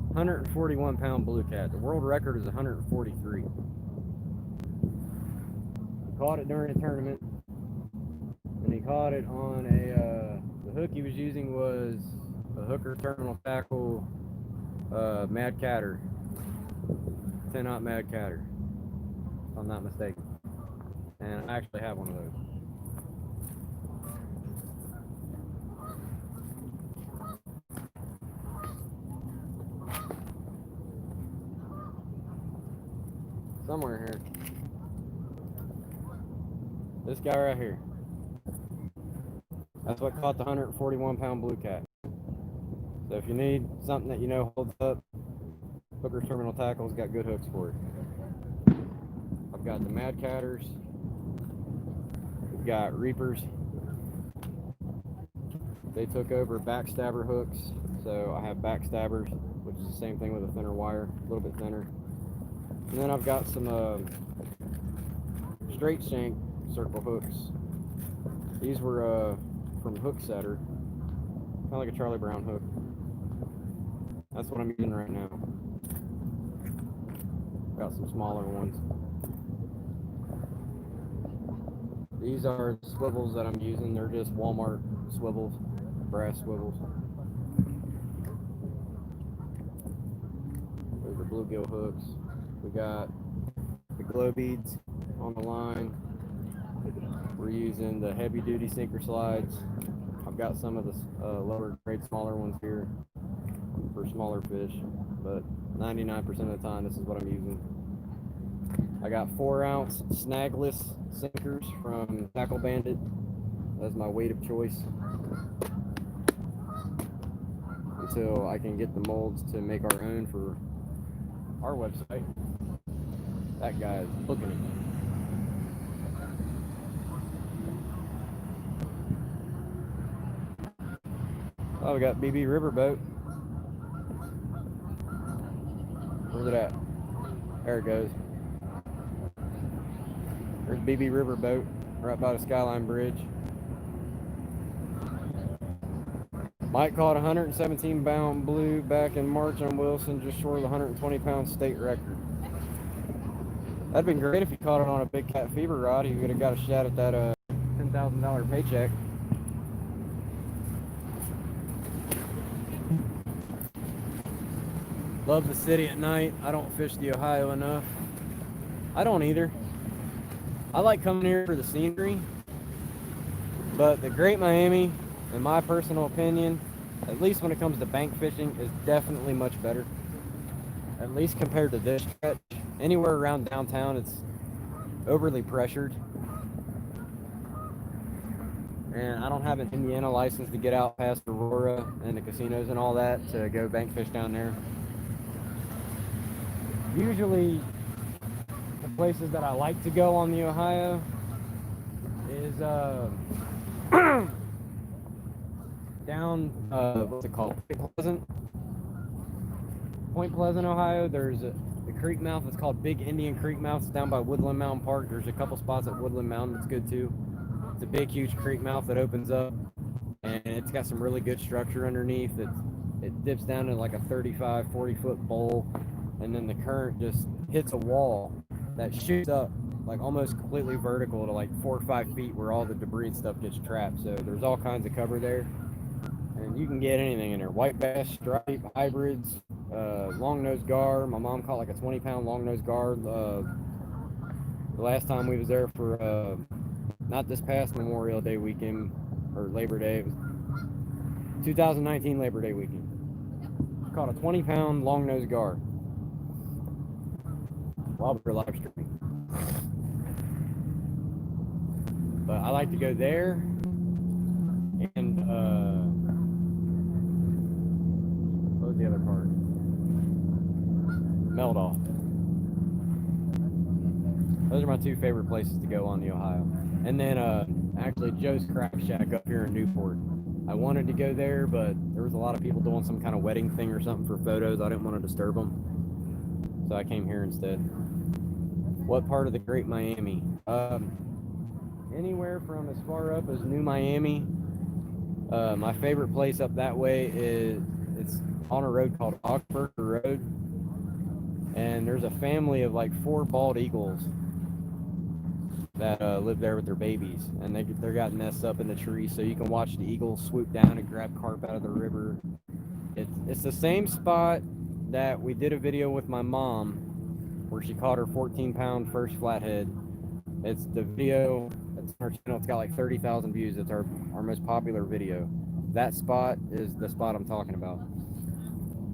141 pound blue cat. The world record is 143. He caught it during a tournament, and he caught it on the hook he was using was a hooker terminal tackle Mad Catter, 10-aught Mad Catter, if I'm not mistaken. And I actually have one of those. Somewhere here. This guy right here. That's what caught the 141 pound blue cat. So if you need something that you know holds up, Hooker Terminal Tackle's got good hooks for it. I've got the Mad Catters. We've got Reapers. They took over backstabber hooks, so I have backstabbers, which is the same thing with a thinner wire, a little bit thinner. And then I've got some straight shank circle hooks. These were from Hook Setter, kind of like a Charlie Brown hook. That's what I'm using right now. Got some smaller ones. These are swivels that I'm using. They're just Walmart swivels, brass swivels. Those are bluegill hooks. We got the glow beads on the line. We're using the heavy duty sinker slides. I've got some of the lower grade, smaller ones here for smaller fish, but 99% of the time this is what I'm using. I got 4-ounce snagless sinkers from Tackle Bandit. That's my weight of choice until I can get the molds to make our own for our website. That guy is booking it. Oh, we got BB Riverboat. Where's it at? There it goes. There's BB Riverboat right by the Skyline Bridge. Mike caught a 117-pound blue back in March on Wilson, just short of the 120-pound state record. That'd been great if he caught it on a big cat fever rod. He would have got a shot at that $10,000 paycheck. Love the city at night. I don't fish the Ohio enough. I don't either. I like coming here for the scenery, but the Great Miami, in my personal opinion, at least when it comes to bank fishing, is definitely much better. At least compared to this stretch. Anywhere around downtown, it's overly pressured. And I don't have an Indiana license to get out past Aurora and the casinos and all that to go bank fish down there. Usually, the places that I like to go on the Ohio is down, what's it called? Point Pleasant, Ohio. There's the creek mouth. It's called Big Indian Creek Mouth. It's down by Woodland Mountain Park. There's a couple spots at Woodland Mountain that's good too. It's a big, huge creek mouth that opens up, and it's got some really good structure underneath. It dips down to like a 35, 40-foot bowl, and then the current just hits a wall that shoots up like almost completely vertical to like 4 or 5 feet where all the debris and stuff gets trapped. So there's all kinds of cover there, and you can get anything in there: white bass, stripe, hybrids, long-nosed gar. My mom caught like a 20-pound long-nosed gar the last time we was there for not this past Memorial Day weekend or Labor Day. It was 2019 Labor Day weekend. Caught a 20-pound long-nosed gar while we were live streaming. But I like to go there and what was the other part? Meldoff. Those are my 2 favorite places to go on the Ohio. And then actually Joe's Crack Shack up here in Newport. I wanted to go there, but there was a lot of people doing some kind of wedding thing or something for photos. I didn't want to disturb them, so I came here instead. What part of the Great Miami? Anywhere from as far up as New Miami. My favorite place up that way it's on a road called Ogburger Road, and there's a family of like 4 bald eagles that live there with their babies, and they're got nests up in the trees, so you can watch the eagles swoop down and grab carp out of the river. It's the same spot that we did a video with my mom where she caught her 14-pound first flathead. It's the video, it's on our channel, it's got like 30,000 views. It's our most popular video. That spot is the spot I'm talking about.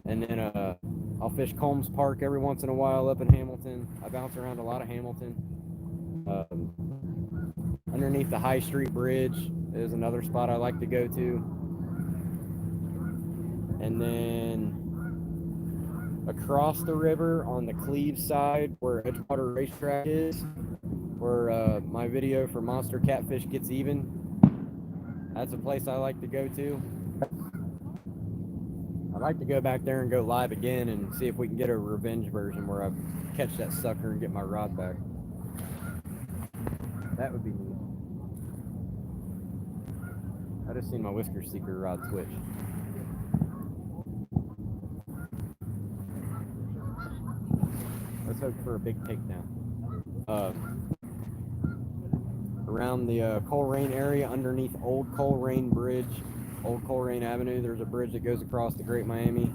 And then I'll fish Combs Park every once in a while up in Hamilton. I bounce around a lot of Hamilton. Underneath the High Street Bridge is another spot I like to go to. And then across the river on the Cleves side where Edgewater Racetrack is, where my video for Monster Catfish Gets Even, that's a place I like to go to. I'd like to go back there and go live again and see if we can get a revenge version where I catch that sucker and get my rod back. That would be neat. I just seen my Whisker Seeker rod twitch. Let's hope for a big takedown. around the Coleraine area underneath Old Coleraine Bridge, Old Coleraine Avenue. There's a bridge that goes across the Great Miami.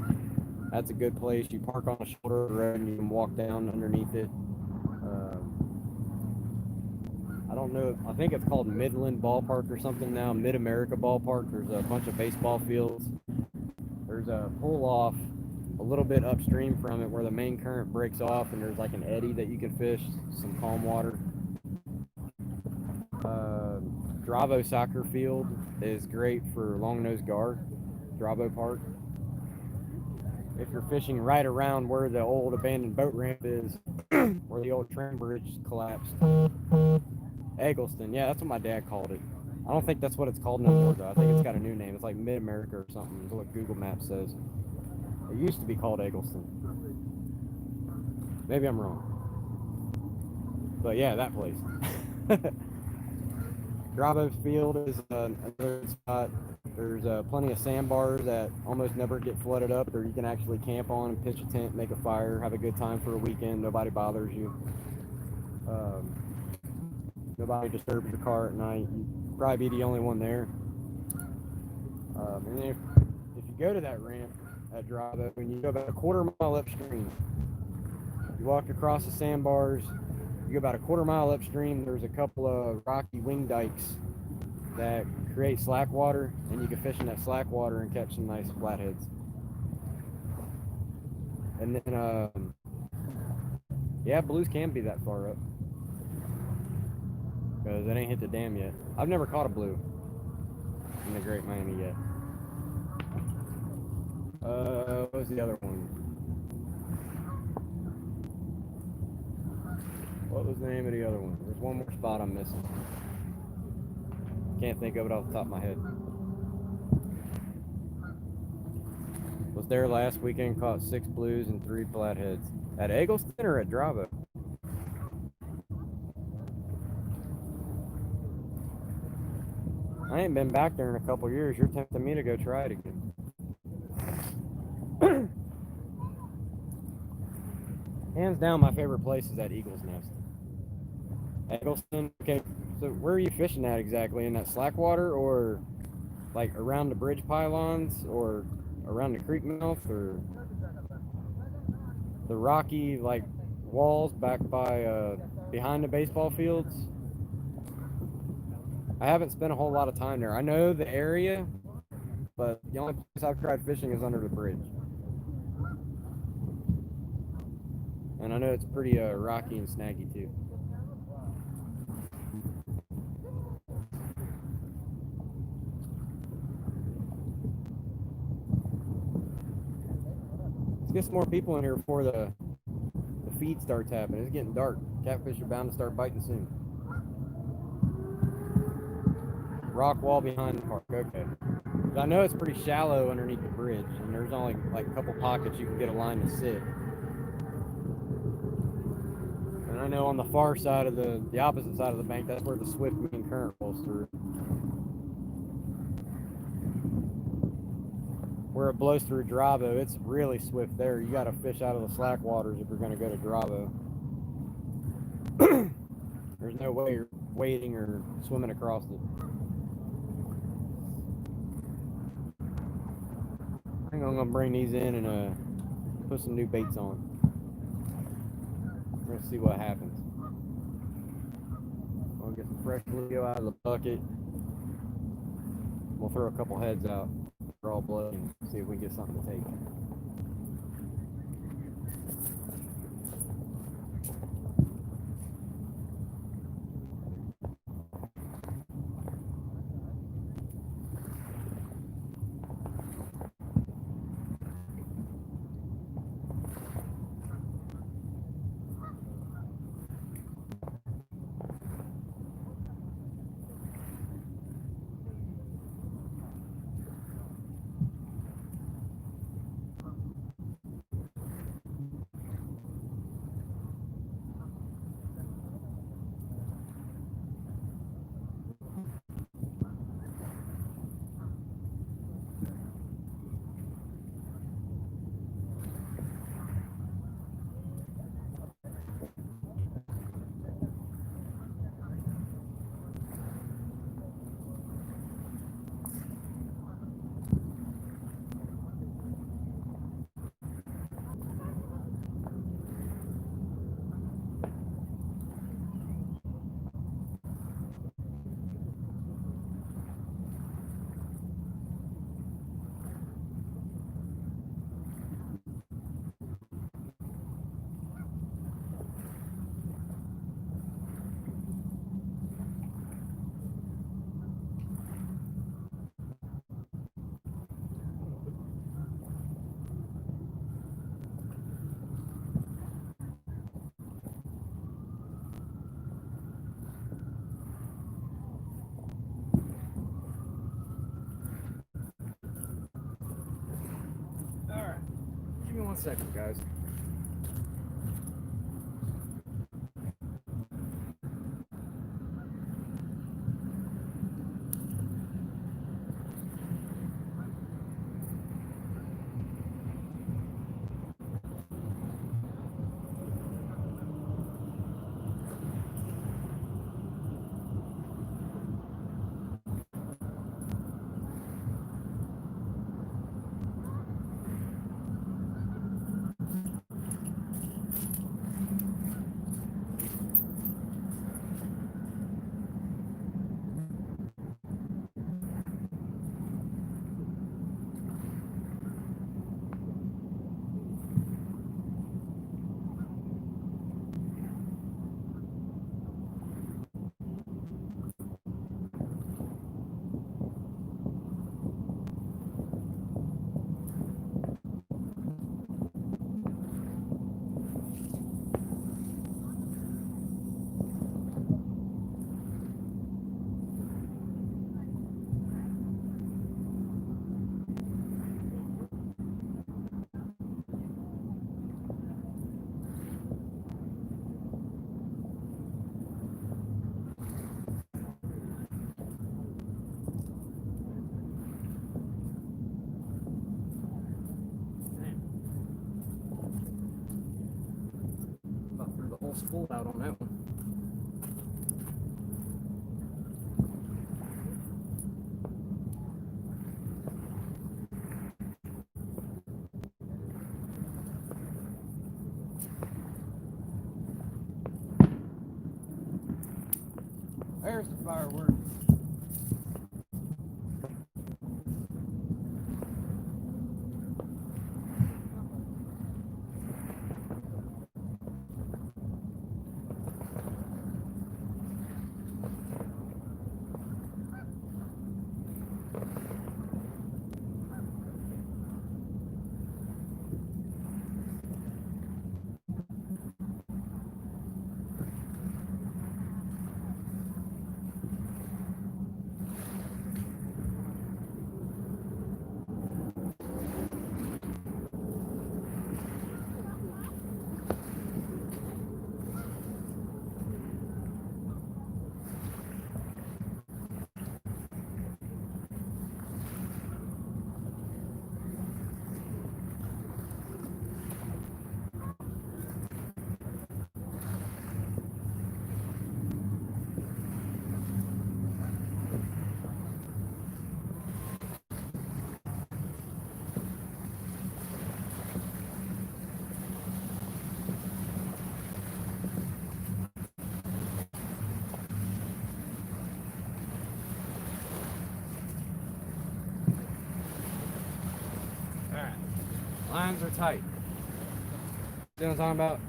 That's a good place. You park on the shoulder of the road and you can walk down underneath it. I don't know. I think it's called Midland Ballpark or something now. Mid-America Ballpark. There's a bunch of baseball fields. There's a pull-off a little bit upstream from it where the main current breaks off, and there's like an eddy that you can fish, some calm water. Dravo Soccer Field is great for long-nosed gar, Dravo Park. If you're fishing right around where the old abandoned boat ramp is, where the old train bridge collapsed. Eggleston, yeah, that's what my dad called it. I don't think that's what it's called no more, though. I think it's got a new name. It's like Mid-America or something, is what Google Maps says. It used to be called Eggleston. Maybe I'm wrong. But yeah, that place. Dravo Field is another spot. There's plenty of sandbars that almost never get flooded up, or you can actually camp on and pitch a tent, make a fire, have a good time for a weekend. Nobody bothers you. Nobody disturbs the car at night. You'd probably be the only one there. And if you go to that ramp at Dravo, when you go about a quarter mile upstream, you walk across the sandbars, you go about a quarter mile upstream, there's a couple of rocky wing dikes that create slack water, and you can fish in that slack water and catch some nice flatheads. And then, yeah, blues can be that far up, because it ain't hit the dam yet. I've never caught a blue in the Great Miami yet. What was the other one? What was the name of the other one? There's one more spot I'm missing. Can't think of it off the top of my head. Was there last weekend, caught 6 blues and 3 flatheads. At Eggleston or at Dravo? I ain't been back there in a couple years. You're tempting me to go try it again. Hands down, my favorite place is at Eagle's Nest. Eggleston. Okay, so where are you fishing at exactly? In that slack water, or like around the bridge pylons, or around the creek mouth, or the rocky like walls back by behind the baseball fields? I haven't spent a whole lot of time there. I know the area, but the only place I've tried fishing is under the bridge. And I know it's pretty rocky and snaggy too. Let's get some more people in here before the feed starts happening. It's getting dark. Catfish are bound to start biting soon. Rock wall behind the park. Okay. I know it's pretty shallow underneath the bridge, and there's only like a couple pockets you can get a line to sit. And I know on the far side of the opposite side of the bank, that's where the swift main current rolls through. Where it blows through Dravo, it's really swift there. You got to fish out of the slack waters if you're going to go to Dravo. There's no way you're wading or swimming across it. I think I'm going to bring these in and put some new baits on. We're going to see what happens. I'll get some fresh bluegill out of the bucket. We'll throw a couple heads out. Draw blood and see if we get something to take. 1 second, guys. About threw the whole spool out on that one. There's the fireworks. Alright. Lines are tight. See what I'm talking about?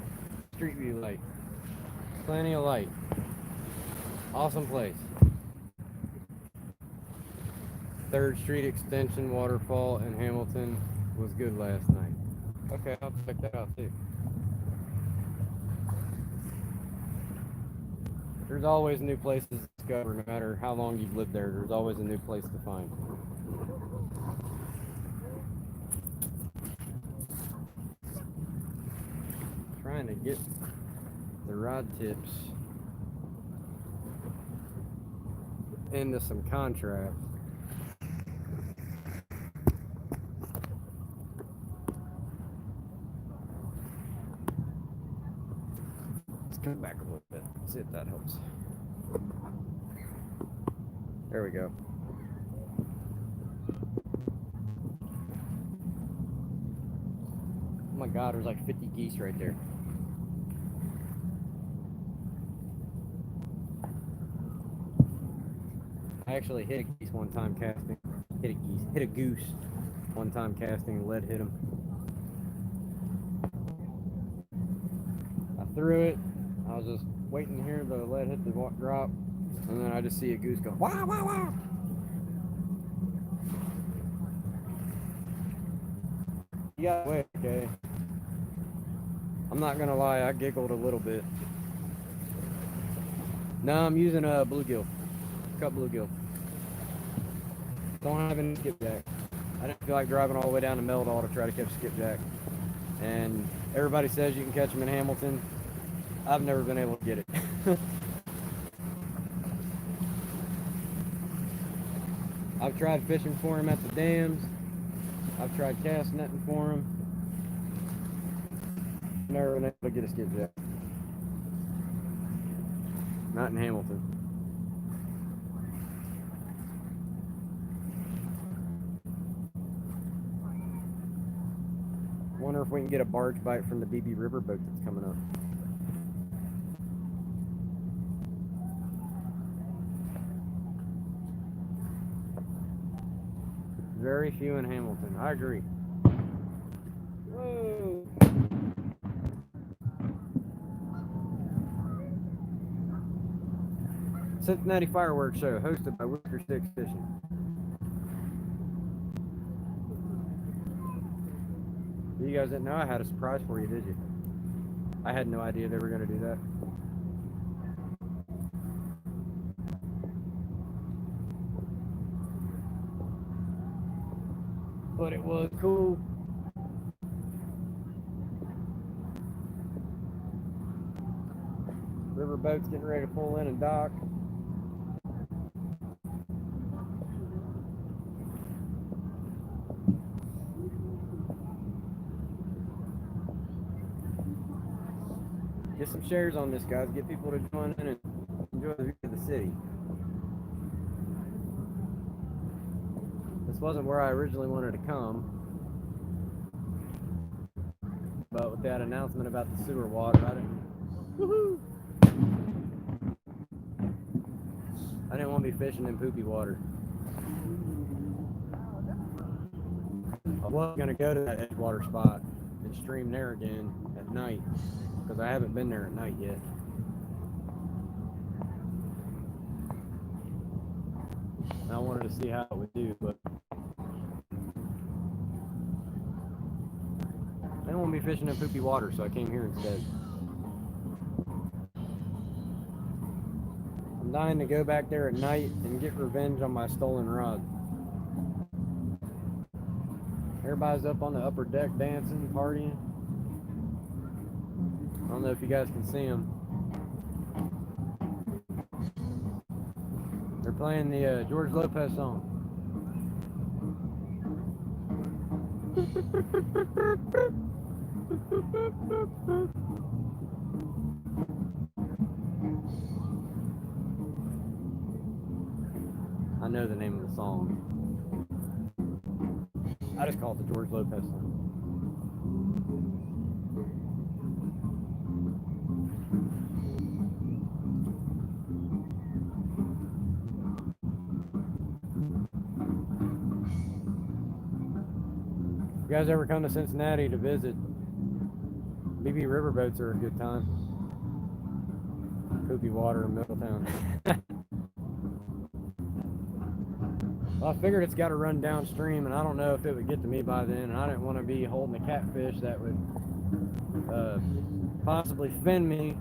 Street view light. Plenty of light. Awesome place. 3rd Street Extension waterfall in Hamilton was good last night. Okay, I'll check that out too. There's always new places to discover, no matter how long you've lived there. There's always a new place to find. Trying to get the rod tips into some contrast. Let's come back a little bit. See if that helps. There we go. Oh my God, there's like 50 geese right there. I actually hit a geese one time casting. Hit a goose one time casting and lead hit him. I threw it. I was just waiting to hear the lead hit the drop, and then I just see a goose go, wow, wow, wow. You got away, okay? I'm not gonna lie, I giggled a little bit. No, I'm using a bluegill. Cut bluegill. Don't have any skipjack. I didn't feel like driving all the way down to Meldal to try to catch skipjack. and everybody says you can catch them in Hamilton. I've never been able to get it. I've tried fishing for them at the dams. I've tried cast netting for them. Never been able to get a skipjack. Not in Hamilton. Wonder if we can get a barge bite from the BB River boat that's coming up. Very few in Hamilton. I agree. Whoa. Cincinnati Fireworks Show, hosted by Whisker Six Fishing. You guys didn't know I had a surprise for you, did you? I had no idea they were going to do that. But it was cool. Riverboat's getting ready to pull in and dock. Get some shares on this, guys. Get people to join in and enjoy the view of the city. This wasn't where I originally wanted to come, but with that announcement about the sewer water, I didn't want to be fishing in poopy water. I was going to go to that Edgewater spot and stream there again at night, because I haven't been there at night yet. And I wanted to see how it would do, but I didn't want to be fishing in poopy water, so I came here instead. I'm dying to go back there at night and get revenge on my stolen rod. Everybody's up on the upper deck dancing, partying. I don't know if you guys can see them. They're playing the George Lopez song. I know the name of the song. I just call it the George Lopez song. If you guys ever come to Cincinnati to visit, BB riverboats are a good time. Poopy water in Middletown. Well, I figured it's got to run downstream, and I don't know if it would get to me by then, and I didn't want to be holding a catfish that would possibly fin me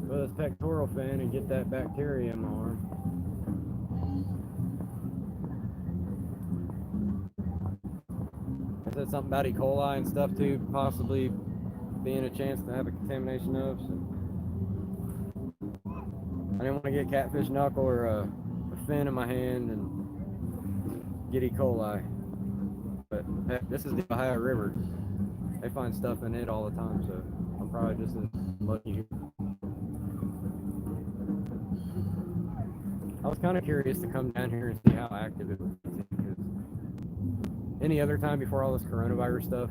with its pectoral fin and get that bacteria in my arm. I said something about E. coli and stuff too, possibly being a chance to have a contamination of. So I didn't want to get catfish knuckle or a fin in my hand and get E. coli. But this is the Ohio River. They find stuff in it all the time, so I'm probably just as lucky here. I was kind of curious to come down here and see how active it was, because any other time before all this coronavirus stuff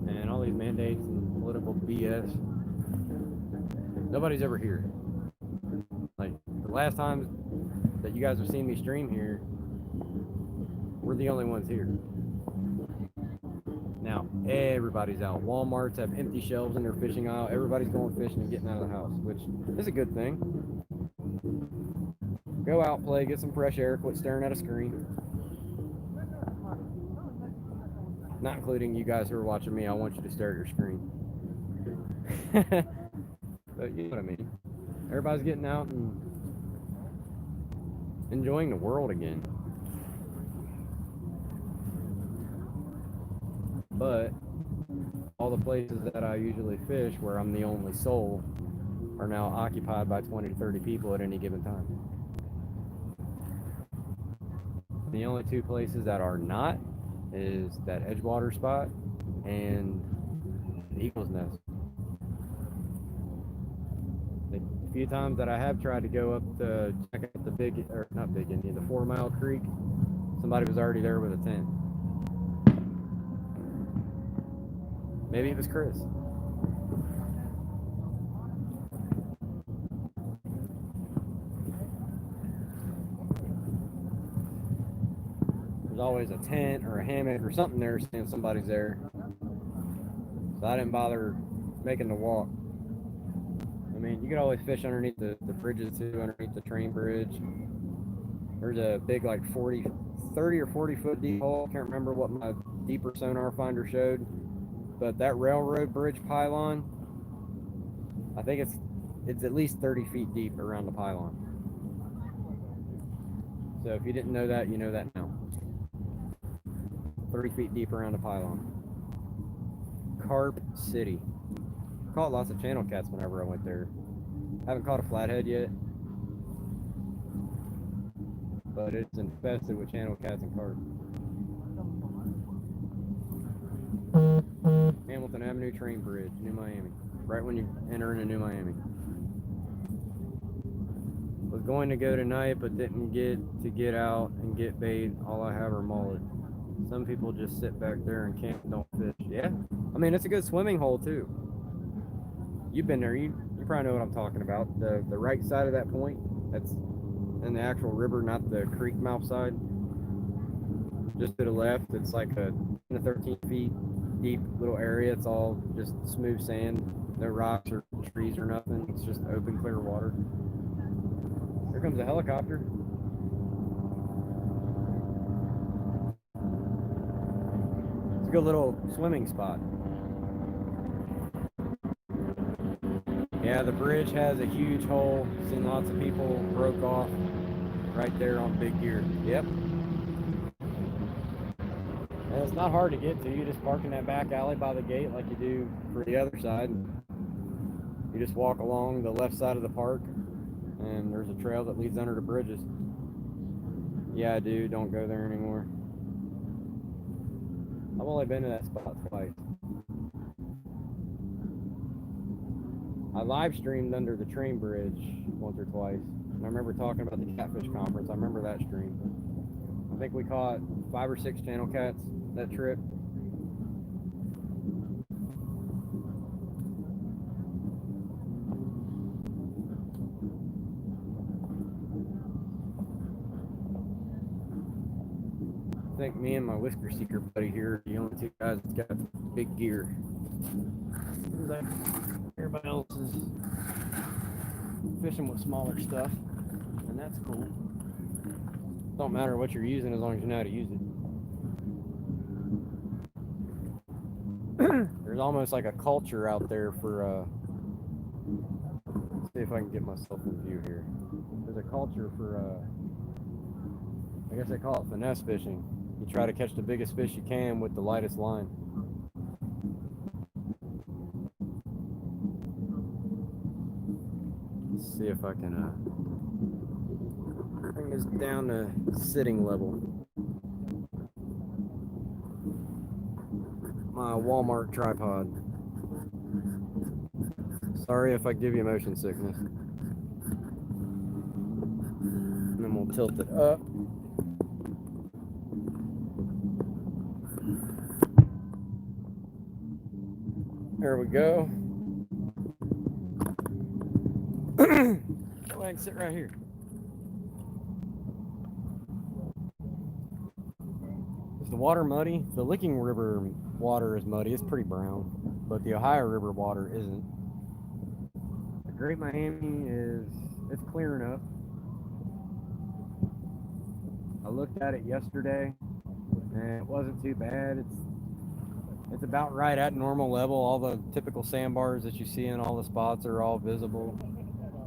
and all these mandates and political BS, nobody's ever here. Like, the last time that you guys have seen me stream here, we're the only ones here. Now, everybody's out. Walmarts have empty shelves in their fishing aisle. Everybody's going fishing and getting out of the house, which is a good thing. Go out, play, get some fresh air, quit staring at a screen. Not including you guys who are watching me. I want you to stare at your screen. But you know what I mean. Everybody's getting out and enjoying the world again. But all the places that I usually fish where I'm the only soul are now occupied by 20 to 30 people at any given time. The only two places that are not is that Edgewater spot and the Eagle's Nest. The few times that I have tried to go up to check out the not Big Indian, the 4 Mile Creek, somebody was already there with a tent. Maybe it was Chris. There's always a tent or a hammock or something there saying somebody's there. So I didn't bother making the walk. I mean, you could always fish underneath the bridges too, underneath the train bridge. There's a big like 30 or 40 foot deep hole. I can't remember what my deeper sonar finder showed, but that railroad bridge pylon, I think it's at least 30 feet deep around the pylon. So if you didn't know that, you know that now. 30 feet deep around the pylon. Carp City. Caught lots of channel cats whenever I went there. Haven't caught a flathead yet, but it's infested with channel cats and carp. Hamilton Avenue Train Bridge, New Miami. Right when you enter into New Miami. Was going to go tonight, but didn't get out and get bait. All I have are mullet. Some people just sit back there and camp and don't fish. Yeah, I mean, it's a good swimming hole too. You've been there, you probably know what I'm talking about. The right side of that point, that's in the actual river, not the creek mouth side. Just to the left, it's like a 10 to 13 feet deep little area. It's all just smooth sand, no rocks or trees or nothing. It's just open, clear water. Here comes a helicopter. It's a good little swimming spot. Yeah, the bridge has a huge hole. Seen lots of people broke off right there on Big Gear. Yep. And it's not hard to get to. You just park in that back alley by the gate like you do for the other side. You just walk along the left side of the park, and there's a trail that leads under the bridges. Yeah, I do. Don't go there anymore. I've only been to that spot twice. I live streamed under the train bridge once or twice. And I remember talking about the catfish conference. I remember that stream. I think we caught 5 or 6 channel cats that trip. I think me and my whisker seeker buddy here are the only 2 guys that's got big gear. Everybody else is fishing with smaller stuff, and that's cool. Don't matter what you're using as long as you know how to use it. There's almost like a culture out there for let's see if I can get myself in view here. There's a culture for I guess they call it finesse fishing. You try to catch the biggest fish you can with the lightest line. Let's see if I can bring this down to sitting level. My Walmart tripod. Sorry if I give you motion sickness. And then we'll tilt it up. There we go. Go ahead and sit right here. Is the water muddy? The Licking River water is muddy. It's pretty brown, but the Ohio River water isn't. The Great Miami it's clearing up. I looked at it yesterday, and it wasn't too bad. It's about right at normal level. All the typical sandbars that you see in all the spots are all visible.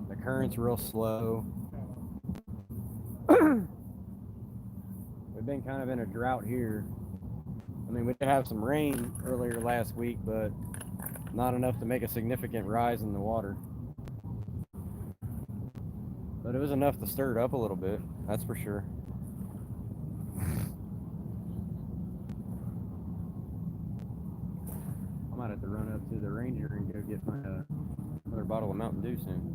The current's real slow. We've been kind of in a drought here. I mean, we did have some rain earlier last week, but not enough to make a significant rise in the water. But it was enough to stir it up a little bit, that's for sure. I might have to run up to the Ranger and go get my another bottle of Mountain Dew soon.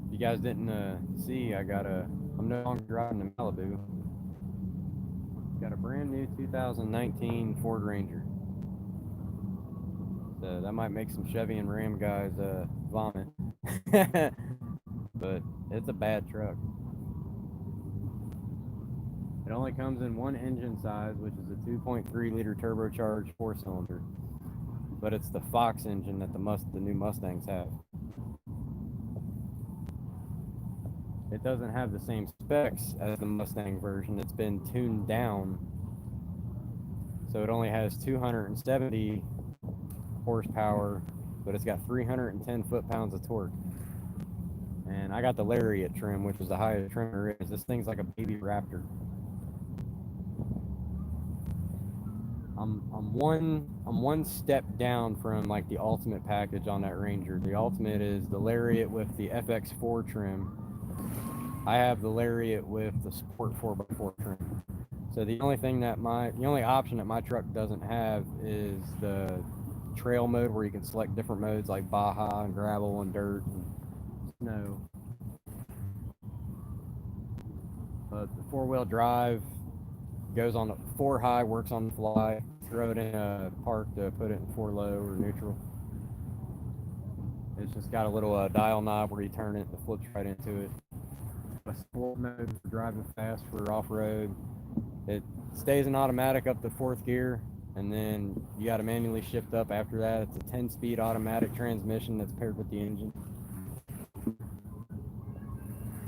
If you guys didn't see, I'm no longer driving to Malibu. Got a brand new 2019 Ford Ranger. So that might make some Chevy and Ram guys vomit. But it's a bad truck. It only comes in one engine size, which is a 2.3 liter turbocharged 4-cylinder. But it's the Fox engine that the new Mustangs have. It doesn't have the same specs as the Mustang version. It's been tuned down. So it only has 270 horsepower, but it's got 310 foot-pounds of torque. And I got the Lariat trim, which is the highest trim there is. This thing's like a baby Raptor. I'm one step down from like the ultimate package on that Ranger. The ultimate is the Lariat with the FX4 trim. I have the Lariat with the Sport 4x4 trim. So the only option that my truck doesn't have is the trail mode, where you can select different modes like Baja and gravel and dirt and snow. But the 4-wheel drive goes on the 4 high, works on the fly. Throw it in a park to put it in 4 low or neutral. It's just got a little dial knob where you turn it, it flips right into it. A sport mode for driving fast for off-road. It stays in automatic up to 4th gear, and then you got to manually shift up after that. It's a 10-speed automatic transmission that's paired with the engine.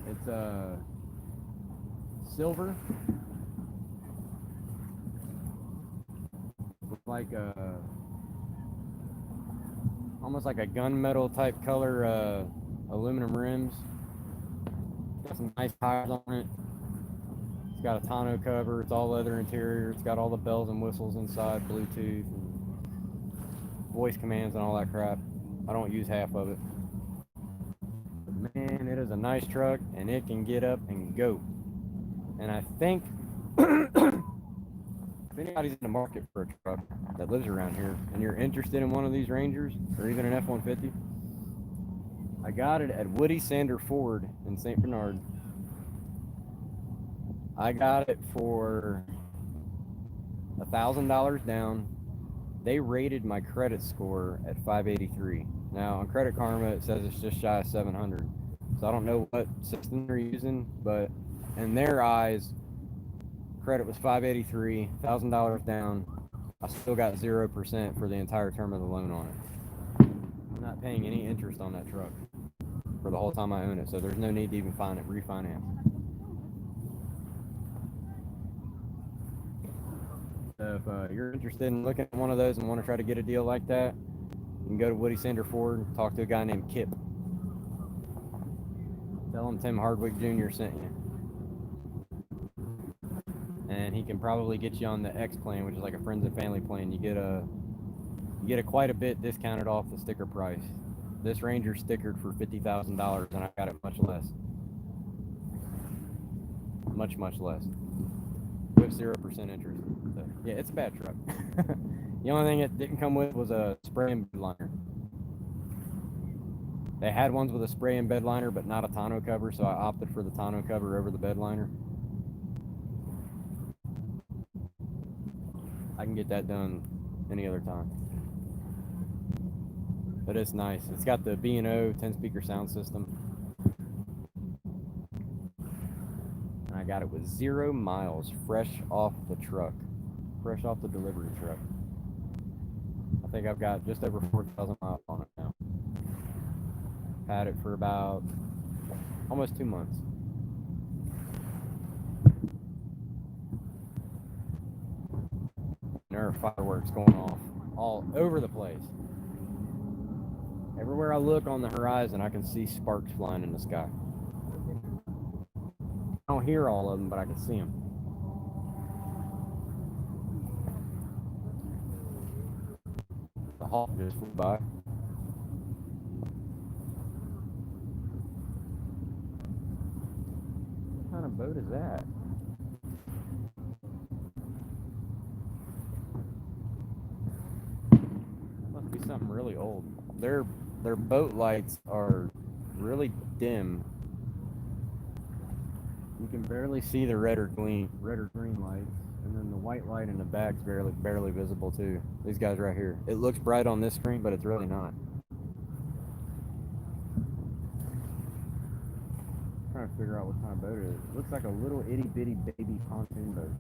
It's silver, with like almost like a gunmetal type color aluminum rims. Got some nice tires on it. It's got a tonneau cover. It's all leather interior. It's got all the bells and whistles inside, Bluetooth and voice commands and all that crap. I don't use half of it. But man, it is a nice truck, and it can get up and go. And I think if anybody's in the market for a truck that lives around here and you're interested in one of these Rangers or even an F-150, I got it at Woody Sander Ford in St. Bernard. I got it for $1,000 down. They rated my credit score at 583. Now on Credit Karma it says it's just shy of 700. So I don't know what system they're using, but in their eyes, credit was 583, $1,000 down. I still got 0% for the entire term of the loan on it. I'm not paying any interest on that truck for the whole time I own it, so there's no need to even refinance. So if you're interested in looking at one of those and want to try to get a deal like that, you can go to Woody Sander Ford and talk to a guy named Kip. Tell him Tim Hardwick Jr. sent you. And he can probably get you on the X plan, which is like a friends and family plan. You get a quite a bit discounted off the sticker price. This Ranger stickered for $50,000, and I got it much less. Much less. With 0% interest. So, yeah, it's a bad truck. The only thing it didn't come with was a spray and bed liner. They had ones with a spray and bed liner, but not a tonneau cover, so I opted for the tonneau cover over the bed liner. I can get that done any other time. But it's nice. It's got the B&O 10-speaker sound system. And I got it with 0 miles, fresh off the truck. Fresh off the delivery truck. I think I've got just over 4,000 miles on it now. Had it for about almost 2 months. There are fireworks going off all over the place. Everywhere I look on the horizon, I can see sparks flying in the sky. I don't hear all of them, but I can see them. hawk just flew by. What kind of boat is that? Must be something really old. Their boat lights are really dim. You can barely see the red or green lights, and then the white light in the back's barely visible too. These guys right here. It looks bright on this screen, but it's really not. I'm trying to figure out what kind of boat it is. It looks like a little itty bitty baby pontoon boat.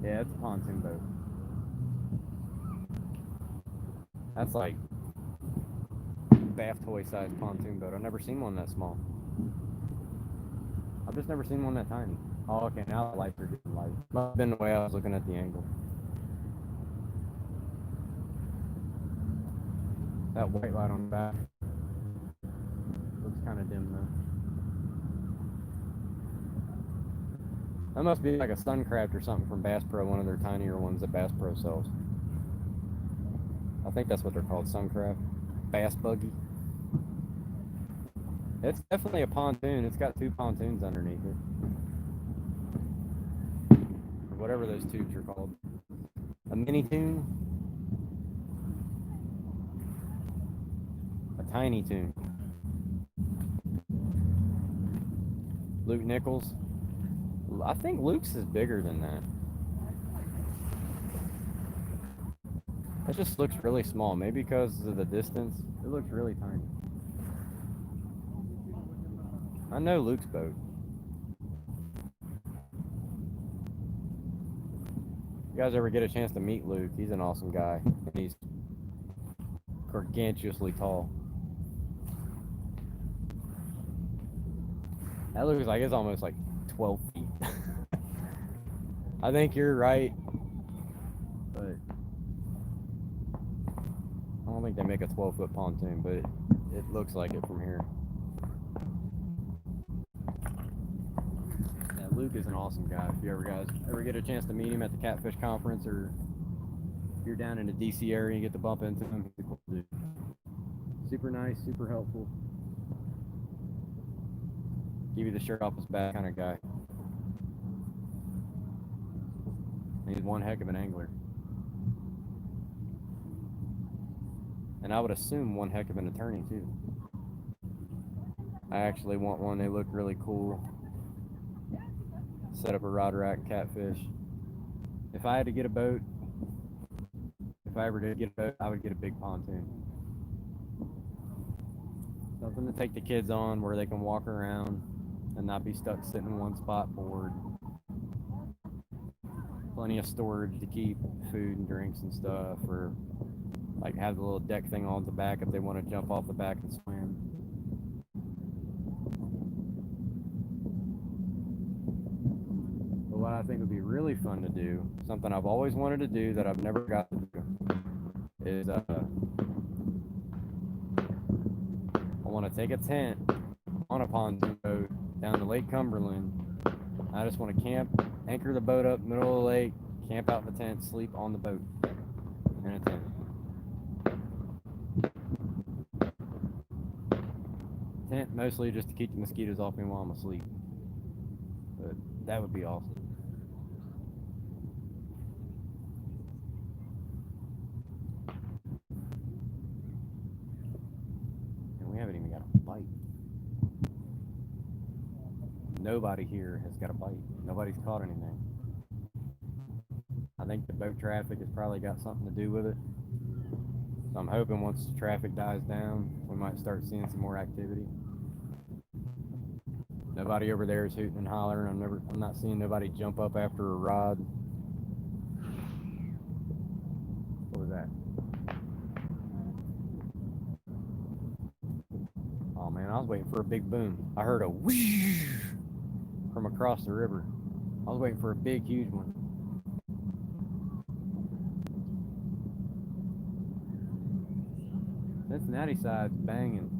Yeah, it's a pontoon boat. That's like bath toy sized pontoon boat. I've never seen one that small. I've just never seen one that tiny. Oh, okay, now the lights are getting light. Must have been the way I was looking at the angle. That white light on the back looks kind of dim though. That must be like a Suncraft or something from Bass Pro, one of their tinier ones that Bass Pro sells. I think that's what they're called, Suncraft. Bass Buggy. It's definitely a pontoon. It's got two pontoons underneath it. Or whatever those tubes are called. A mini tune. A tiny tune. Luke Nichols. I think Luke's is bigger than that. It just looks really small. Maybe because of the distance. It looks really tiny. I know Luke's boat. You guys ever get a chance to meet Luke? He's an awesome guy. He's gargantuously tall. That looks like it's almost like 12 feet. I think you're right, but I don't think they make a 12-foot pontoon, but it looks like it from here. Yeah, Luke is an awesome guy. If you guys ever get a chance to meet him at the Catfish Conference, or if you're down in the DC area and you get to bump into him, he's a cool dude. Super nice, super helpful. Give you the shirt off his back kind of guy. He's one heck of an angler. And I would assume one heck of an attorney too. I actually want one. They look really cool. Set up a rod rack, catfish. If I had to get a boat, if I ever did get a boat, I would get a big pontoon. Something to take the kids on where they can walk around and not be stuck sitting in one spot bored. Plenty of storage to keep food and drinks and stuff, or like have the little deck thing on the back if they want to jump off the back and swim. But what I think would be really fun to do, something I've always wanted to do that I've never got to do, is I want to take a tent on a pontoon boat down to Lake Cumberland. I just want to camp, anchor the boat up middle of the lake, camp out in the tent, sleep on the boat in a tent. Tent mostly just to keep the mosquitoes off me while I'm asleep. But that would be awesome. And we haven't even got a bite. Nobody here has got a bite. Nobody's caught anything. I think the boat traffic has probably got something to do with it. So I'm hoping once the traffic dies down, we might start seeing some more activity. Nobody over there is hooting and hollering. I'm not seeing nobody jump up after a rod. What was that? Oh man, I was waiting for a big boom. I heard a whoosh from across the river. I was waiting for a big, huge one. Cincinnati side's banging.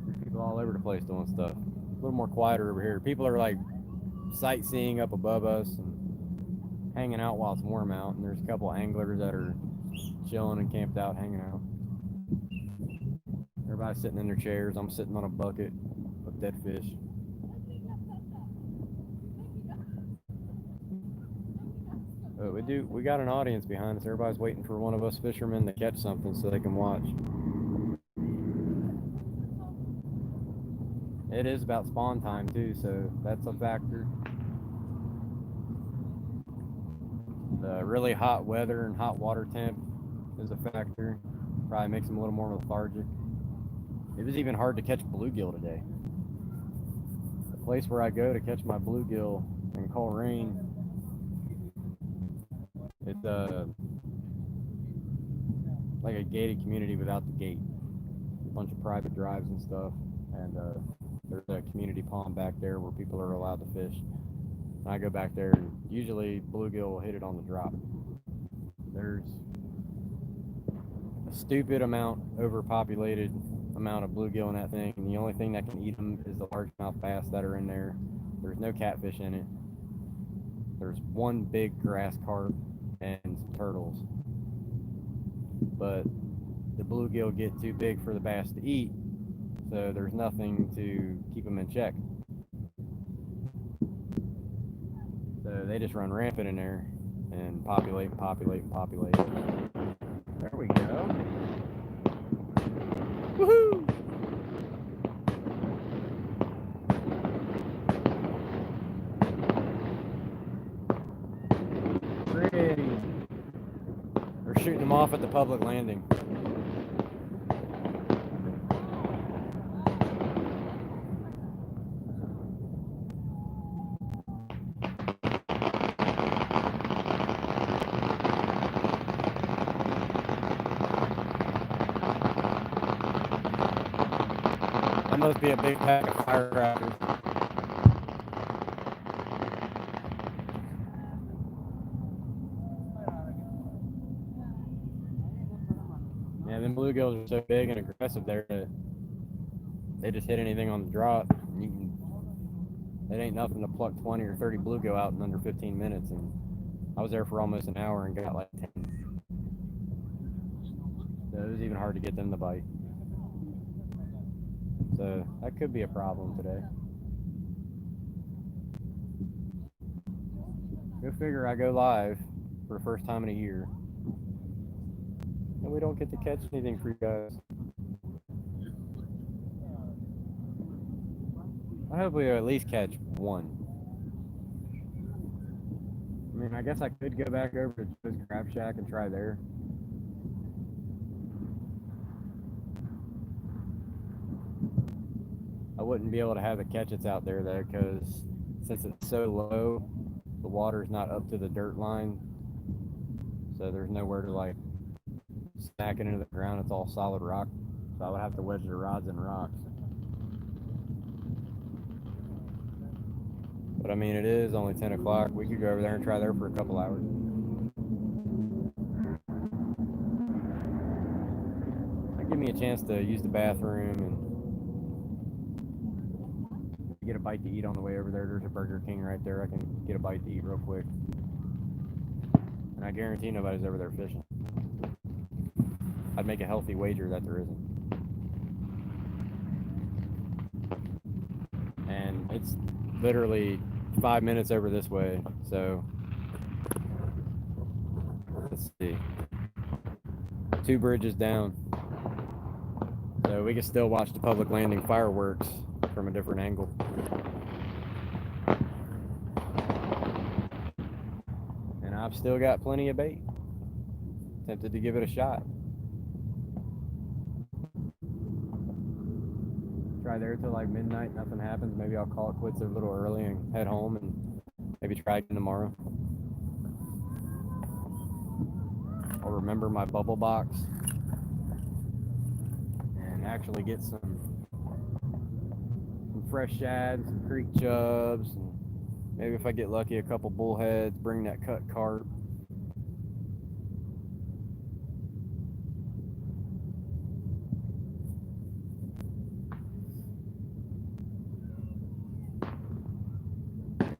There's people all over the place doing stuff. A little more quieter over here. People are like sightseeing up above us and hanging out while it's warm out, and there's a couple anglers that are chilling and camped out, hanging out. Everybody's sitting in their chairs. I'm sitting on a bucket of dead fish. But we got an audience behind us. Everybody's waiting for one of us fishermen to catch something so they can watch. It is about spawn time too, so that's a factor. The really hot weather and hot water temp is a factor. Probably makes them a little more lethargic. It was even hard to catch bluegill today. The place where I go to catch my bluegill in Coleraine, it's like a gated community without the gate. A bunch of private drives and stuff, and there's a community pond back there where people are allowed to fish. And I go back there, and usually bluegill will hit it on the drop. There's a stupid amount, overpopulated amount of bluegill in that thing, and the only thing that can eat them is the largemouth bass that are in there. There's no catfish in it. There's one big grass carp and some turtles. But the bluegill get too big for the bass to eat, so there's nothing to keep them in check. So they just run rampant in there and populate and populate and populate. There we go. Woohoo! Pretty. They're shooting them off at the public landing. That must be a big pack of firecrackers. Yeah, them bluegills are so big and aggressive there that they just hit anything on the drop. It ain't nothing to pluck 20 or 30 bluegill out in under 15 minutes. And I was there for almost an hour and got like 10. So it was even hard to get them to bite. So that could be a problem today. Go figure, I go live for the first time in a year, and we don't get to catch anything for you guys. I hope we at least catch one. I mean, I guess I could go back over to Joe's Crab Shack and try there. I wouldn't be able to have the catches out there though, because since it's so low, the water's not up to the dirt line, so there's nowhere to like smack it into the ground. It's all solid rock, so I would have to wedge the rods in rocks. But I mean, it is only 10 o'clock. We could go over there and try there for a couple hours. That'd give me a chance to use the bathroom and get a bite to eat on the way over there. There's a Burger King right there. I can get a bite to eat real quick. And I guarantee nobody's over there fishing. I'd make a healthy wager that there isn't. And it's literally 5 minutes over this way, so let's see. 2 bridges down. So we can still watch the public landing fireworks from a different angle. And I've still got plenty of bait. Tempted to give it a shot. Try there till like midnight, nothing happens. Maybe I'll call it quits a little early and head home and maybe try again tomorrow. I'll remember my bubble box and actually get some fresh shad, some creek chubs, and maybe if I get lucky, a couple bullheads, bring that cut carp.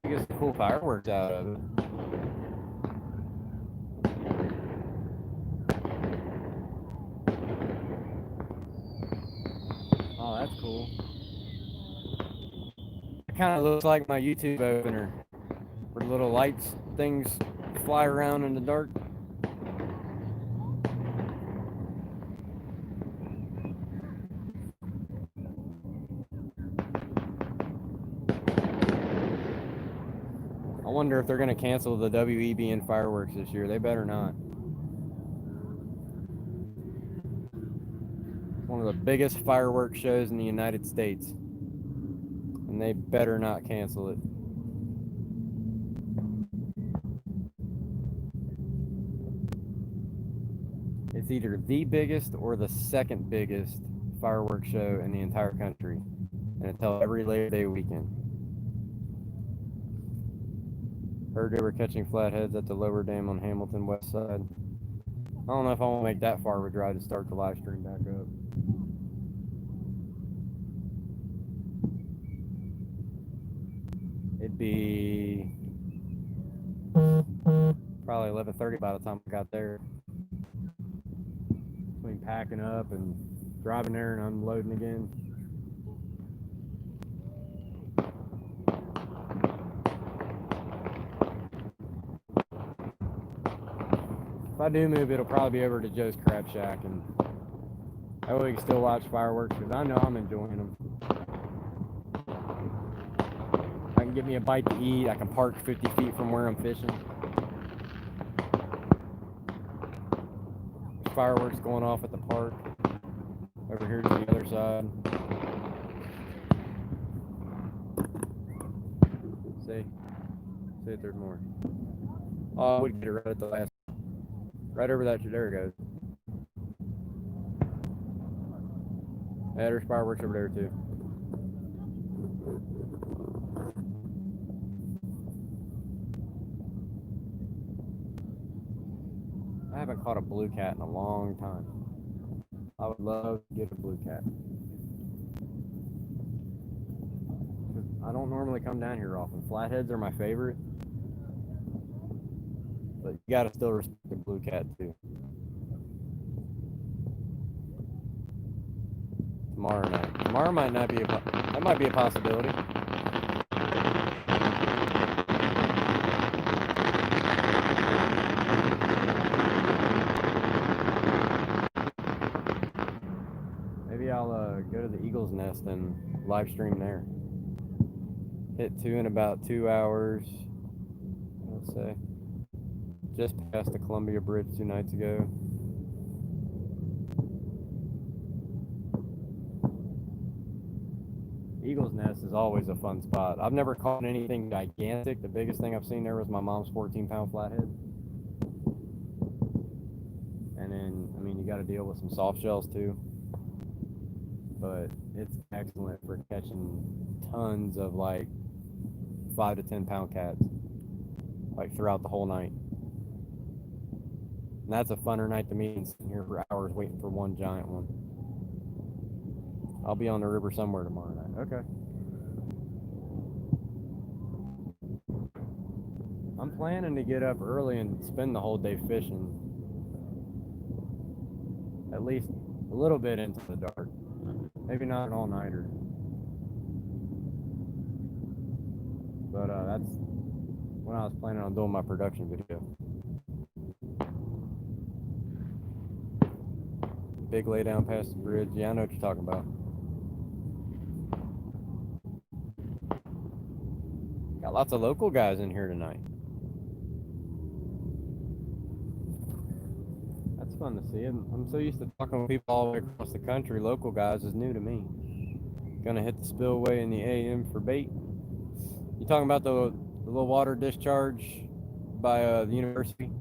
Get some cool fireworks out of it. that's cool. It kind of looks like my YouTube opener, where little lights things fly around in the dark. I wonder if they're going to cancel the WEBN fireworks this year. They better not. One of the biggest fireworks shows in the United States. And they better not cancel it. It's either the biggest or the second biggest fireworks show in the entire country. And it's held every Labor Day weekend. Heard they were catching flatheads at the lower dam on Hamilton West Side. I don't know if I want to make that far of a drive to start the live stream back up. It'd be probably 11:30 by the time I got there. Between packing up and driving there and unloading again. If I do move, it'll probably be over to Joe's Crab Shack, and that way we can still watch fireworks, because I know I'm enjoying them. I can get me a bite to eat. I can park 50 feet from where I'm fishing. There's fireworks going off at the park. Over here to the other side. See if there's more. Oh, I would get it right at the last. Right over that, there it goes. Yeah, there's fireworks over there too. I haven't caught a blue cat in a long time. I would love to get a blue cat. I don't normally come down here often. Flatheads are my favorite. But you gotta still respect the blue cat too. Tomorrow night. Tomorrow might not be that might be a possibility. Maybe I'll go to the Eagle's Nest and live stream there. Hit 2 in about 2 hours. Let's say. Just past the Columbia Bridge 2 nights ago. Eagle's Nest is always a fun spot. I've never caught anything gigantic. The biggest thing I've seen there was my mom's 14-pound flathead. And then, I mean, you got to deal with some soft shells too. But it's excellent for catching tons of like 5 to 10 pound cats, like throughout the whole night. And that's a funner night to me than sitting here for hours waiting for one giant one. I'll be on the river somewhere tomorrow night. Okay. I'm planning to get up early and spend the whole day fishing. At least a little bit into the dark. Maybe not an all-nighter. But that's when I was planning on doing my production video. Big lay down past the bridge. Yeah, I know what you're talking about. Got lots of local guys in here tonight. That's fun to see. I'm so used to talking with people all the way across the country. Local guys is new to me. Gonna hit the spillway in the AM for bait. You talking about the little water discharge by the university?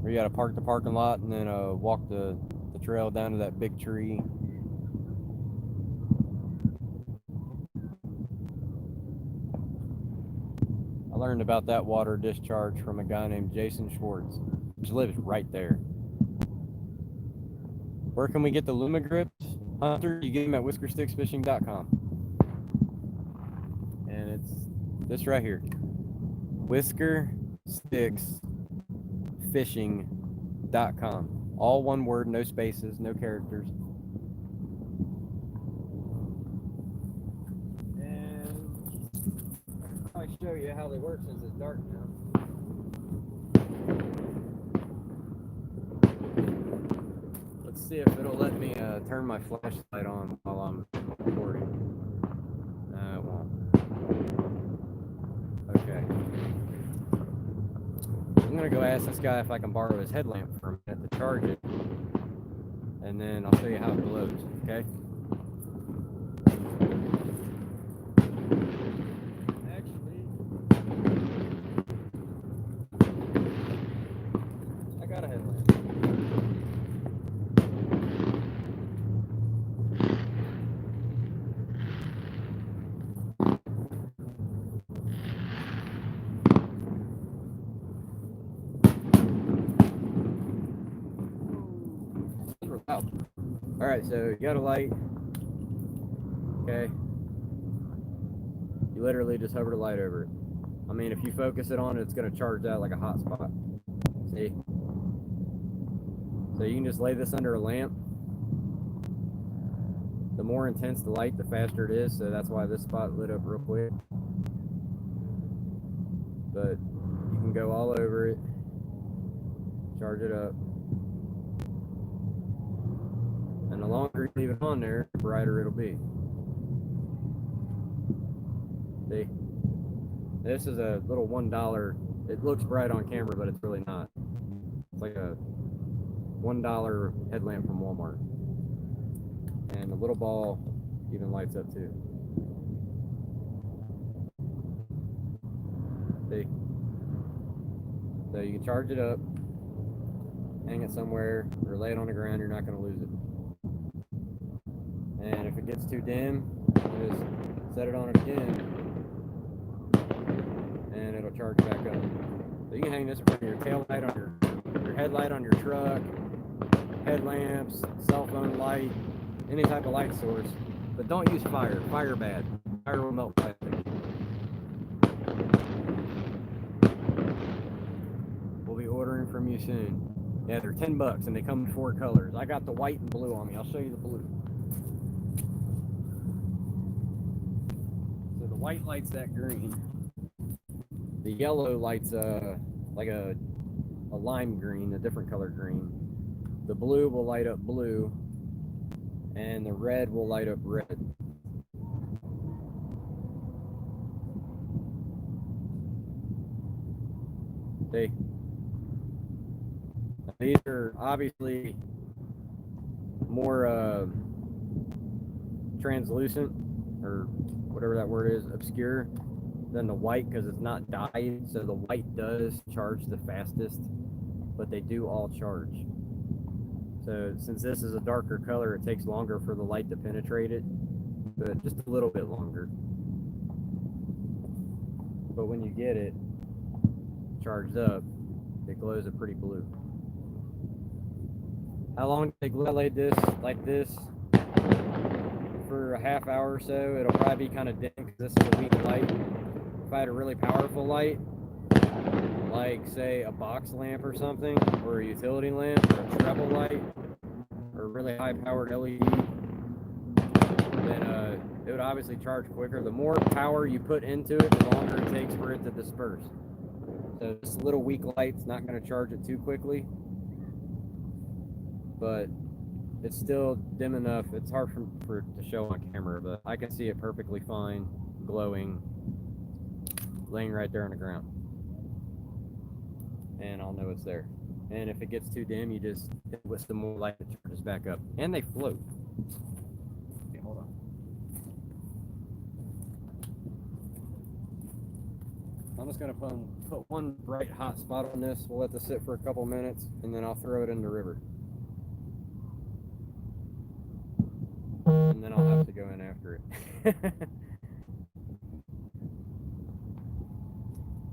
Where you gotta park the parking lot and then walk the trail down to that big tree. I learned about that water discharge from a guy named Jason Schwartz, which lives right there. Where can we get the Luma grips? Hunter, you get them at whiskersticksfishing.com. And it's this right here. Whiskersticksfishing.com. All one word, no spaces, no characters. might show you how they work since it's dark now. Let's see if it'll let me turn my flashlight on while I'm recording. No, it won't. Okay. I'm gonna go ask this guy if I can borrow his headlamp for a minute to charge it, and then I'll show you how it glows, okay? Actually, I got a headlamp. Wow. Alright, so you got a light. Okay. You literally just hover the light over it. I mean, if you focus it on it, it's going to charge out like a hot spot. See? So you can just lay this under a lamp. The more intense the light, the faster it is. So that's why this spot lit up real quick. But you can go all over it. Charge it up. And the longer you leave it on there, the brighter it'll be. See? This is a little $1. It looks bright on camera, but it's really not. It's like a $1 headlamp from Walmart. And the little ball even lights up too. See? So you can charge it up, hang it somewhere, or lay it on the ground, you're not going to lose it. And if it gets too dim, just set it on a dim, and it'll charge back up. So you can hang this in front of your tail light on your headlight on your truck, headlamps, cell phone light, any type of light source. But don't use fire. Fire bad. Fire will melt plastic. We'll be ordering from you soon. Yeah, they're $10 and they come in 4 colors. I got the white and blue on me. I'll show you the blue. So the white lights that green. The yellow lights like a lime green, a different color green. The blue will light up blue, and the red will light up red. See? These are obviously more translucent, or whatever that word is, obscure, than the white because it's not dyed. So the white does charge the fastest, but they do all charge. So since this is a darker color, it takes longer for the light to penetrate it, but just a little bit longer. But when you get it charged up, it glows a pretty blue. How long did they glue like this for a half hour or so? It'll probably be kind of dim because this is a weak light. If I had a really powerful light, like say a box lamp or something, or a utility lamp, or a treble light, or a really high powered LED, then it would obviously charge quicker. The more power you put into it, the longer it takes for it to disperse. So this little weak light's not going to charge it too quickly, but it's still dim enough. It's hard for to show on camera, but I can see it perfectly fine, glowing, laying right there on the ground. And I'll know it's there. And if it gets too dim, you just hit with some more light that charges back up. And they float. Okay, hold on. I'm just gonna put one bright hot spot on this. We'll let this sit for a couple minutes, and then I'll throw it in the river. And then I'll have to go in after it.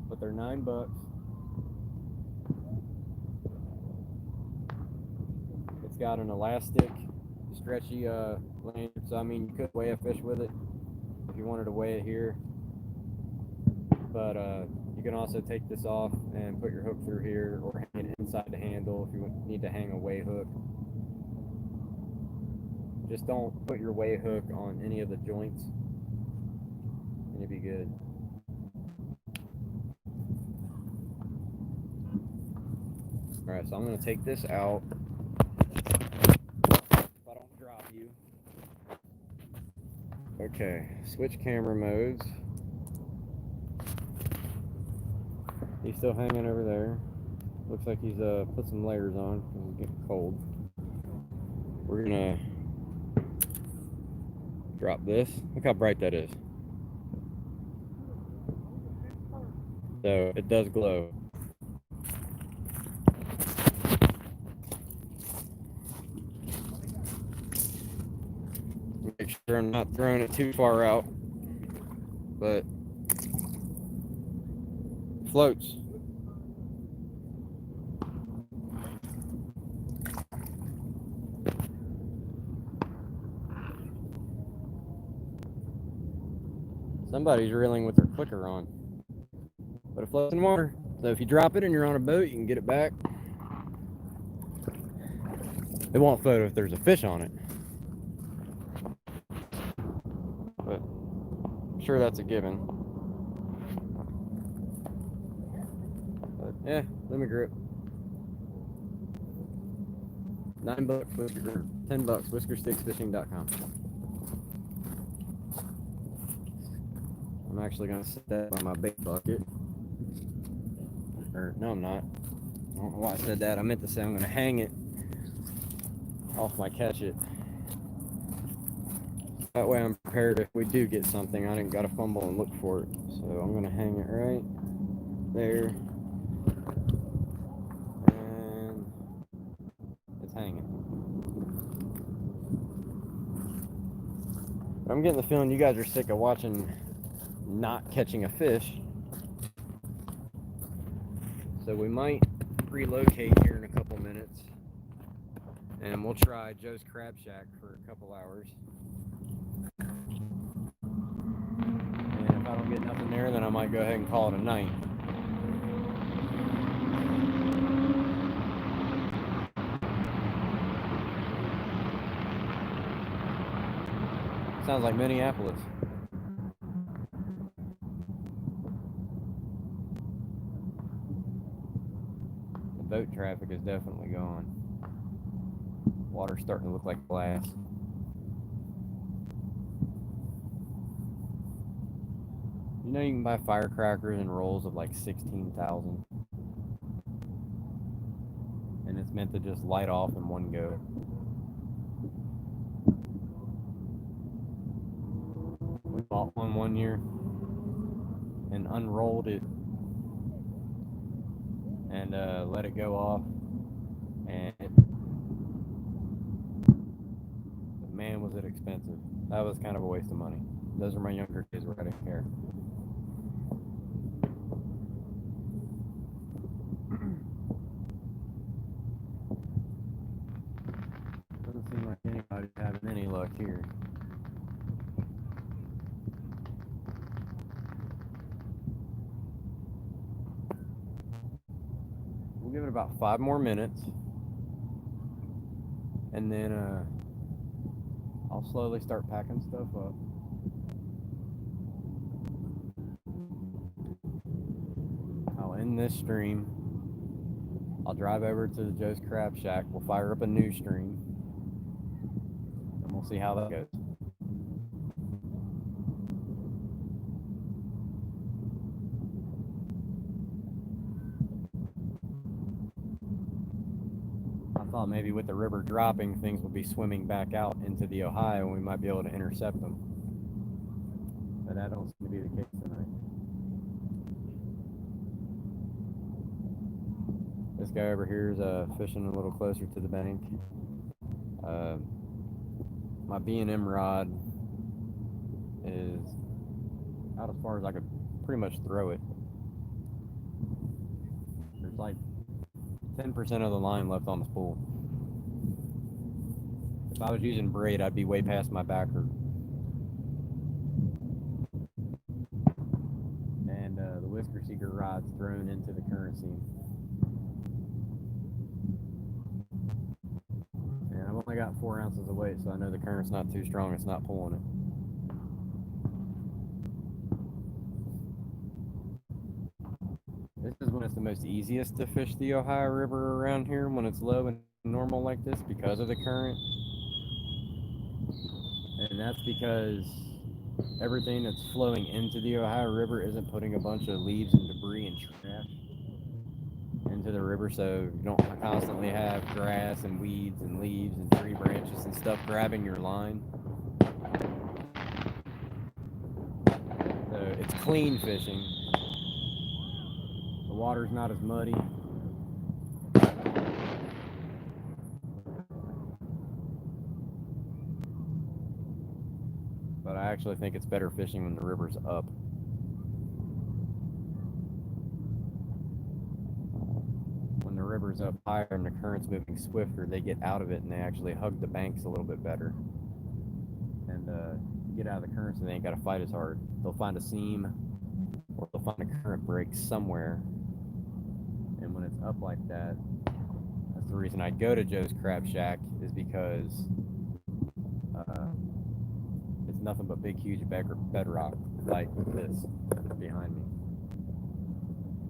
But they're $9. It's got an elastic, stretchy lanyard, so I mean you could weigh a fish with it if you wanted to weigh it here. But you can also take this off and put your hook through here, or hang it inside the handle if you need to hang a weigh hook. Just don't put your weigh hook on any of the joints, and you'll be good. Alright, so I'm going to take this out. If I don't drop you. Okay, switch camera modes. He's still hanging over there. Looks like he's put some layers on because it's getting cold. We're gonna drop this. Look how bright that is. So it does glow. Make sure I'm not throwing it too far out, but floats. Somebody's reeling with their clicker on, but it floats in water. So if you drop it and you're on a boat, you can get it back. It won't float if there's a fish on it, but I'm sure that's a given. But yeah, lemon grip. $9 whisker, $10 whiskersticksfishing.com. I'm actually gonna set that on my bait bucket. Or no, I'm not. I don't know why I said that. I meant to say I'm gonna hang it off my catch it. That way I'm prepared if we do get something. I didn't gotta fumble and look for it. So I'm gonna hang it right there. And it's hanging. But I'm getting the feeling you guys are sick of watching not catching a fish. So we might relocate here in a couple minutes. And we'll try Joe's Crab Shack for a couple hours. And if I don't get nothing there, then I might go ahead and call it a night. Sounds like Minneapolis. The boat traffic is definitely gone. Water's starting to look like glass. You know you can buy firecrackers in rolls of like 16,000. And it's meant to just light off in one go. We bought one year and unrolled it and let it go off, and man, was it expensive. That was kind of a waste of money. Those are my younger days where I didn't care. Doesn't seem like anybody's having any luck here. We'll give it about 5 more minutes, and then I'll slowly start packing stuff up. I'll end this stream. I'll drive over to the Joe's Crab Shack. We'll fire up a new stream, and we'll see how that goes. I thought maybe with the river dropping, things would be swimming back out into the Ohio and we might be able to intercept them. But that don't seem to be the case tonight. This guy over here is fishing a little closer to the bank. My B&M rod is out as far as I could pretty much throw it. There's like 10% of the line left on the spool. If I was using braid, I'd be way past my backer. And the Whisker Seeker rod's thrown into the current seam. And I've only got 4 ounces of weight, so I know the current's not too strong. It's not pulling it. This is when it's the most easiest to fish the Ohio River around here when it's low and normal like this because of the current. And that's because everything that's flowing into the Ohio River isn't putting a bunch of leaves and debris and trash into the river, so you don't constantly have grass and weeds and leaves and tree branches and stuff grabbing your line. So it's clean fishing. The water's not as muddy. But I actually think it's better fishing when the river's up. When the river's up higher and the current's moving swifter, they get out of it and they actually hug the banks a little bit better. And get out of the current so they ain't got to fight as hard. They'll find a seam or they'll find a current break somewhere. And when it's up like that, that's the reason I go to Joe's Crab Shack, is because it's nothing but big, huge bedrock like this behind me.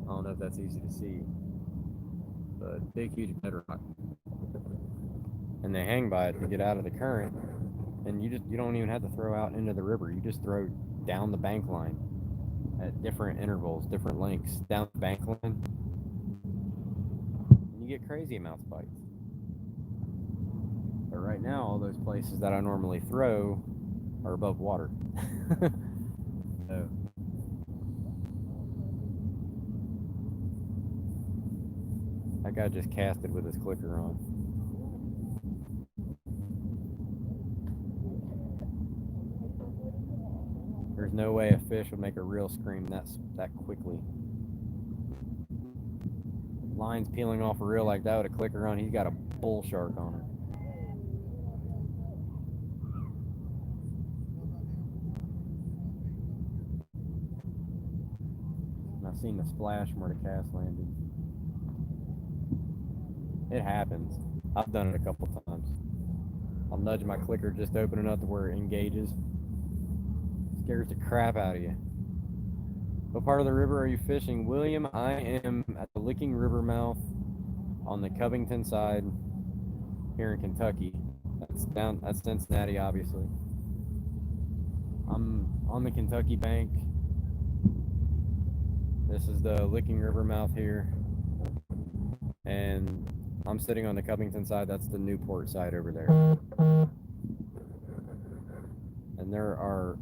I don't know if that's easy to see, but big, huge bedrock. And they hang by it to get out of the current. And you don't even have to throw out into the river. You just throw down the bank line at different intervals, different lengths down the bank line. And you get crazy amounts of bites. But right now, all those places that I normally throw are above water. So, that guy just casted with his clicker on. There's no way a fish would make a reel scream that quickly. Line's peeling off a reel like that with a clicker on, he's got a bull shark on it. And I've seen the splash from where the cast landed. It happens. I've done it a couple times. I'll nudge my clicker just opening up to where it engages. Scares the crap out of you. What part of the river are you fishing, William? I am at the Licking River mouth on the Covington side here in Kentucky. That's Cincinnati, obviously. I'm on the Kentucky bank. This is the Licking River mouth here. And I'm sitting on the Covington side. That's the Newport side over there. And there are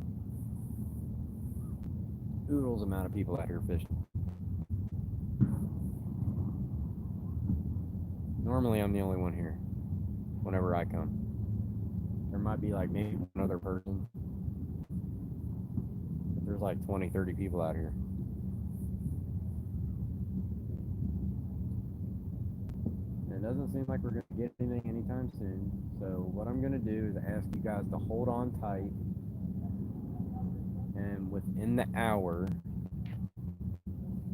oodles amount of people out here fishing. Normally I'm the only one here whenever I come. There might be like maybe one other person. But there's like 20, 30 people out here. And it doesn't seem like we're going to get anything anytime soon. So what I'm going to do is ask you guys to hold on tight. And within the hour,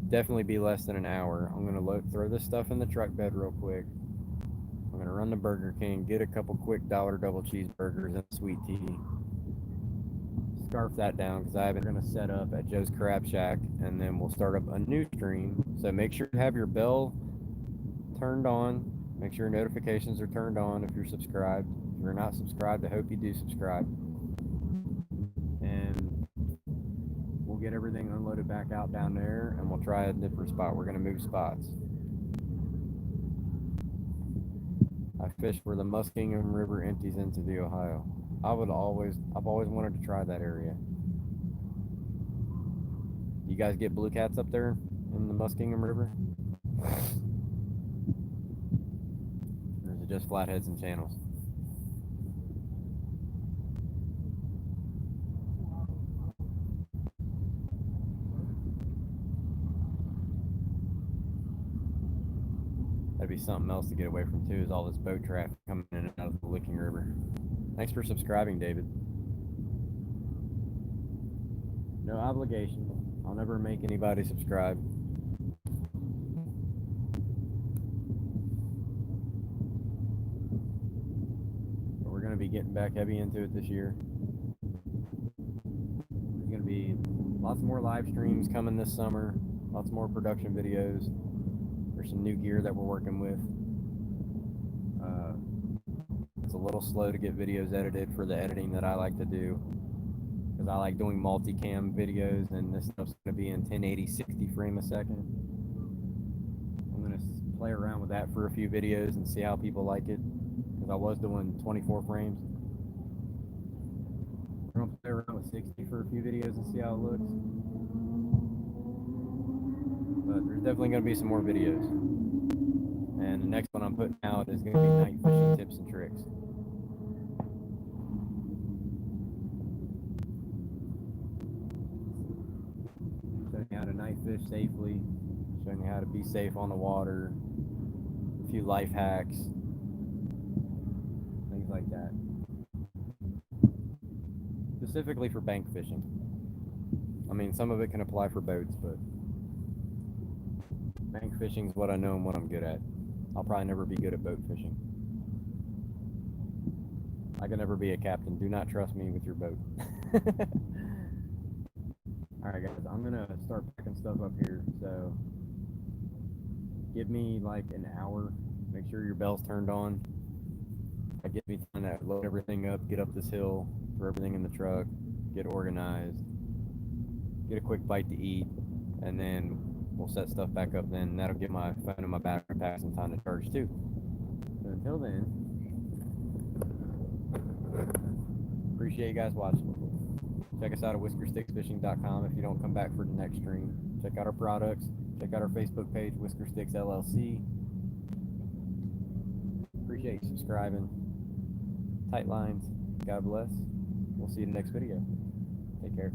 definitely be less than an hour, I'm gonna throw this stuff in the truck bed real quick. I'm gonna run to Burger King, get a couple quick $1 double cheeseburgers and sweet tea. Scarf that down because I haven't gonna set up at Joe's Crab Shack, and then we'll start up a new stream. So make sure you have your bell turned on. Make sure your notifications are turned on if you're subscribed. If you're not subscribed, I hope you do subscribe. And we'll get everything unloaded back out down there, and we'll try a different spot. We're gonna move spots. I fish where the Muskingum River empties into the Ohio. I've always wanted to try that area. You guys get blue cats up there in the Muskingum River? Or is it just flatheads and channels? That'd be something else to get away from too, is all this boat traffic coming in and out of the Licking River. Thanks for subscribing, David. No obligation. I'll never make anybody subscribe. But we're going to be getting back heavy into it this year. There's going to be lots more live streams coming this summer, lots more production videos. There's some new gear that we're working with. It's a little slow to get videos edited for the editing that I like to do, because I like doing multicam videos, and this stuff's going to be in 1080 60 frame a second. I'm going to play around with that for a few videos and see how people like it, because I was doing 24 frames. I'm going to play around with 60 for a few videos and see how it looks. But there's definitely going to be some more videos. And the next one I'm putting out is going to be night fishing tips and tricks. Showing you how to night fish safely, showing you how to be safe on the water, a few life hacks, things like that. Specifically for bank fishing. I mean, some of it can apply for boats, but bank fishing is what I know and what I'm good at. I'll probably never be good at boat fishing. I can never be a captain. Do not trust me with your boat. Alright guys, I'm gonna start packing stuff up here, so give me like an hour. Make sure your bell's turned on. That gives me time to load everything up, get up this hill, throw everything in the truck, get organized, get a quick bite to eat, and then we'll set stuff back up then. That'll give my phone and my battery pack some time to charge too. So until then, appreciate you guys watching. Check us out at whiskersticksfishing.com if you don't come back for the next stream. Check out our products. Check out our Facebook page, Whisker Sticks LLC. Appreciate you subscribing. Tight lines. God bless. We'll see you in the next video. Take care.